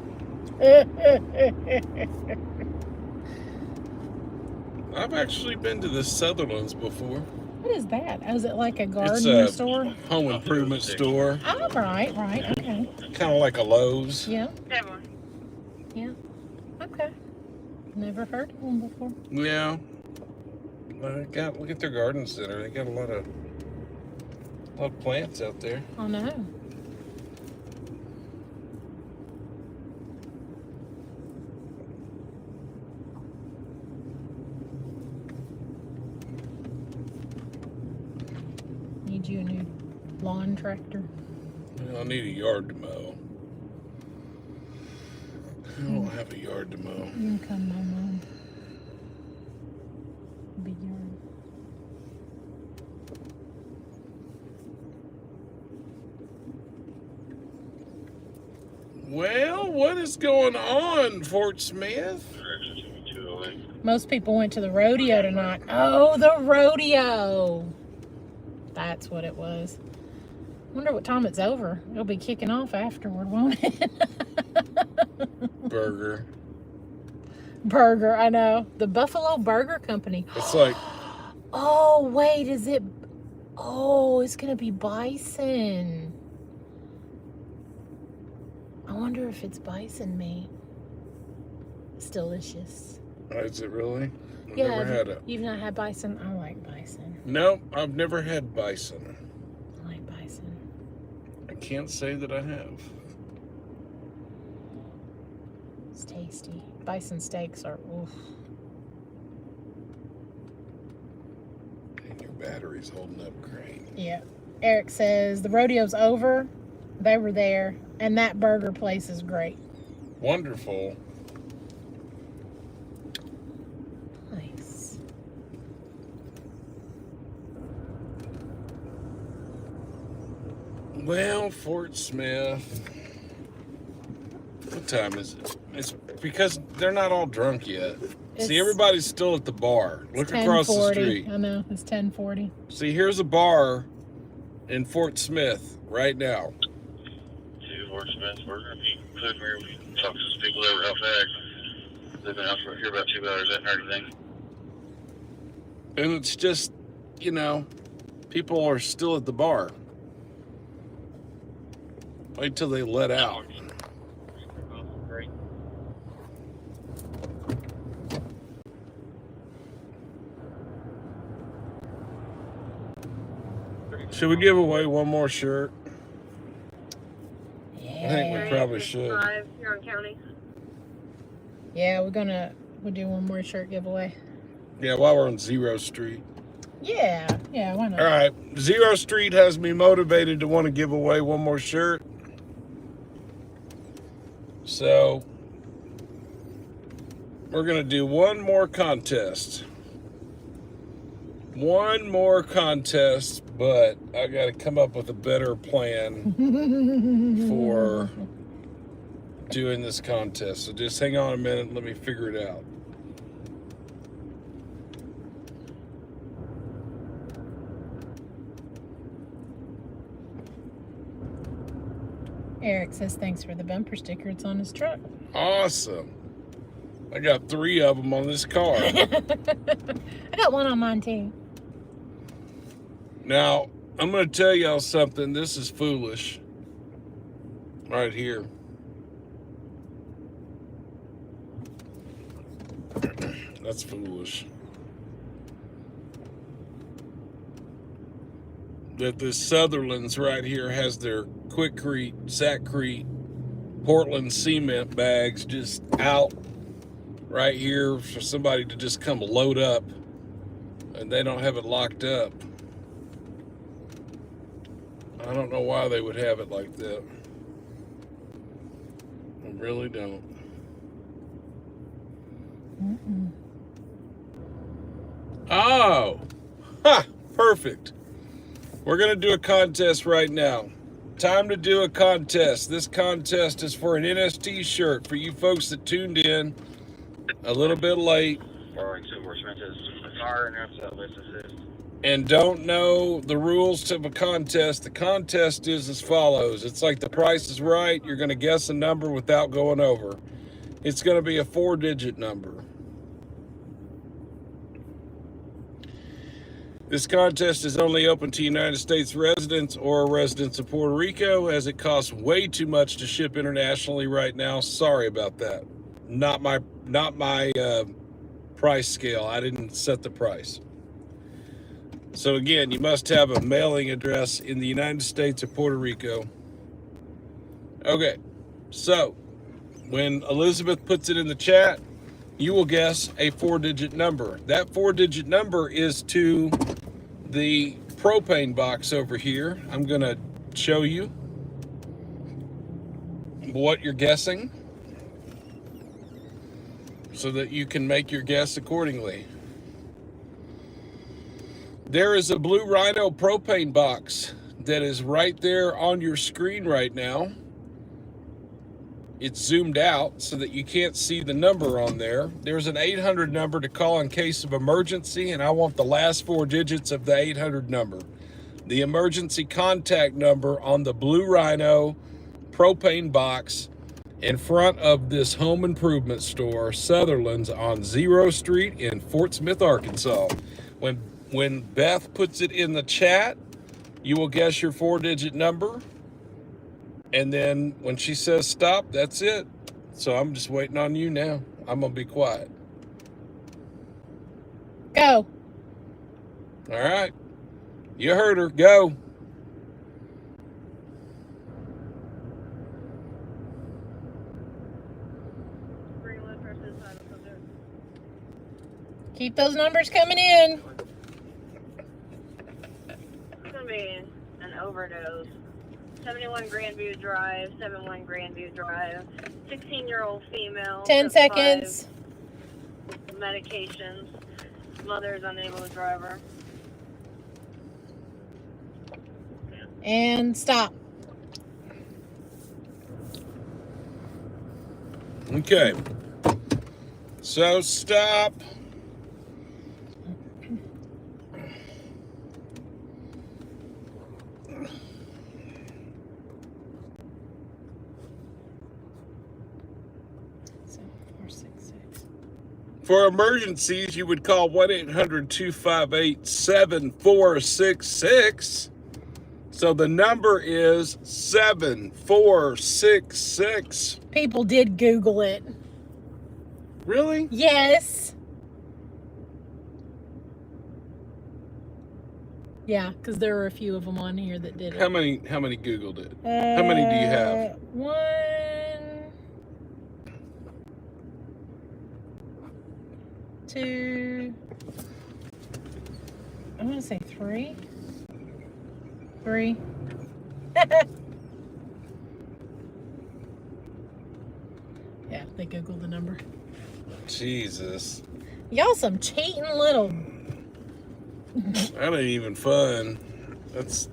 Speaker 3: I've actually been to the Sutherlands before.
Speaker 4: What is that? Oh, is it like a garden store?
Speaker 3: Home improvement store.
Speaker 4: Oh, right, okay.
Speaker 3: Kind of like a Lowe's.
Speaker 4: Yeah. Yeah. Okay. Never heard of one before.
Speaker 3: Yeah. Look at their garden center. They got a lot of plants out there.
Speaker 4: Oh no. Need you a new lawn tractor.
Speaker 3: I need a yard to mow. I don't have a yard to mow.
Speaker 4: You can come mow mine. Big yard.
Speaker 3: Well, what is going on, Fort Smith?
Speaker 4: Most people went to the rodeo tonight. Oh, the rodeo. That's what it was. Wonder what time it's over. It'll be kicking off afterward, won't it?
Speaker 3: Burger.
Speaker 4: Burger, I know. The Buffalo Burger Company.
Speaker 3: It's like...
Speaker 4: Oh, wait, is it... Oh, it's going to be bison. I wonder if it's bison meat. It's delicious.
Speaker 3: Is it really? I've
Speaker 4: Yeah,
Speaker 3: never had it.
Speaker 4: You've not had bison? I like bison.
Speaker 3: No, I've never had bison.
Speaker 4: I like bison.
Speaker 3: I can't say that I have.
Speaker 4: It's tasty. Bison steaks are, oof.
Speaker 3: And your battery's holding up great.
Speaker 4: Yeah. Eric says the rodeo's over. They were there. And that burger place is great.
Speaker 3: Wonderful.
Speaker 4: Nice.
Speaker 3: Well, Fort Smith. What time is it? It's because they're not all drunk yet. See, everybody's still at the bar. Look across the street.
Speaker 4: I know, it's 10:40.
Speaker 3: See, here's a bar in Fort Smith right now.
Speaker 7: Fort Smith, we're going to be including here. We talked to some people over Outback. They've been out for here about 2 hours, hadn't heard anything.
Speaker 3: And it's just, you know, people are still at the bar. Wait till they let out.
Speaker 7: Great.
Speaker 3: Should we give away one more shirt? I think we probably should.
Speaker 6: 5 here on county.
Speaker 4: Yeah, we'll do one more shirt giveaway.
Speaker 3: Yeah, while we're on Zero Street.
Speaker 4: Yeah, why not?
Speaker 3: All right, Zero Street has me motivated to want to give away one more shirt. So, we're going to do one more contest. One more contest, but I got to come up with a better plan for doing this contest. So just hang on a minute and let me figure it out.
Speaker 4: Eric says thanks for the bumper sticker. It's on his truck.
Speaker 3: Awesome. I got 3 of them on this car.
Speaker 4: I got one on mine too.
Speaker 3: Now, I'm going to tell y'all something. This is foolish. Right here. That's foolish. That this Sutherland's right here has their Quikrete, Sackcrete, Portland cement bags just out right here for somebody to just come load up, and they don't have it locked up. I don't know why they would have it like that. I really don't.
Speaker 4: Mm-mm.
Speaker 3: Oh, ha, perfect. We're going to do a contest right now. Time to do a contest. This contest is for an NST shirt for you folks that tuned in a little bit late and don't know the rules to the contest. The contest is as follows. It's like The Price is Right. You're going to guess a number without going over. It's going to be a 4-digit number. This contest is only open to United States residents or residents of Puerto Rico, as it costs way too much to ship internationally right now. Sorry about that. Not my price scale. I didn't set the price. So again, you must have a mailing address in the United States or Puerto Rico. Okay, so when Elizabeth puts it in the chat, you will guess a 4-digit number. That 4-digit number is to the propane box over here. I'm going to show you what you're guessing so that you can make your guess accordingly. There is a Blue Rhino propane box that is right there on your screen right now. It's zoomed out so that you can't see the number on there. There's an 800 number to call in case of emergency, and I want the last 4 digits of the 800 number. The emergency contact number on the Blue Rhino propane box in front of this home improvement store, Sutherland's, on 0 Street in Fort Smith, Arkansas. When Beth puts it in the chat, you will guess your 4-digit number. And then when she says stop, that's it. So I'm just waiting on you now. I'm going to be quiet.
Speaker 4: Go.
Speaker 3: All right. You heard her. Go.
Speaker 4: Keep those numbers coming in.
Speaker 6: It's going to be an overdose. 71 Grandview Drive, 71 Grandview Drive. 16-year-old female.
Speaker 4: 10 seconds.
Speaker 6: Medications. Mother is unable to drive her.
Speaker 4: And stop.
Speaker 3: Okay. So stop. For emergencies, you would call 1-800-258-7466. So the number is 7466.
Speaker 4: People did Google it.
Speaker 3: Really?
Speaker 4: Yes. Yeah, because there were a few of them on here that did it.
Speaker 3: How many Googled it? How many do you have?
Speaker 4: 1, 2, I'm going to say 3. 3. Yeah, they Googled the number.
Speaker 3: Jesus.
Speaker 4: Y'all some cheating little...
Speaker 3: That ain't even fun. That's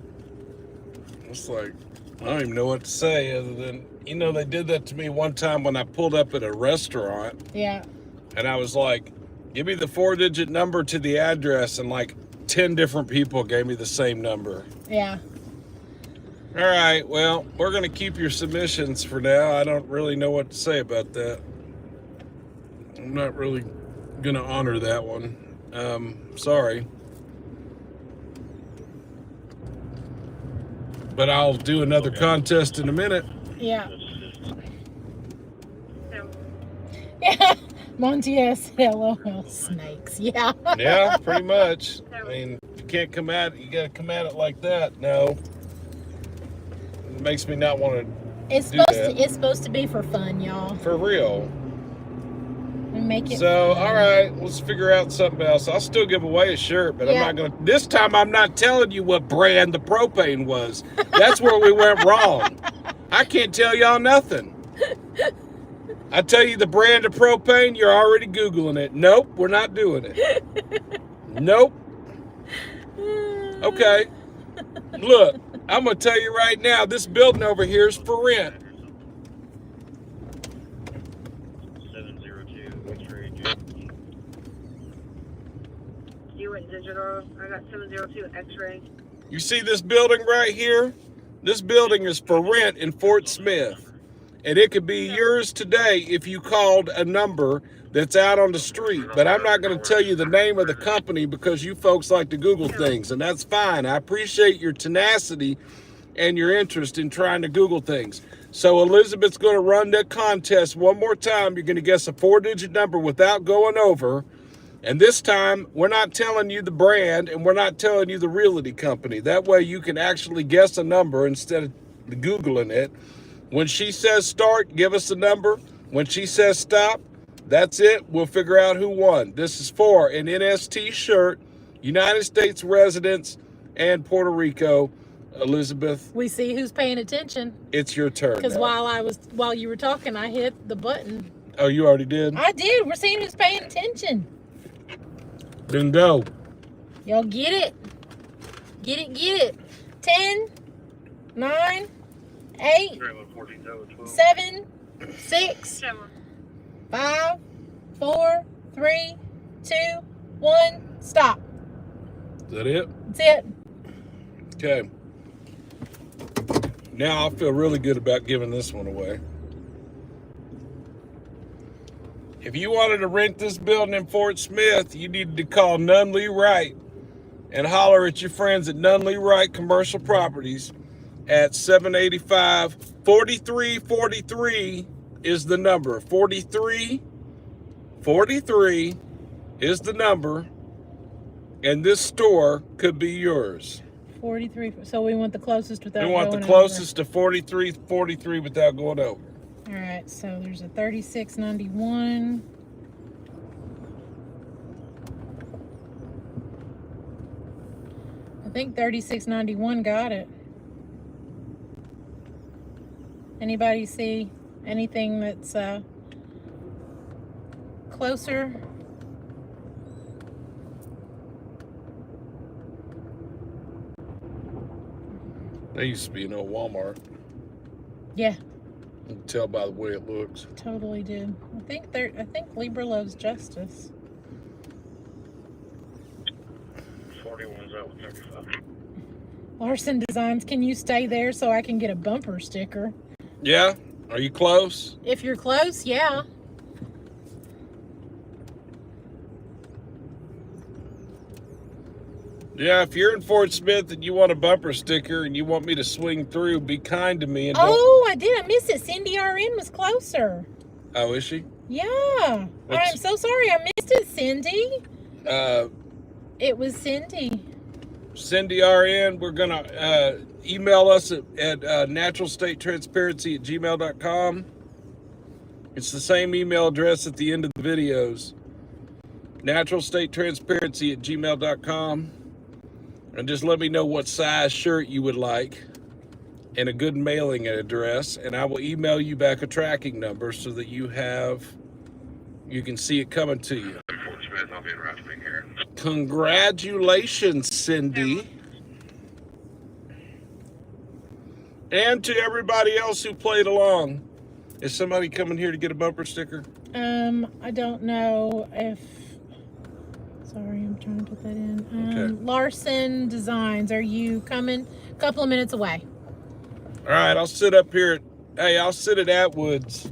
Speaker 3: like, I don't even know what to say other than, you know, they did that to me one time when I pulled up at a restaurant.
Speaker 4: Yeah.
Speaker 3: And I was like, give me the 4-digit number to the address, and like 10 different people gave me the same number.
Speaker 4: Yeah.
Speaker 3: All right, well, we're going to keep your submissions for now. I don't really know what to say about that. I'm not really going to honor that one. Sorry. But I'll do another contest in a minute.
Speaker 4: Yeah. Yeah. Monty S. LOL snakes. Yeah.
Speaker 3: Yeah, pretty much. I mean, you can't come at it. You got to come at it like that. No. It makes me not want to.
Speaker 4: It's supposed to be for fun, y'all.
Speaker 3: For real.
Speaker 4: And make it
Speaker 3: So,
Speaker 4: fun.
Speaker 3: all right, let's figure out something else. I'll still give away a shirt, but
Speaker 4: Yeah.
Speaker 3: I'm not going to. This time, I'm not telling you what brand the propane was. That's where we went wrong. I can't tell y'all nothing. I tell you the brand of propane, you're already Googling it. Nope, we're not doing it. Nope. Okay. Look, I'm going to tell you right now, this building over here is for rent.
Speaker 7: 702 X-ray.
Speaker 6: You went digital. I got 702 X-ray.
Speaker 3: You see this building right here? This building is for rent in Fort Smith. And it could be yours today if you called a number that's out on the street. But I'm not going to tell you the name of the company because you folks like to Google things, and that's fine. I appreciate your tenacity and your interest in trying to Google things. So Elizabeth's going to run that contest one more time. You're going to guess a 4-digit number without going over. And this time, we're not telling you the brand, and we're not telling you the realty company. That way you can actually guess a number instead of Googling it. When she says start, give us a number. When she says stop, that's it. We'll figure out who won. This is for an NST shirt, United States residents, and Puerto Rico. Elizabeth,
Speaker 4: We see who's paying attention.
Speaker 3: it's your turn.
Speaker 4: Because
Speaker 3: now.
Speaker 4: while you were talking, I hit the button.
Speaker 3: Oh, you already did?
Speaker 4: I did. We're seeing who's paying attention.
Speaker 3: Then go.
Speaker 4: Y'all get it. Get it. 10, 9, 8, 7, 6, 5, 4, 3, 2, 1. Stop.
Speaker 3: Is that it?
Speaker 4: That's it.
Speaker 3: Okay. Now I feel really good about giving this one away. If you wanted to rent this building in Fort Smith, you needed to call Nunley Wright and holler at your friends at Nunley Wright Commercial Properties at 785-4343 is the number. 43 is the number, and this store could be yours.
Speaker 4: 43. So we want the closest without
Speaker 3: We want the
Speaker 4: going
Speaker 3: closest to 43 without going over.
Speaker 4: over. All right, so there's a 3691. I think 3691 got it. Anybody see anything that's closer?
Speaker 3: That used to be an old Walmart.
Speaker 4: Yeah,
Speaker 3: You can tell by the way it looks.
Speaker 4: totally did. I think Libra loves justice.
Speaker 7: 41's out with 35.
Speaker 4: Larson Designs, can you stay there so I can get a bumper sticker?
Speaker 3: Yeah? Are you close?
Speaker 4: If you're close, yeah.
Speaker 3: Yeah, if you're in Fort Smith and you want a bumper sticker and you want me to swing through, be kind to me and don't...
Speaker 4: Oh, I did. I missed it. Cindy RN was closer.
Speaker 3: Oh, is she?
Speaker 4: Yeah.
Speaker 3: What's-
Speaker 4: I'm so sorry. I missed it, Cindy.
Speaker 3: Uh,
Speaker 4: It was Cindy.
Speaker 3: Cindy RN, we're going to email us at naturalstatetransparency@gmail.com. It's the same email address at the end of the videos. naturalstatetransparency@gmail.com. And just let me know what size shirt you would like and a good mailing address, and I will email you back a tracking number so that you can see it coming to you.
Speaker 7: Fort Smith, I'll be right back here.
Speaker 3: Congratulations, Cindy. And to everybody else who played along. Is somebody coming here to get a bumper sticker?
Speaker 4: I don't know if... Sorry, I'm trying to put that in.
Speaker 3: Okay.
Speaker 4: Larson Designs, are you coming? A couple of minutes away.
Speaker 3: All right, I'll sit up here. I'll sit at Atwood's.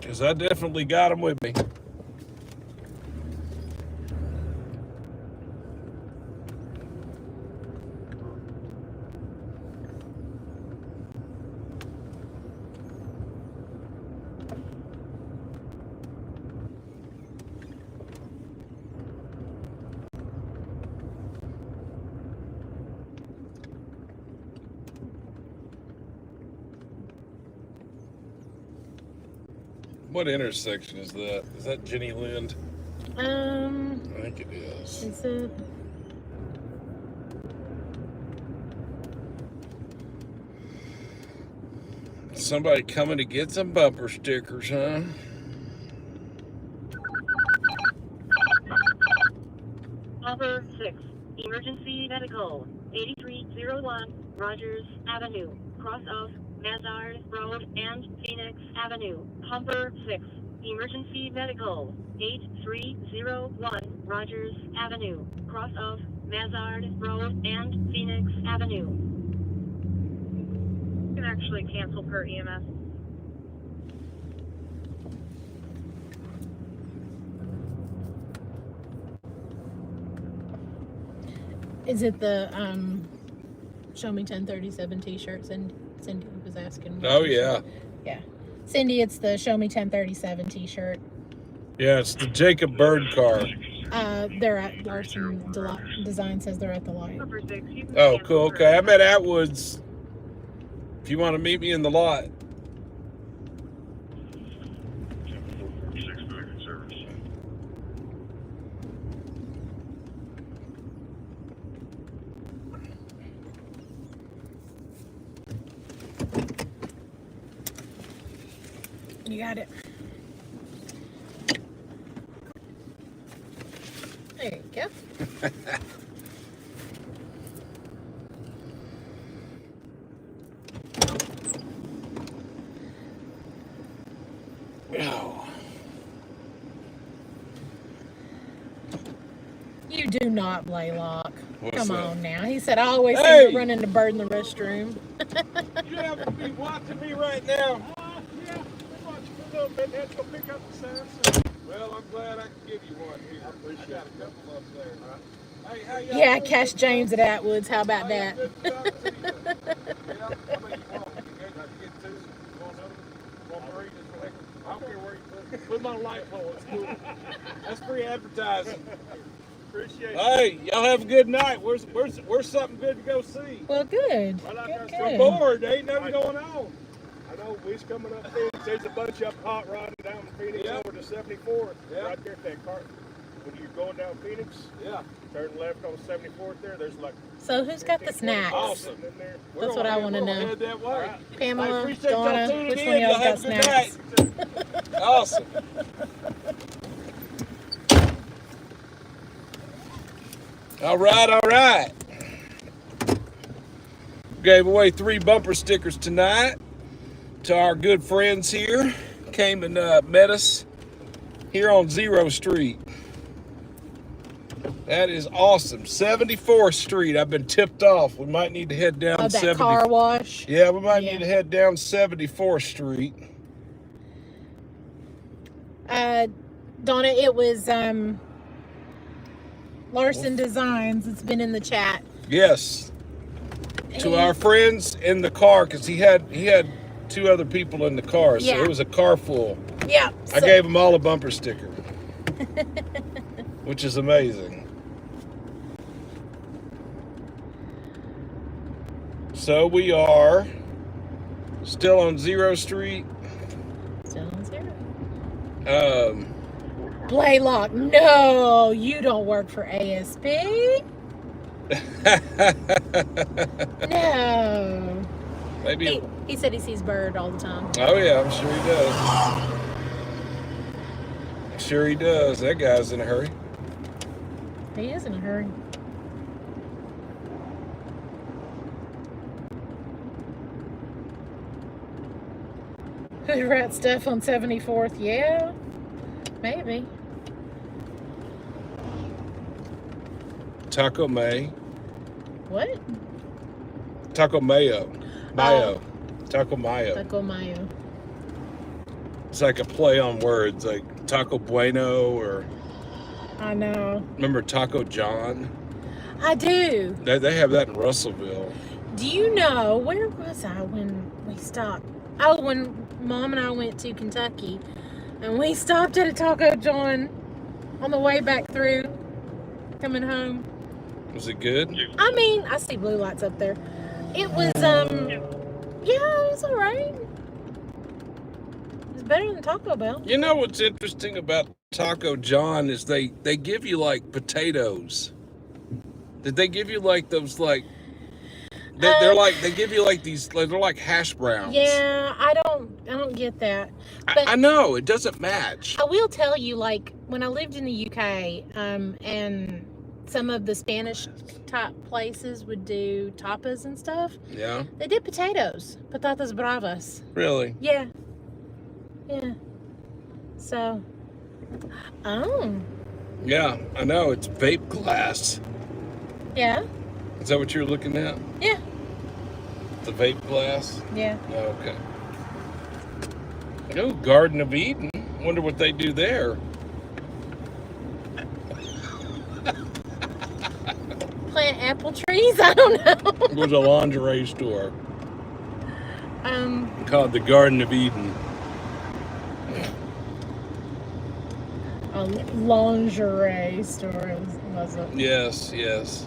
Speaker 3: Because I definitely got them with me. What intersection is that? Is that Jenny Lind? I think it is.
Speaker 4: Is it?
Speaker 3: Somebody coming to get some bumper stickers, huh?
Speaker 2: Number 6, emergency medical, 8301 Rogers Avenue, cross of Mazard Road and Phoenix Avenue. Humper 6, emergency medical, 8301 Rogers Avenue, cross of Mazard Road and Phoenix Avenue.
Speaker 6: You can actually cancel per EMS.
Speaker 4: Is it the Show Me 1037 t-shirt Cindy was asking?
Speaker 3: Oh, yeah.
Speaker 4: Yeah. Cindy, it's the Show Me 1037 t-shirt.
Speaker 3: Yeah, it's the Jacob Bird car.
Speaker 4: They're at Larson Design says they're at the light.
Speaker 6: Number 6, you can
Speaker 3: Oh,
Speaker 6: cancel
Speaker 3: cool.
Speaker 6: per
Speaker 3: Okay, I'm at Atwood's. If you want to meet me in the lot.
Speaker 7: 446 back in service.
Speaker 4: You got it. There you go.
Speaker 3: Oh.
Speaker 4: You do not, Blaylock.
Speaker 3: What's
Speaker 4: Come
Speaker 3: that?
Speaker 4: on now. He said, I always
Speaker 3: Hey!
Speaker 4: seem to run into Bird in the restroom.
Speaker 3: You have to be watching me right now.
Speaker 8: Yeah, we're watching a little bit. Let's go pick up the signs.
Speaker 3: Well, I'm glad I can give you one here. I appreciate got a couple up there. Hey, how y'all
Speaker 4: Yeah,
Speaker 3: doing?
Speaker 4: Cash James at Atwood's. How about that?
Speaker 3: Good to talk to you. Yeah, how many you want? You good? I can get two. You want another? Want three? Just whatever. I don't care where you put it. Put them on a light pole. It's cool. That's free advertising.
Speaker 8: Appreciate it.
Speaker 3: Hey, y'all have a good night. Where's something good to go see?
Speaker 4: Well, good.
Speaker 8: Well, like I
Speaker 4: Good,
Speaker 8: said,
Speaker 3: We're
Speaker 4: good.
Speaker 3: bored. There ain't nothing going on.
Speaker 8: I know we's coming up Phoenix. There's a bunch up hot rodding down Phoenix
Speaker 3: Yeah.
Speaker 8: over to 74th.
Speaker 3: Yeah.
Speaker 8: Right there at that cart. When you're going down Phoenix,
Speaker 3: Yeah.
Speaker 8: turn left on 74th there. There's like
Speaker 4: So who's got the
Speaker 8: 15, 20
Speaker 4: snacks?
Speaker 3: Awesome.
Speaker 8: sitting in there.
Speaker 4: That's what I want to
Speaker 3: We're
Speaker 4: know.
Speaker 3: head that way.
Speaker 8: All right.
Speaker 3: I
Speaker 4: Pamela,
Speaker 3: appreciate y'all
Speaker 4: Donna,
Speaker 3: tuning
Speaker 4: which
Speaker 3: in.
Speaker 4: one of y'all
Speaker 3: Y'all have
Speaker 4: got
Speaker 3: a good
Speaker 4: snacks?
Speaker 3: night. Awesome. All right. Gave away 3 bumper stickers tonight to our good friends here. Came and met us here on 0 Street. That is awesome. 74th Street. I've been tipped off. We might need to head down
Speaker 4: Oh, that car wash.
Speaker 3: Yeah, we might
Speaker 4: Yeah.
Speaker 3: need to head down 74th Street.
Speaker 4: Donna, it was Larson Designs. It's been in the chat.
Speaker 3: Yes. To our friends in the car, because he had 2 other people in the car, so
Speaker 4: Yeah.
Speaker 3: it was a car full.
Speaker 4: Yeah.
Speaker 3: I gave them all a bumper sticker, which is amazing. So we are still on 0 Street.
Speaker 4: Still on 0. Blaylock, no, you don't work for ASP. No.
Speaker 3: Maybe.
Speaker 4: He said he sees Bird all the time.
Speaker 3: Oh yeah, I'm sure he does. Sure he does. That guy's in a hurry.
Speaker 4: He is in a hurry. Hood rat stuff on 74th, yeah, maybe.
Speaker 3: Taco May.
Speaker 4: What?
Speaker 3: Taco Mayo. Mayo.
Speaker 4: Oh.
Speaker 3: Taco Mayo.
Speaker 4: Taco Mayo.
Speaker 3: It's like a play on words, like Taco Bueno, or
Speaker 4: I know.
Speaker 3: remember Taco John?
Speaker 4: I do.
Speaker 3: They have that in Russellville.
Speaker 4: Do you know, where was I when we stopped? Oh, when Mom and I went to Kentucky and we stopped at a Taco John on the way back through, coming home.
Speaker 3: Was it good?
Speaker 4: I mean, I see blue lights up there. It was, yeah, it was all right. It was better than Taco Bell.
Speaker 3: You know what's interesting about Taco John is they give you like potatoes. Did they give you like those like? They're like they give you like these. They're like hash browns.
Speaker 4: Yeah, I don't get that. But
Speaker 3: I know it doesn't match.
Speaker 4: I will tell you, like when I lived in the UK, and some of the Spanish type places would do tapas and stuff.
Speaker 3: Yeah.
Speaker 4: They did potatoes, patatas bravas.
Speaker 3: Really?
Speaker 4: Yeah. Yeah. So. Oh.
Speaker 3: Yeah, I know. It's vape glass.
Speaker 4: Yeah.
Speaker 3: Is that what you're looking at?
Speaker 4: Yeah.
Speaker 3: The vape glass?
Speaker 4: Yeah.
Speaker 3: Oh, okay. Oh, Garden of Eden. Wonder what they do there.
Speaker 4: Plant apple trees? I don't know.
Speaker 3: It was a lingerie store called the Garden of Eden.
Speaker 4: A lingerie store, was it?
Speaker 3: Yes, yes.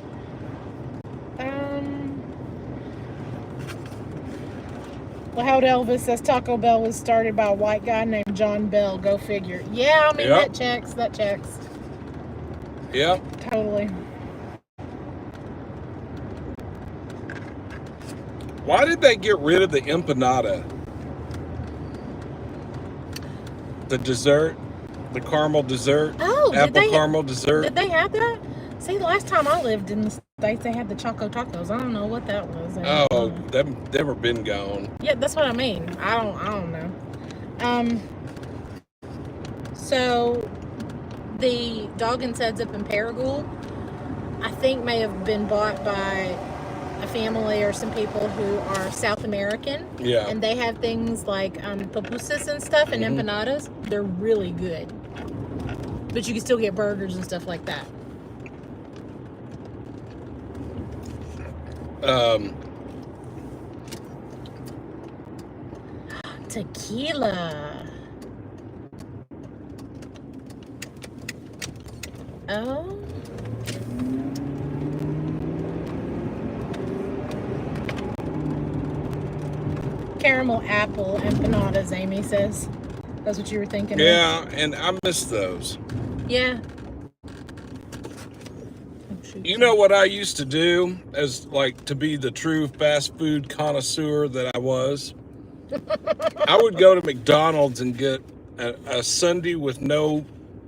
Speaker 4: Well, Howard Elvis says Taco Bell was started by a white guy named John Bell. Go figure. Yeah, I mean,
Speaker 3: Yep.
Speaker 4: that checks.
Speaker 3: Yep.
Speaker 4: Totally.
Speaker 3: Why did they get rid of the empanada? The dessert? The caramel dessert?
Speaker 4: Oh,
Speaker 3: Apple caramel dessert?
Speaker 4: Did they have that? See, the last time I lived in the States, they had the Choco Tacos. I don't know what that was.
Speaker 3: Oh, they've never been gone.
Speaker 4: Yeah, that's what I mean. I don't know. So the Dog and Suds up in Paragould, I think may have been bought by a family or some people who are South American.
Speaker 3: Yeah.
Speaker 4: And they have things like pupusas and stuff and empanadas. They're really good. But you can still get burgers and stuff like that. Tequila. Oh. Caramel apple empanadas, Amy says. That's what you were thinking of?
Speaker 3: Yeah, and I miss those.
Speaker 4: Yeah.
Speaker 3: You know what I used to do as like to be the true fast food connoisseur that I was? I would go to McDonald's and get a sundae with no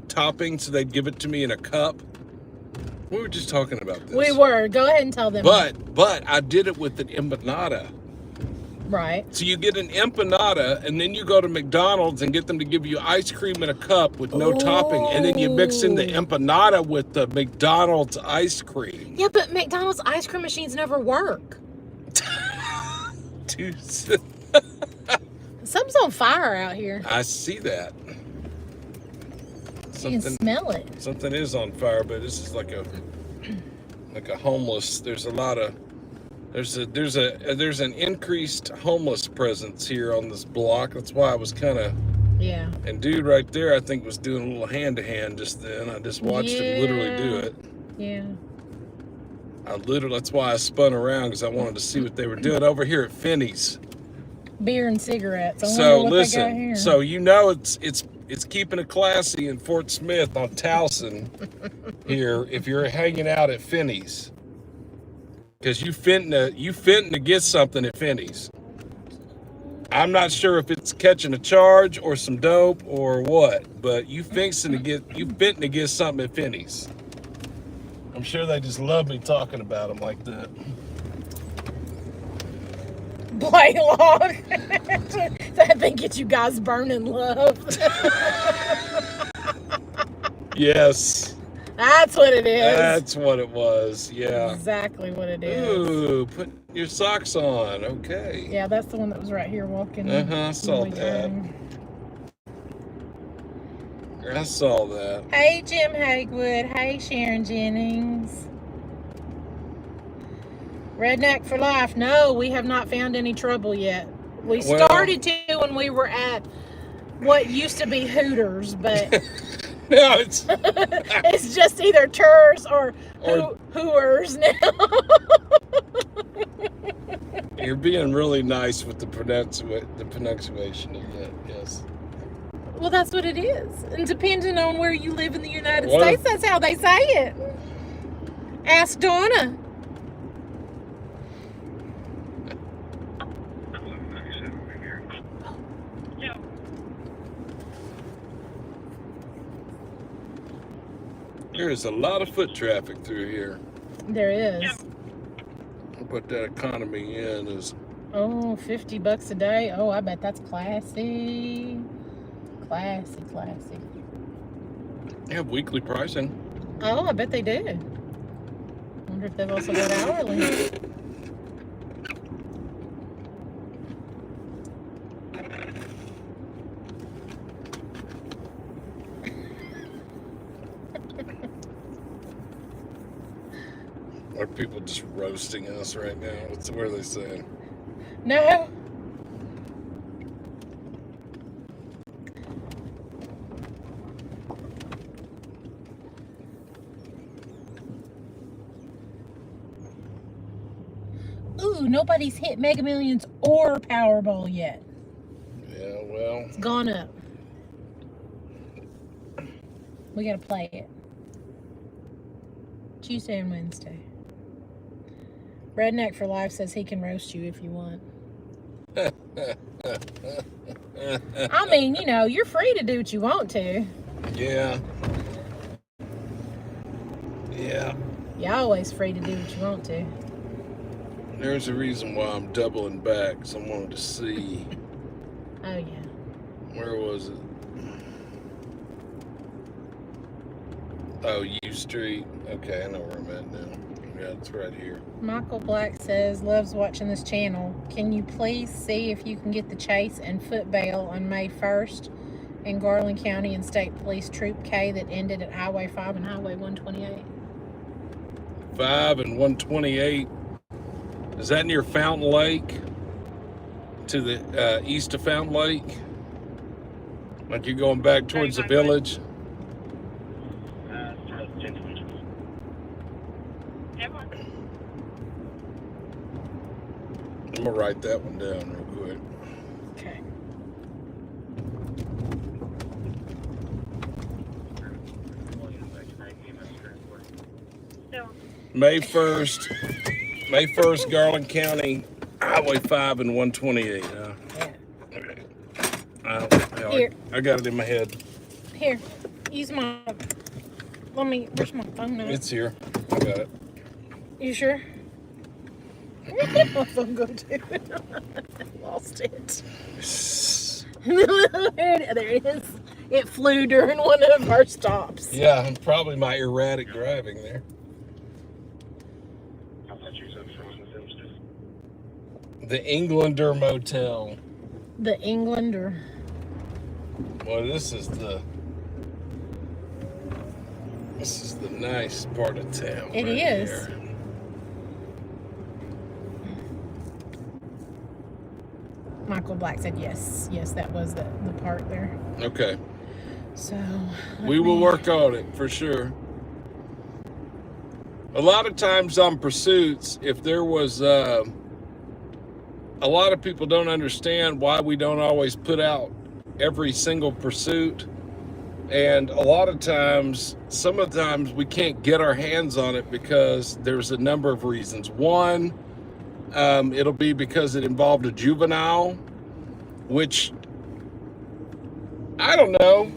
Speaker 3: topping, so they'd give it to me in a cup. We were just talking about this.
Speaker 4: We were. Go ahead and tell them.
Speaker 3: But I did it with an empanada.
Speaker 4: Right.
Speaker 3: So you get an empanada, and then you go to McDonald's and get them to give you ice cream in a cup with no topping, and then you mix in the empanada with the McDonald's ice cream.
Speaker 4: Yeah, but McDonald's ice cream machines never work.
Speaker 3: Dude,
Speaker 4: Something's on fire out here.
Speaker 3: I see that.
Speaker 4: You can smell it.
Speaker 3: Something is on fire, but this is like a homeless. There's a lot of there's an increased homeless presence here on this block. That's why I was kind of And dude right there, I think was doing a little hand to hand just then. I just watched him literally do it.
Speaker 4: Yeah.
Speaker 3: That's why I spun around because I wanted to see what they were doing over here at Finney's.
Speaker 4: Beer and cigarettes.
Speaker 3: So listen, so you know it's keeping it classy in Fort Smith on Towson here if you're hanging out at Finney's. Because you finna to get something at Finney's. I'm not sure if it's catching a charge or some dope or what, but you finna to get something at Finney's. I'm sure they just love me talking about them like that.
Speaker 4: Play log. That thing gets you guys burning love.
Speaker 3: Yes.
Speaker 4: That's what it is.
Speaker 3: That's what it was, yeah.
Speaker 4: Exactly what it is.
Speaker 3: Ooh, put your socks on, okay.
Speaker 4: Yeah, that's the one that was right here walking.
Speaker 3: I saw that. I saw that.
Speaker 4: Hey, Jim Hagwood. Hey, Sharon Jennings. Redneck for life. No, we have not found any trouble yet. We started to when we were at what used to be Hooters, but
Speaker 3: no, it's
Speaker 4: it's just either Turs or Hooers now.
Speaker 3: You're being really nice with the pronunciation of that, yes.
Speaker 4: Well, that's what it is. And depending on where you live in the United
Speaker 3: What
Speaker 4: States,
Speaker 3: if-
Speaker 4: that's how they say it. Ask Donna.
Speaker 3: There is a lot of foot traffic through here.
Speaker 4: There is.
Speaker 3: I'll put that economy in as
Speaker 4: Oh, $50 a day. Oh, I bet that's classy. Classy.
Speaker 3: they have weekly pricing.
Speaker 4: Oh, I bet they do. Wonder if they've also got hourly.
Speaker 3: Are people just roasting us right now? What are they saying?
Speaker 4: No. Ooh, nobody's hit Mega Millions or Powerball yet.
Speaker 3: Yeah, well,
Speaker 4: It's gone up. We gotta play it. Tuesday and Wednesday. Redneck for Life says he can roast you if you want. I mean, you know, you're free to do what you want to.
Speaker 3: yeah.
Speaker 4: You're always free to do what you want to.
Speaker 3: There's a reason why I'm doubling back, because I wanted to see.
Speaker 4: Oh, yeah.
Speaker 3: Where was it? Oh, U Street. Okay, I know where I'm at now. Yeah, it's right here.
Speaker 4: Michael Black says, loves watching this channel. Can you please see if you can get the chase and foot bail on May 1st in Garland County and State Police Troop K that ended at Highway 5 and Highway 128?
Speaker 3: 5 and 128. Is that near Fountain Lake? To the east of Fountain Lake? Like you're going back towards the village? I'm gonna write that one down real quick.
Speaker 4: Okay.
Speaker 3: May 1st, Garland County, Highway 5 and 128.
Speaker 4: Yeah.
Speaker 3: Okay.
Speaker 4: Here.
Speaker 3: I got it in my head.
Speaker 4: Here, use my. Where's my phone now?
Speaker 3: It's here. I got it.
Speaker 4: You sure? Where'd my phone go to? Lost it. There it is. It flew during one of our stops.
Speaker 3: Yeah, and probably my erratic driving there. The Englander Motel.
Speaker 4: The Englander.
Speaker 3: Well, this is the nice part of town.
Speaker 4: It
Speaker 3: right
Speaker 4: is.
Speaker 3: here.
Speaker 4: Michael Black said yes. Yes, that was the part there.
Speaker 3: Okay.
Speaker 4: So.
Speaker 3: We will work on it for sure. A lot of times on pursuits, if there was, a lot of people don't understand why we don't always put out every single pursuit. And a lot of times, sometimes we can't get our hands on it because there's a number of reasons. One, it'll be because it involved a juvenile, which I don't know.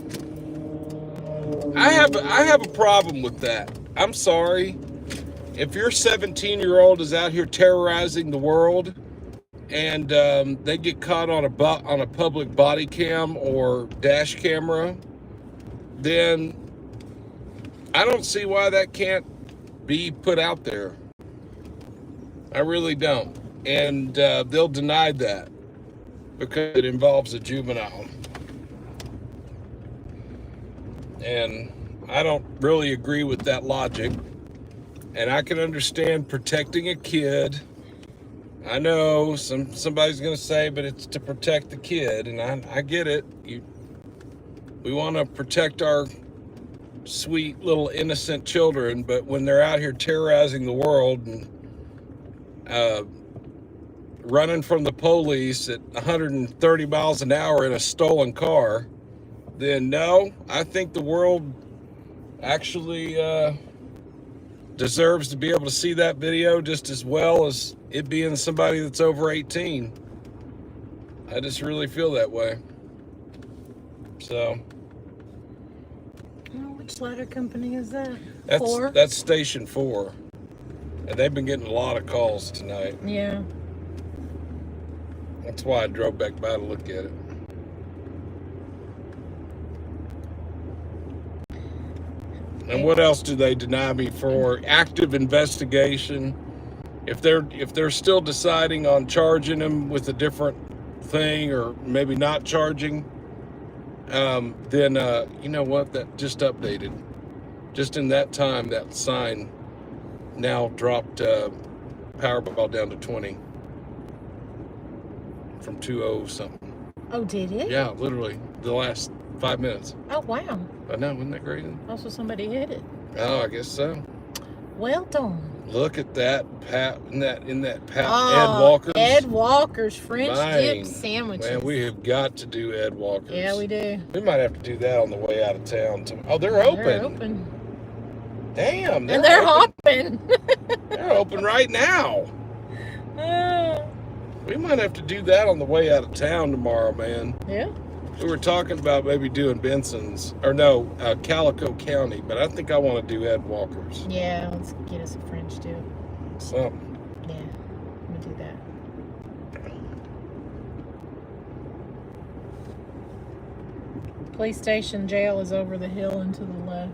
Speaker 3: I have a problem with that. I'm sorry. If your 17-year-old is out here terrorizing the world and they get caught on a public body cam or dash camera, then I don't see why that can't be put out there. I really don't. And they'll deny that because it involves a juvenile. And I don't really agree with that logic. And I can understand protecting a kid. I know somebody's going to say, but it's to protect the kid. And I get it. We want to protect our sweet little innocent children. But when they're out here terrorizing the world and running from the police at 130 miles an hour in a stolen car, then no, I think the world actually deserves to be able to see that video just as well as it being somebody that's over 18. I just really feel that way. So.
Speaker 4: Which ladder company is that?
Speaker 3: That's Station 4. And they've been getting a lot of calls tonight.
Speaker 4: Yeah.
Speaker 3: That's why I drove back by to look at it. And what else do they deny me for? Active investigation. If they're still deciding on charging him with a different thing or maybe not charging, then you know what? That just updated. Just in that time, that sign now dropped Powerball down to 20 from 20 something.
Speaker 4: Oh, did it?
Speaker 3: Yeah, literally the last 5 minutes.
Speaker 4: Oh, wow.
Speaker 3: I know, isn't that crazy?
Speaker 4: Also, somebody hit it.
Speaker 3: Oh, I guess so.
Speaker 4: Well done.
Speaker 3: Look at that, in that Ed Walker's.
Speaker 4: Ed Walker's French dip sandwiches.
Speaker 3: Man, we have got to do Ed Walker's.
Speaker 4: Yeah, we do.
Speaker 3: We might have to do that on the way out of town. Oh, they're open.
Speaker 4: They're open.
Speaker 3: Damn.
Speaker 4: And they're hopping.
Speaker 3: They're open right now. We might have to do that on the way out of town tomorrow, man.
Speaker 4: Yeah.
Speaker 3: We were talking about maybe doing Benson's, or no, Calico County, but I think I want to do Ed Walker's.
Speaker 4: Yeah, let's get us a French dip.
Speaker 3: Something.
Speaker 4: Yeah, I'm gonna do that. Police station jail is over the hill and to the left.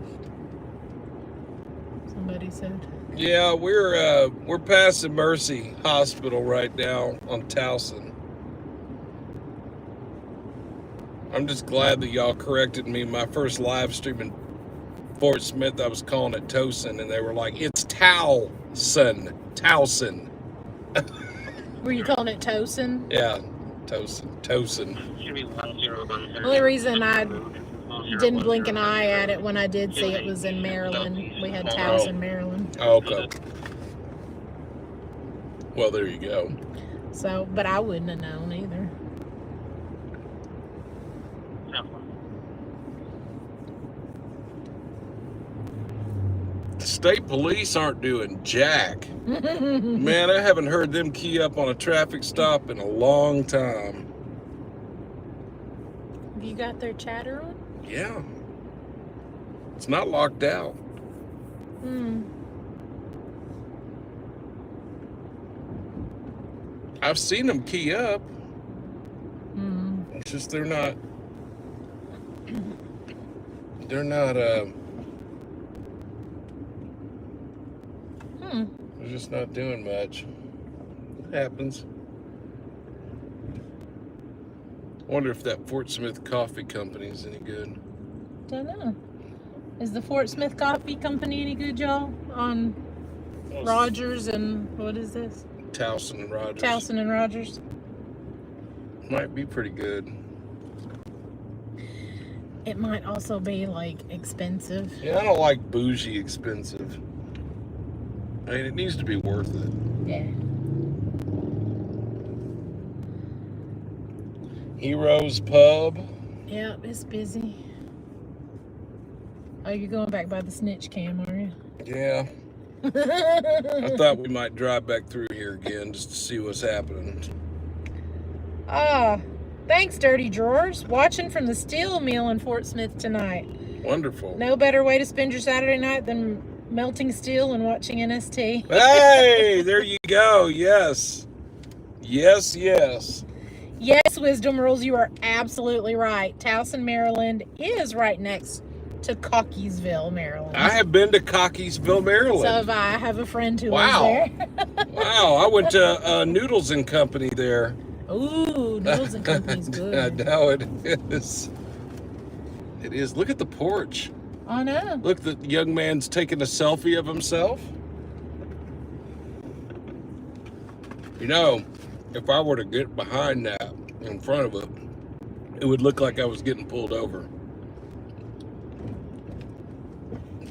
Speaker 4: Somebody said.
Speaker 3: Yeah, we're passing Mercy Hospital right now on Towson. I'm just glad that y'all corrected me. My first live stream in Fort Smith, I was calling it Towson, and they were like, it's Towson. Towson.
Speaker 4: Were you calling it Towson?
Speaker 3: Yeah, Towson. Towson.
Speaker 4: The only reason I didn't blink an eye at it when I did see it was in Maryland. We had Towson, Maryland.
Speaker 3: Oh, okay. Well, there you go.
Speaker 4: So, but I wouldn't have known either.
Speaker 3: The state police aren't doing jack. Man, I haven't heard them key up on a traffic stop in a long time.
Speaker 4: Have you got their chatter on?
Speaker 3: Yeah. It's not locked out. I've seen them key up. It's just they're not they're just not doing much. It happens. Wonder if that Fort Smith Coffee Company is any good.
Speaker 4: Don't know. Is the Fort Smith Coffee Company any good, y'all? On Rogers and what is this?
Speaker 3: Towson and Rogers.
Speaker 4: Towson and Rogers.
Speaker 3: Might be pretty good.
Speaker 4: It might also be like expensive.
Speaker 3: Yeah, I don't like bougie expensive. I mean, it needs to be worth it.
Speaker 4: Yeah.
Speaker 3: Heroes Pub.
Speaker 4: Yeah, it's busy. Oh, you're going back by the snitch cam, are you?
Speaker 3: Yeah. I thought we might drive back through here again just to see what's happening.
Speaker 4: Thanks, Dirty Drawers. Watching from the steel mill in Fort Smith tonight.
Speaker 3: Wonderful.
Speaker 4: No better way to spend your Saturday night than melting steel and watching NST.
Speaker 3: Hey, there you go. Yes. Yes, yes.
Speaker 4: Yes, Wisdom Rules, you are absolutely right. Towson, Maryland is right next to Cockeysville, Maryland.
Speaker 3: I have been to Cockeysville, Maryland.
Speaker 4: So have I. I have a friend who lives there.
Speaker 3: Wow, I went to Noodles and Company there.
Speaker 4: Ooh, Noodles and Company's good.
Speaker 3: I know it is. It is. Look at the porch.
Speaker 4: I know.
Speaker 3: Look, the young man's taking a selfie of himself. You know, if I were to get behind that in front of it, it would look like I was getting pulled over.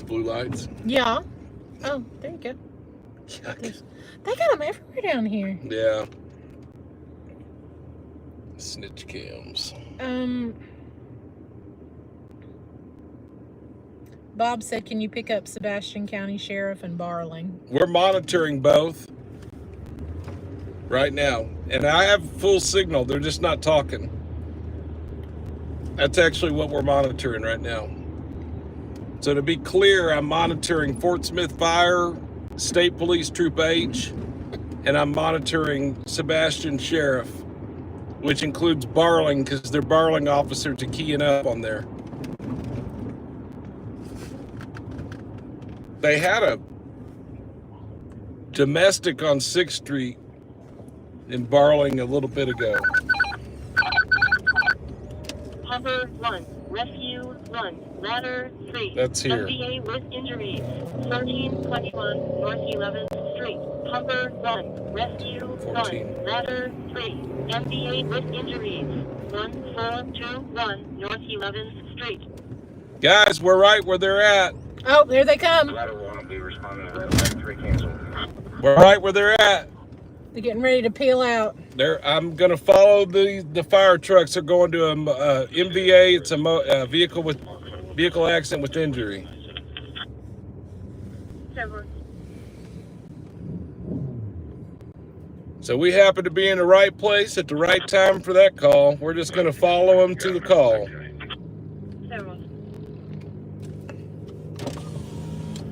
Speaker 3: Blue lights.
Speaker 4: Yeah. Oh, there you go.
Speaker 3: Yuck.
Speaker 4: They got them everywhere down here.
Speaker 3: Yeah. Snitch cams.
Speaker 4: Bob said, can you pick up Sebastian County Sheriff and Barling?
Speaker 3: We're monitoring both right now. And I have full signal. They're just not talking. That's actually what we're monitoring right now. So to be clear, I'm monitoring Fort Smith Fire, State Police Troop H, and I'm monitoring Sebastian Sheriff, which includes Barling, because their Barling officers are keying up on there. They had a domestic on 6th Street in Barling a little bit ago.
Speaker 2: Hover 1, Rescue 1, Ladder 3.
Speaker 3: That's here.
Speaker 2: MVA with injuries. 1321 North 11th Street. Hover 1, Rescue
Speaker 3: 14.
Speaker 2: 1, Ladder 3. MVA with injuries. 1421 North 11th Street.
Speaker 3: Guys, we're right where they're at.
Speaker 4: Oh, there they come.
Speaker 1: Ladder 1 will be responding to Ladder 3 canceled.
Speaker 3: We're right where they're at.
Speaker 4: They're getting ready to peel out.
Speaker 3: I'm going to follow the fire trucks. They're going to a MVA. It's a vehicle accident with injury. So we happen to be in the right place at the right time for that call. We're just going to follow them to the call.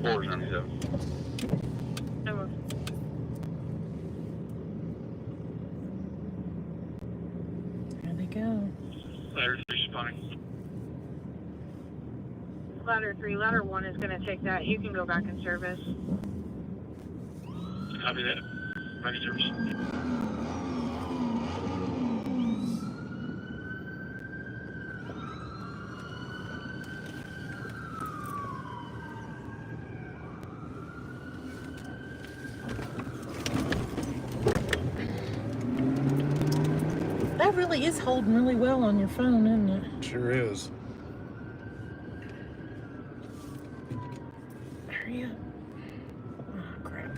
Speaker 7: 497.
Speaker 4: There they go.
Speaker 7: Ladder 3 responding.
Speaker 6: Ladder 3, Ladder 1 is going to take that. You can go back in service.
Speaker 7: Copy that. Back in service.
Speaker 4: That really is holding really well on your phone, isn't it?
Speaker 3: Sure is.
Speaker 4: Hurry up. Oh, crap.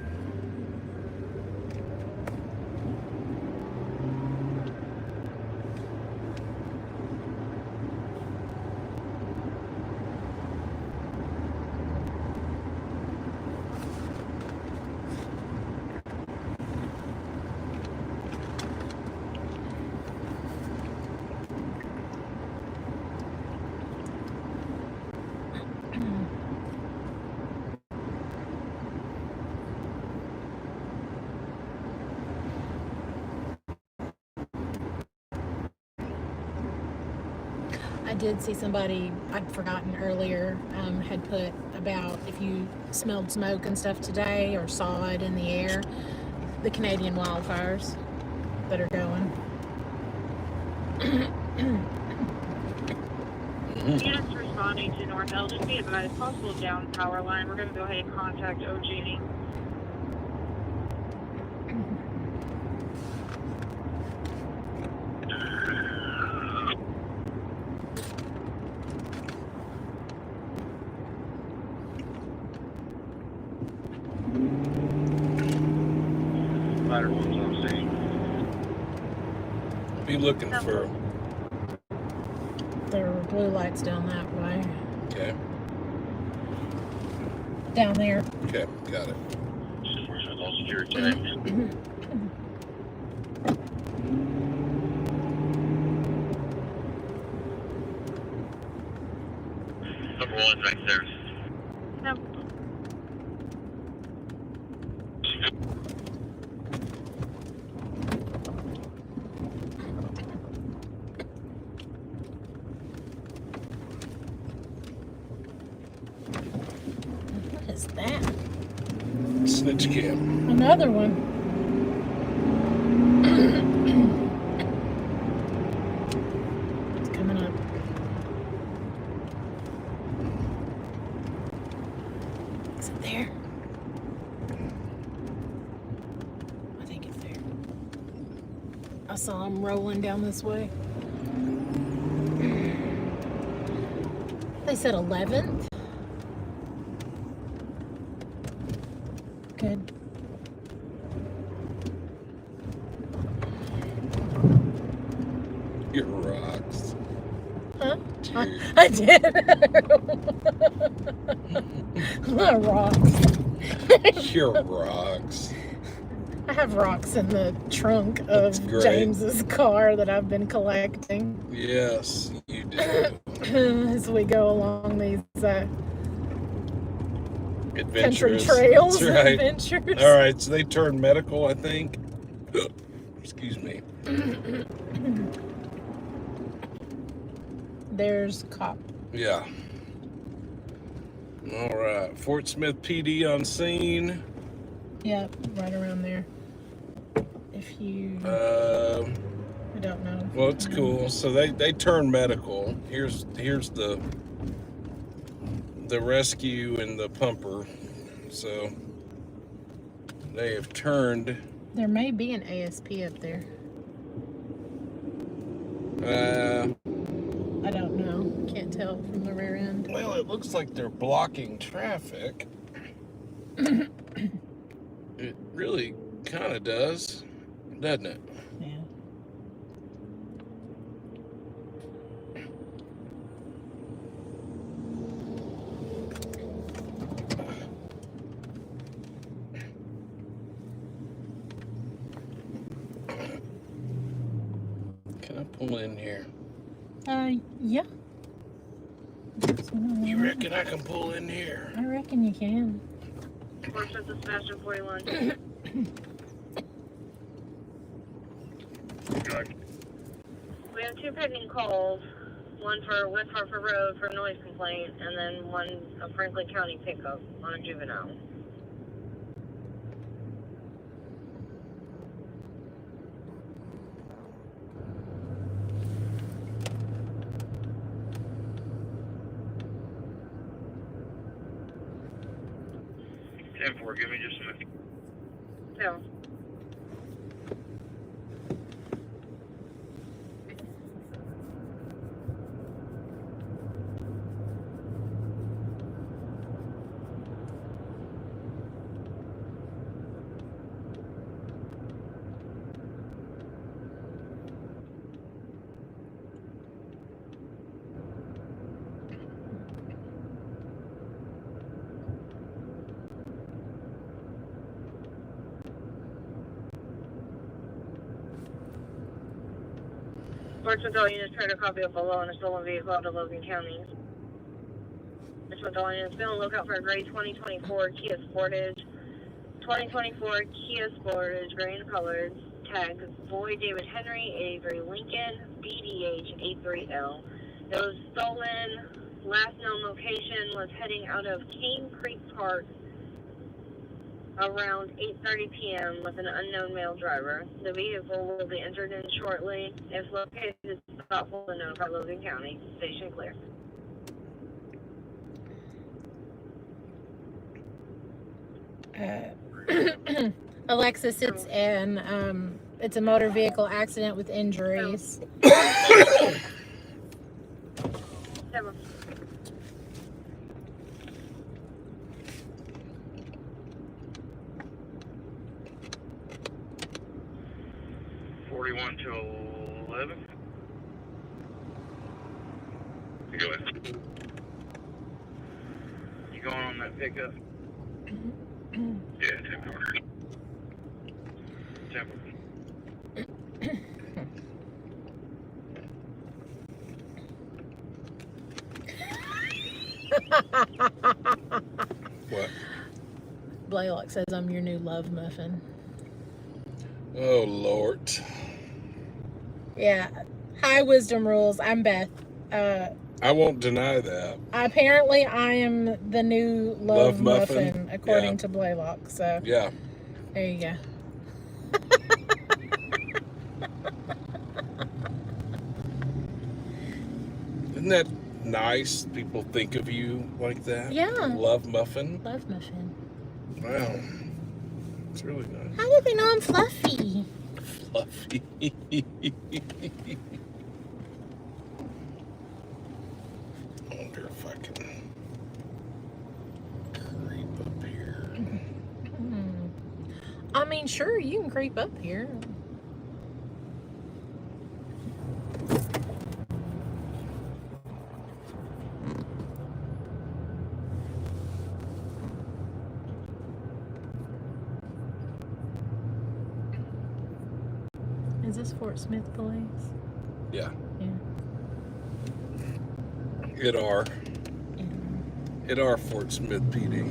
Speaker 4: I did see somebody, I'd forgotten earlier, had put about if you smelled smoke and stuff today or saw it in the air, the Canadian wildfires that are going.
Speaker 6: Units responding to North L. Just be advised, possible down power line. We're going to go ahead and contact OG.
Speaker 7: Ladder 1's on scene.
Speaker 3: Be looking for.
Speaker 4: There were blue lights down that way.
Speaker 3: Okay.
Speaker 4: Down there.
Speaker 3: Okay. Got it.
Speaker 7: Where's all security tanks? Number 1's right there.
Speaker 6: No.
Speaker 4: What is that?
Speaker 3: Snitch cam.
Speaker 4: Another one. It's coming up. Is it there? I think it's there. I saw him rolling down this way. They said 11th. Good.
Speaker 3: It rocks.
Speaker 4: Huh? I did. Rocks.
Speaker 3: Your rocks.
Speaker 4: I have rocks in the trunk
Speaker 3: That's
Speaker 4: of
Speaker 3: great.
Speaker 4: James's car that I've been collecting.
Speaker 3: Yes, you do.
Speaker 4: As we go along these country
Speaker 3: Adventurous.
Speaker 4: trails
Speaker 3: That's
Speaker 4: and
Speaker 3: right.
Speaker 4: adventures.
Speaker 3: All right, so they turned medical, I think. Excuse me.
Speaker 4: There's cop.
Speaker 3: Yeah. All right. Fort Smith PD on scene.
Speaker 4: Yep, right around there. If you, I don't know.
Speaker 3: Well, it's cool. So they turned medical. Here's the rescue and the pumper. So they have turned.
Speaker 4: There may be an ASP up there. I don't know. Can't tell from the rear end.
Speaker 3: Well, it looks like they're blocking traffic. It really kind of does, doesn't it?
Speaker 4: Yeah.
Speaker 3: Can I pull in here?
Speaker 4: Yeah.
Speaker 3: You reckon I can pull in here?
Speaker 4: I reckon you can.
Speaker 6: Works with the Sebastian 41. We have 2 pending calls. One for West Hartford Road for a noise complaint, and then one a Franklin County pickup on a juvenile.
Speaker 7: Give me just a minute.
Speaker 6: So. Richmond all units tried to copy up below in a stolen vehicle out of Logan County. Richmond all units be on the lookout for a gray 2024 Kia Sportage. 2024 Kia Sportage, gray in colors. Tag Boy David Henry, 83 Lincoln, BDH 83L. It was stolen. Last known location was heading out of Cane Creek Park around 8:30 p.m. with an unknown male driver. The vehicle will be entered in shortly. If located, stop will notify Logan County. Station clear.
Speaker 4: Alexis, it's it's a motor vehicle accident with injuries.
Speaker 6: 7.
Speaker 7: 41 to 11. Go ahead.
Speaker 1: You going on that pickup?
Speaker 7: Yeah, 10-4.
Speaker 1: Temple.
Speaker 3: What?
Speaker 4: Blaylock says I'm your new love muffin.
Speaker 3: Oh, Lord.
Speaker 4: Yeah. Hi, Wisdom Rules. I'm Beth.
Speaker 3: I won't deny that.
Speaker 4: Apparently, I am the new love
Speaker 3: muffin,
Speaker 4: muffin according
Speaker 3: yeah.
Speaker 4: to Blaylock. So,
Speaker 3: Yeah.
Speaker 4: there you go.
Speaker 3: Isn't that nice? People think of you like that?
Speaker 4: Yeah.
Speaker 3: Love muffin.
Speaker 4: Love muffin.
Speaker 3: Wow. It's really nice.
Speaker 4: How do they know I'm fluffy?
Speaker 3: Fluffy. I wonder if I can creep up here.
Speaker 4: I mean, sure, you can creep up here. Is this Fort Smith Police?
Speaker 3: Yeah.
Speaker 4: Yeah.
Speaker 3: It are. It are Fort Smith PD.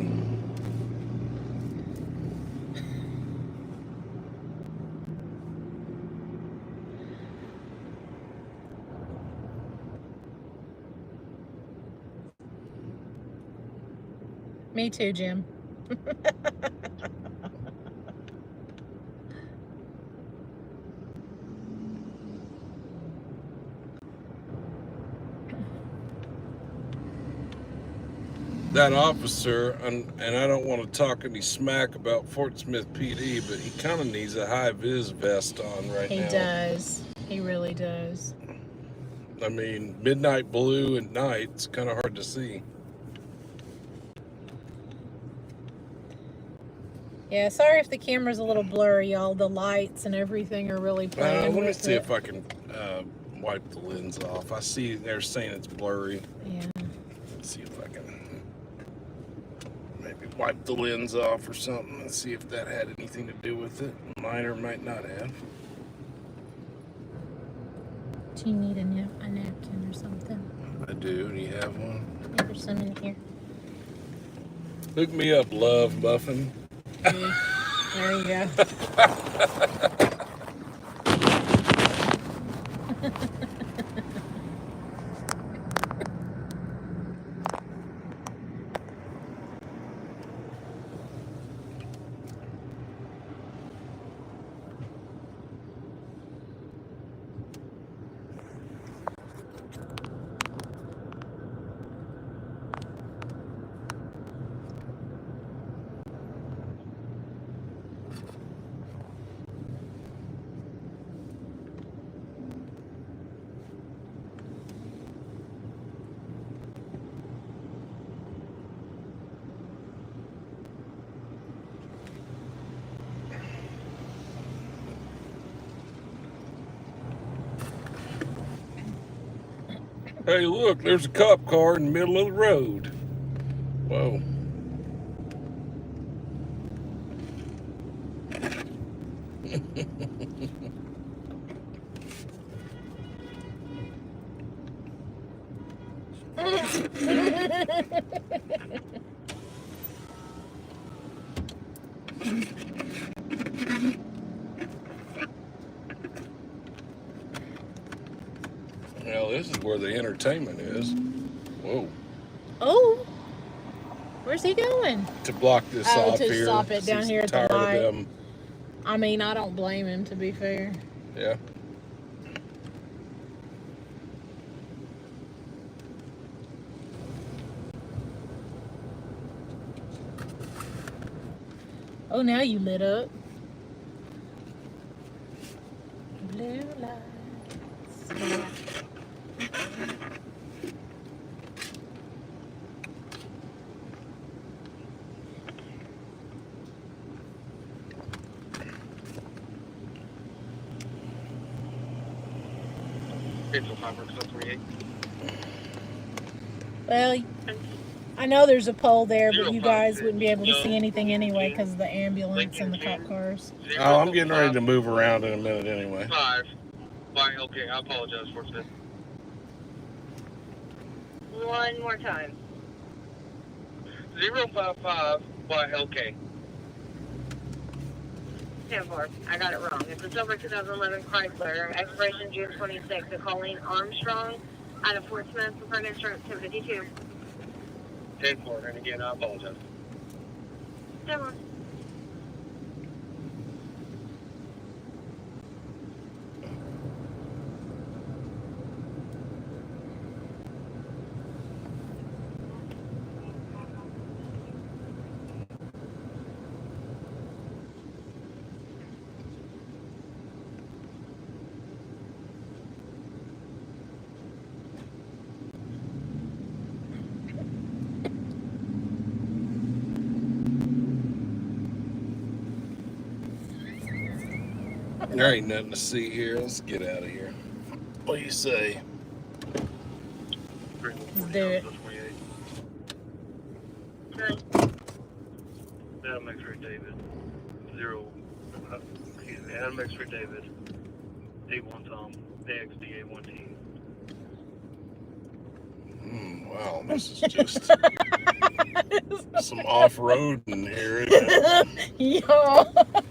Speaker 4: Me too, Jim.
Speaker 3: That officer, and I don't want to talk any smack about Fort Smith PD, but he kind of needs a high-vis vest on right now.
Speaker 4: He does. He really does.
Speaker 3: I mean, midnight blue at night, it's kind of hard to see.
Speaker 4: Yeah, sorry if the camera's a little blurry, y'all. The lights and everything are really playing
Speaker 3: Let me
Speaker 4: with
Speaker 3: see
Speaker 4: it.
Speaker 3: if I can wipe the lens off. I see they're saying it's blurry.
Speaker 4: Yeah.
Speaker 3: Let's see if I can maybe wipe the lens off or something and see if that had anything to do with it. Might or might not have.
Speaker 4: Do you need a napkin or something?
Speaker 3: I do. Do you have one?
Speaker 4: Yeah, there's some in here.
Speaker 3: Hook me up, love muffin.
Speaker 4: There you go.
Speaker 3: Hey, look, there's a cop car in the middle of the road. Whoa. Well, this is where the entertainment is. Whoa.
Speaker 4: Oh, where's he going?
Speaker 3: To block this off
Speaker 4: to
Speaker 3: here.
Speaker 4: stop it down
Speaker 3: He's
Speaker 4: here at the
Speaker 3: tired
Speaker 4: light.
Speaker 3: of them.
Speaker 4: I mean, I don't blame him, to be fair.
Speaker 3: Yeah.
Speaker 4: Oh, now you lit up. Blue lights. Well, I know there's a pole there, but you guys wouldn't be able to see anything anyway because of the ambulance and the cop cars.
Speaker 3: Oh, I'm getting ready to move around in a minute anyway.
Speaker 1: 5. Fine, okay, I apologize for that.
Speaker 6: One more time.
Speaker 1: 055 YLK.
Speaker 6: 10-4. I got it wrong. It's a silver 2011 Chrysler, expiration June 26th. Colleen Armstrong out of Fort Smith, preferred insurance 1052.
Speaker 1: 10-4, and again, I apologize.
Speaker 6: 10-4.
Speaker 3: There ain't nothing to see here. Let's get out of here. What do you say?
Speaker 4: Let's do it.
Speaker 1: Adam X-ray David. Adam X-ray David.
Speaker 9: A1 Tom, AXD A1T.
Speaker 3: Wow, this is just some off-roading here, isn't it?
Speaker 4: Yo.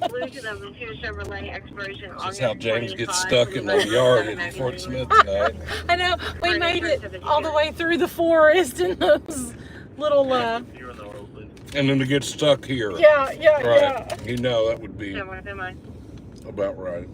Speaker 6: Blue 2002 Chevrolet expiration
Speaker 3: This is
Speaker 6: August
Speaker 3: how James
Speaker 6: 25,
Speaker 3: gets stuck in the yard in Fort Smith tonight.
Speaker 4: I know. We made it all the way through the forest in those little
Speaker 9: You're in the oil, please.
Speaker 3: And then to get stuck here.
Speaker 4: yeah,
Speaker 3: Right.
Speaker 4: yeah.
Speaker 3: You know, that would be
Speaker 6: Am I?
Speaker 3: about right.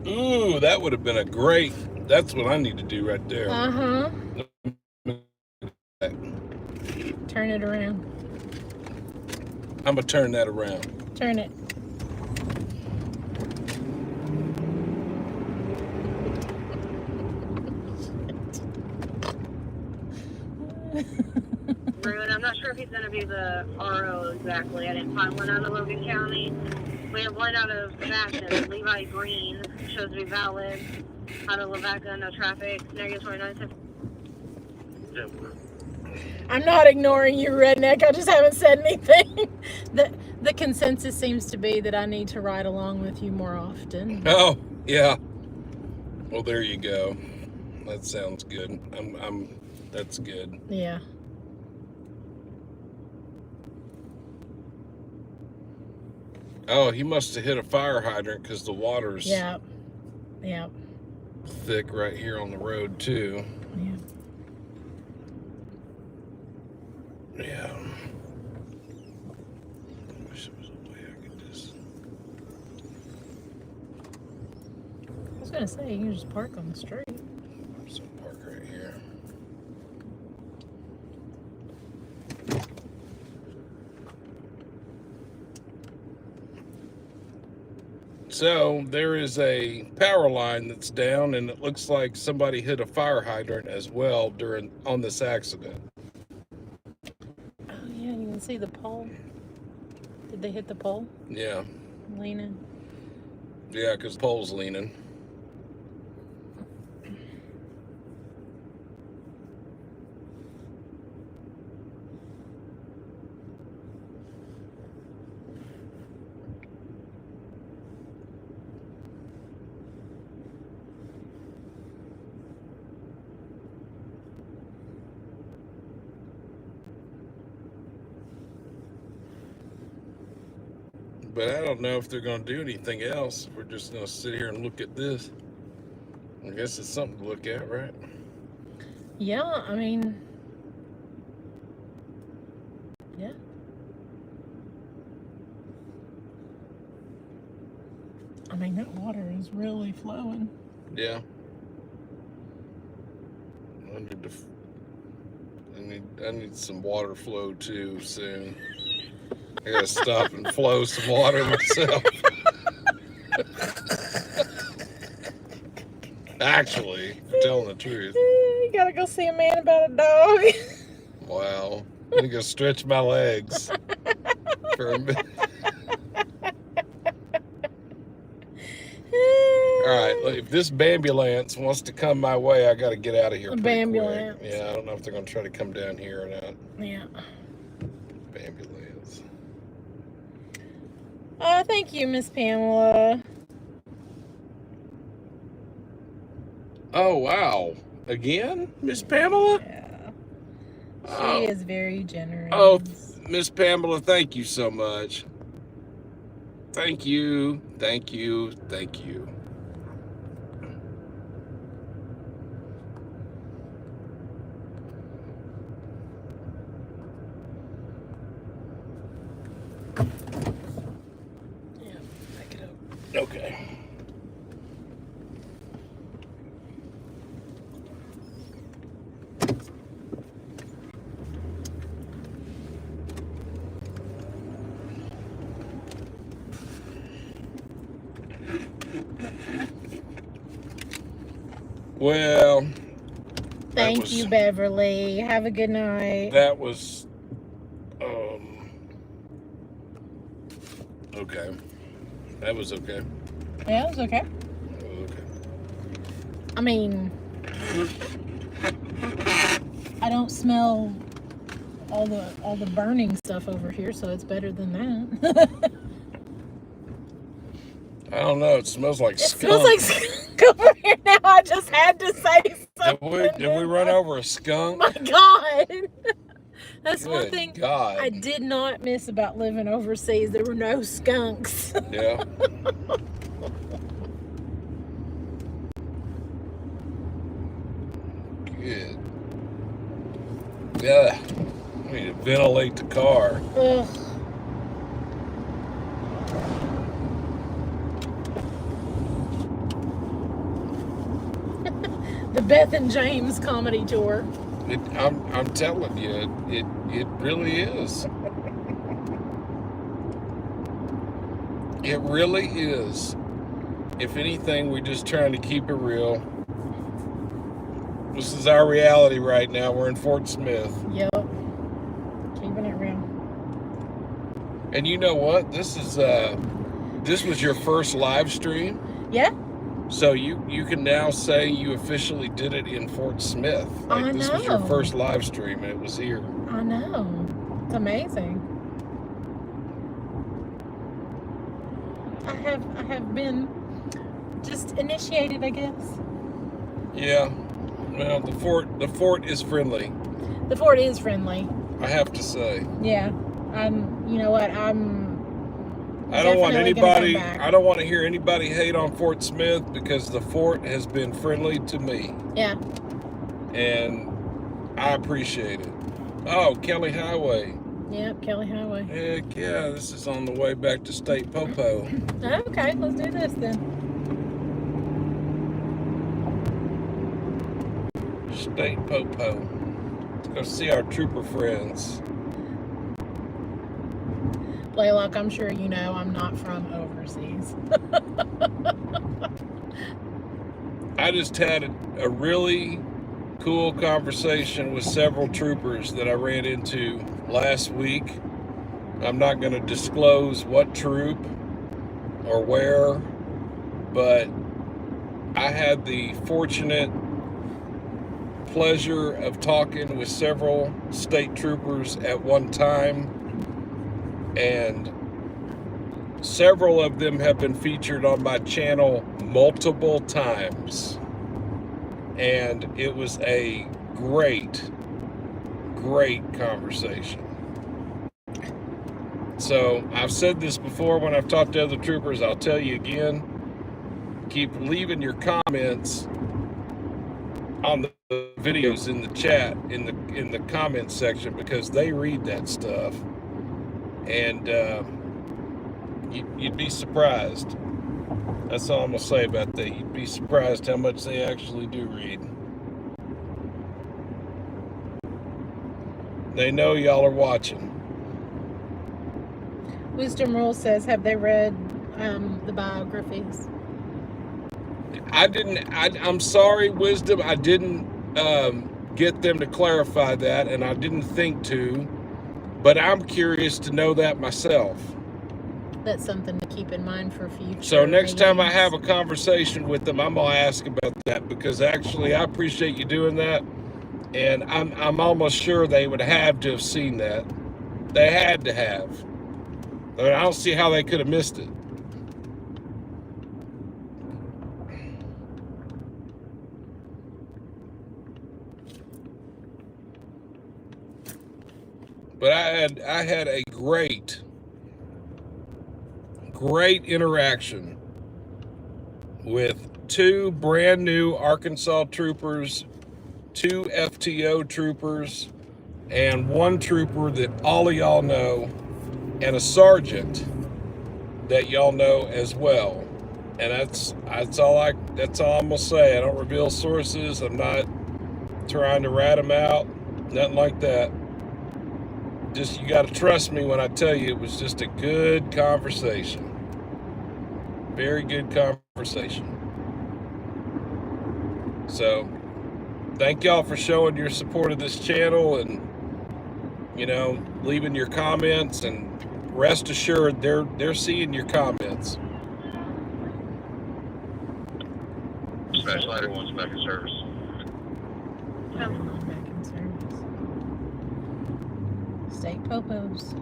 Speaker 3: Ooh, that would have been a great, that's what I need to do right there.
Speaker 4: Uh-huh. Turn it around.
Speaker 3: I'm gonna turn that around.
Speaker 4: Turn it.
Speaker 6: Buren, I'm not sure if he's going to be the RO exactly. I didn't find one out of Logan County. We have one out of Sebastian, Levi Green, shows to be valid. Out of Lavaca, no traffic, negative 29.
Speaker 9: Yeah, we're
Speaker 4: I'm not ignoring you, redneck. I just haven't said anything. The consensus seems to be that I need to ride along with you more often.
Speaker 3: Oh, yeah. Well, there you go. That sounds good. That's good.
Speaker 4: Yeah.
Speaker 3: Oh, he must have hit a fire hydrant because the water's
Speaker 4: Yeah.
Speaker 3: thick right here on the road too.
Speaker 4: Yeah.
Speaker 3: Yeah. I wish there was a way I could just.
Speaker 4: I was gonna say you can just park on the street.
Speaker 3: So park right here. So there is a power line that's down, and it looks like somebody hit a fire hydrant as well on this accident.
Speaker 4: Oh yeah, you can see the pole. Did they hit the pole?
Speaker 3: Yeah.
Speaker 4: Leaning.
Speaker 3: Yeah, because the pole's leaning. But I don't know if they're going to do anything else. We're just going to sit here and look at this. I guess it's something to look at, right?
Speaker 4: Yeah, I mean, yeah. I mean, that water is really flowing.
Speaker 3: Yeah. I need some water flow too soon. I gotta stop and flow some water myself. Actually, for telling the truth.
Speaker 4: You gotta go see a man about a dog.
Speaker 3: Wow. I'm gonna go stretch my legs for a minute. All right, look, if this Bambulance wants to come my way, I got to get out of here.
Speaker 4: Bambulance.
Speaker 3: Yeah, I don't know if they're going to try to come down here or not.
Speaker 4: Yeah.
Speaker 3: Bambulance.
Speaker 4: Thank you, Miss Pamela.
Speaker 3: Oh, wow. Again, Miss Pamela?
Speaker 4: Yeah.
Speaker 3: Oh.
Speaker 4: She is very generous.
Speaker 3: Oh, Miss Pamela, thank you so much. Thank you. Thank you. Thank you.
Speaker 4: Yeah, back it up.
Speaker 3: Okay. Well,
Speaker 4: Thank you, Beverly. Have a good night.
Speaker 3: That was okay. That was okay.
Speaker 4: Yeah, it was okay.
Speaker 3: That was okay.
Speaker 4: I mean, I don't smell all the burning stuff over here, so it's better than that.
Speaker 3: I don't know. It smells like skunk.
Speaker 4: It smells like skunk over here now. I just had to say something.
Speaker 3: Did we run over a skunk?
Speaker 4: Oh my God. That's
Speaker 3: Good
Speaker 4: one thing
Speaker 3: God.
Speaker 4: I did not miss about living overseas. There were no skunks.
Speaker 3: Yeah. Good. Yeah. I need to ventilate the car.
Speaker 4: Ugh. The Beth and James comedy tour.
Speaker 3: I'm telling you, it really is. It really is. If anything, we're just trying to keep it real. This is our reality right now. We're in Fort Smith.
Speaker 4: Yep. Keeping it real.
Speaker 3: And you know what? This was your first live stream.
Speaker 4: Yeah.
Speaker 3: So you can now say you officially did it in Fort Smith. Like this was your first live stream and it was here.
Speaker 4: I know. It's amazing. I have been just initiated, I guess.
Speaker 3: Yeah. Well, the fort is friendly.
Speaker 4: The fort is friendly.
Speaker 3: I have to say.
Speaker 4: Yeah. You know what?
Speaker 3: I don't want to hear anybody hate on Fort Smith because the fort has been friendly to me.
Speaker 4: Yeah.
Speaker 3: And I appreciate it. Oh, Kelly Highway.
Speaker 4: Yep, Kelly Highway.
Speaker 3: Heck yeah, this is on the way back to State Popo.
Speaker 4: Okay, let's do this then.
Speaker 3: State Popo. Let's go see our trooper friends.
Speaker 4: Blaylock, I'm sure you know I'm not from overseas.
Speaker 3: I just had a really cool conversation with several troopers that I ran into last week. I'm not going to disclose what troop or where, but I had the fortunate pleasure of talking with several state troopers at one time, and several of them have been featured on my channel multiple times. And it was a great conversation. So I've said this before when I've talked to other troopers, I'll tell you again, keep leaving your comments on the videos in the chat, in the comments section, because they read that stuff. And you'd be surprised. That's all I'm going to say about that. You'd be surprised how much they actually do read. They know y'all are watching.
Speaker 4: Wisdom Rule says, have they read the biographies?
Speaker 3: I'm sorry, Wisdom. I didn't get them to clarify that, and I didn't think to. But I'm curious to know that myself.
Speaker 4: That's something to keep in mind for future.
Speaker 3: So next time I have a conversation with them, I'm gonna ask about that, because actually I appreciate you doing that, and I'm almost sure they would have to have seen that. They had to have. I mean, I don't see how they could have missed it. But I had a great interaction with two brand new Arkansas troopers, two FTO troopers, and one trooper that all of y'all know, and a sergeant that y'all know as well. And that's all I'm gonna say. I don't reveal sources. I'm not trying to rat them out, nothing like that. Just, you got to trust me when I tell you it was just a good conversation. Very good conversation. So, thank y'all for showing your support of this channel and, you know, leaving your comments, and rest assured they're seeing your comments.
Speaker 7: Dispatch ladder 1's back in service.
Speaker 4: Back in service. State popos.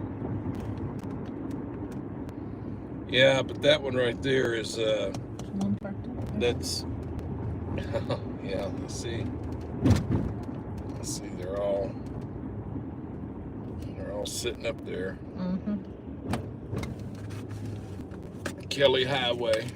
Speaker 3: Yeah, but that one right there is
Speaker 4: One parked up.
Speaker 3: that's yeah, let's see, they're all sitting up there.
Speaker 4: Mm-hmm.
Speaker 3: Kelly Highway.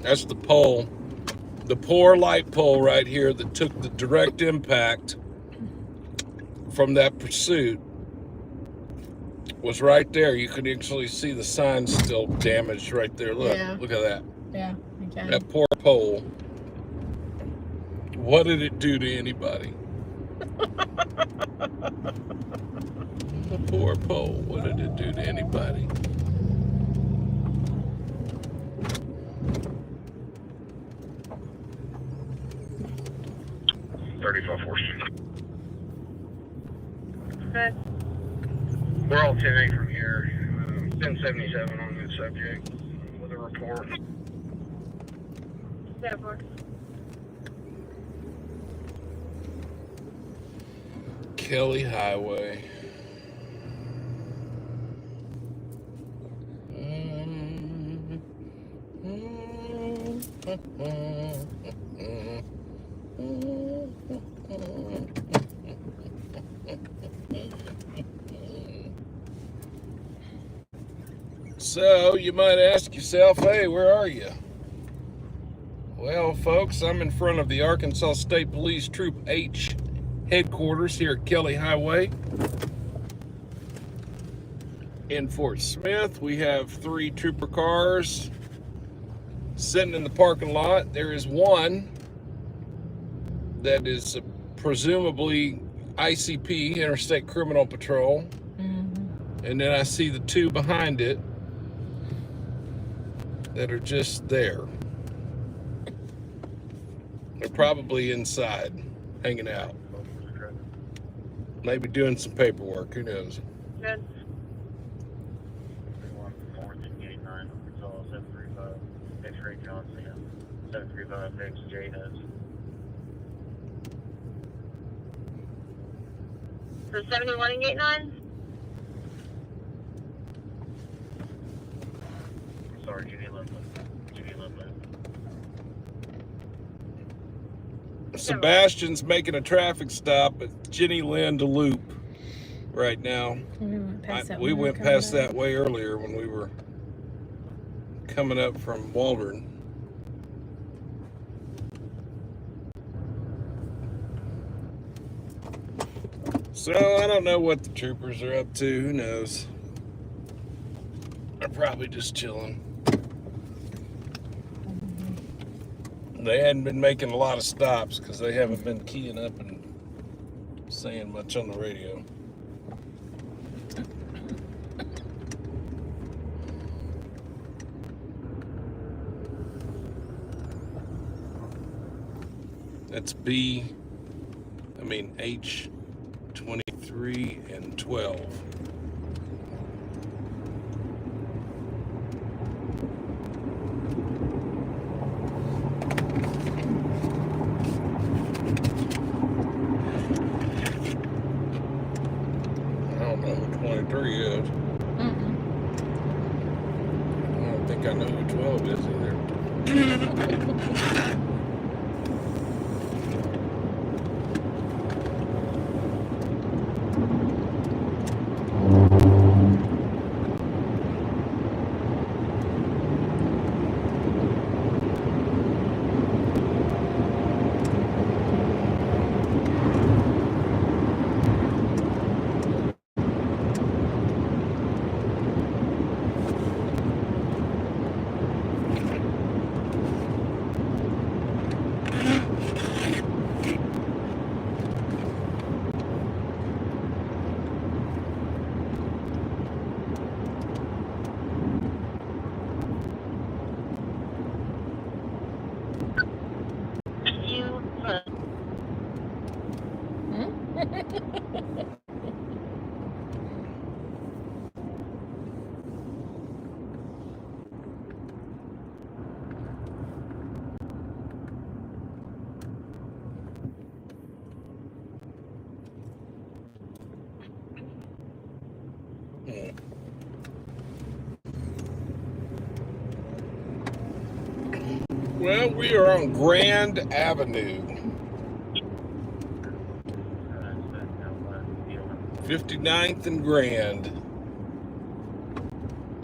Speaker 3: That's the pole, the poor light pole right here that took the direct impact from that pursuit. Was right there. You could actually see the sign still damaged right there. Look,
Speaker 4: Yeah.
Speaker 3: Look at that.
Speaker 4: Yeah, okay.
Speaker 3: That poor pole. What did it do to anybody? The poor pole. What did it do to anybody?
Speaker 6: Okay.
Speaker 1: We're all 10-8 from here. 1077 on that subject with a report.
Speaker 6: Yeah, of course.
Speaker 3: Kelly Highway. So you might ask yourself, hey, where are you? Well, folks, I'm in front of the Arkansas State Police Troop H headquarters here at Kelly Highway. In Fort Smith, we have 3 trooper cars sitting in the parking lot. There is one that is presumably ICP, Interstate Criminal Patrol.
Speaker 4: Mm-hmm.
Speaker 3: And then I see the 2 behind it that are just there. They're probably inside, hanging out. Maybe doing some paperwork, who knows?
Speaker 6: Good.
Speaker 9: 4-8-9, Arkansas, 735, X-ray Johnson, 735, XJ has.
Speaker 6: So 71 and 89?
Speaker 9: Sorry, Judy Lumley.
Speaker 3: Sebastian's making a traffic stop at Jenny Lind Loop right now. We went past that way earlier when we were coming up from Waldron. So I don't know what the troopers are up to. Who knows? They're probably just chilling. They hadn't been making a lot of stops because they haven't been keying up and saying much on the radio. That's H23 and 12. I don't know who 23 is. I don't think I know who 12 is either. Well, we are on Grand Avenue, 59th and Grand.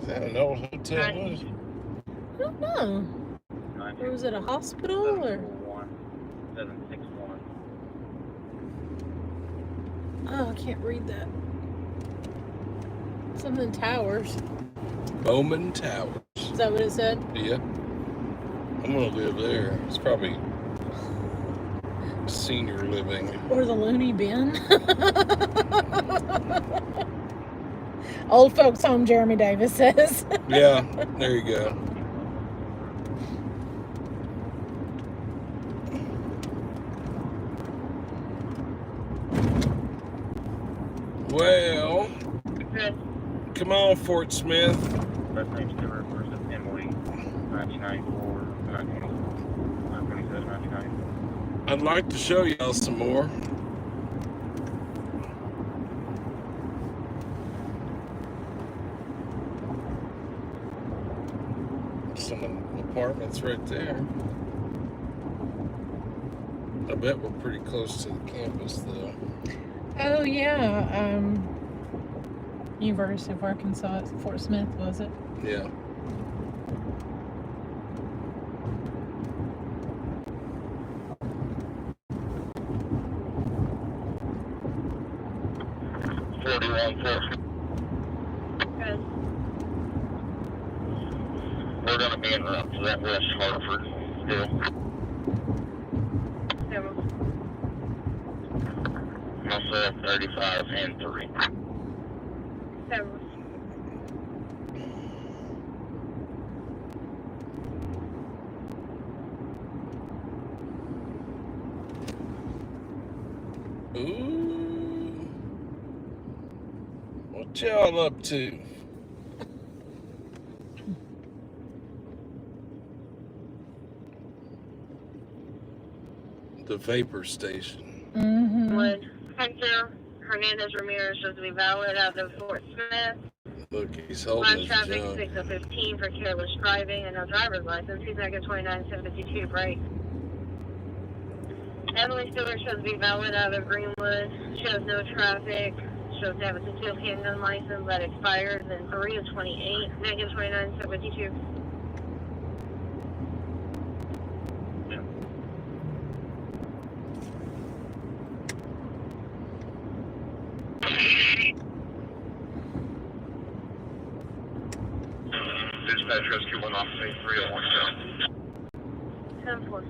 Speaker 3: Is that an old hotel?
Speaker 4: I don't know. Or was it a hospital or?
Speaker 9: 761.
Speaker 4: Oh, I can't read that. Something Towers.
Speaker 3: Bowman Towers.
Speaker 4: Is that what it said?
Speaker 3: Yeah. I'm gonna live there. It's probably senior living.
Speaker 4: Or the Looney Bin. Old folks home, Jeremy Davis says.
Speaker 3: Yeah, there you go. Well, come on, Fort Smith.
Speaker 9: First name's Stuart, first is Emily, 1994, 927, 99.
Speaker 3: I'd like to show y'all some more. Some apartments right there. I bet we're pretty close to the campus, though.
Speaker 4: Oh yeah, University of Arkansas at Fort Smith, was it?
Speaker 3: Yeah.
Speaker 7: We're going to be in route to that West Hartford still. Also 35 and 3.
Speaker 3: Ooh. What y'all up to? The vapor station.
Speaker 4: Mm-hmm.
Speaker 6: Would Hector Hernandez Ramirez supposed to be valid out of Fort Smith.
Speaker 3: Look, he's holding
Speaker 6: Last
Speaker 3: his
Speaker 6: traffic
Speaker 3: junk.
Speaker 6: 6:15 for careless driving and no driver's license. He's back at 29.752 break. Emily Stewart shows to be valid out of Greenwood. Shows no traffic. Shows to have a concealed handgun license that expires in 3 of 28. Negative 29.752.
Speaker 7: Dispatch rescue 1 off of 3017.
Speaker 6: 10-4.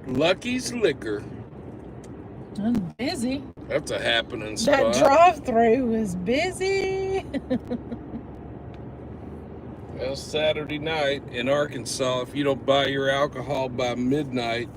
Speaker 3: Lucky's Liquor.
Speaker 4: I'm busy.
Speaker 3: That's a happening spot.
Speaker 4: That drive-through is busy.
Speaker 3: Well, Saturday night in Arkansas, if you don't buy your alcohol by midnight,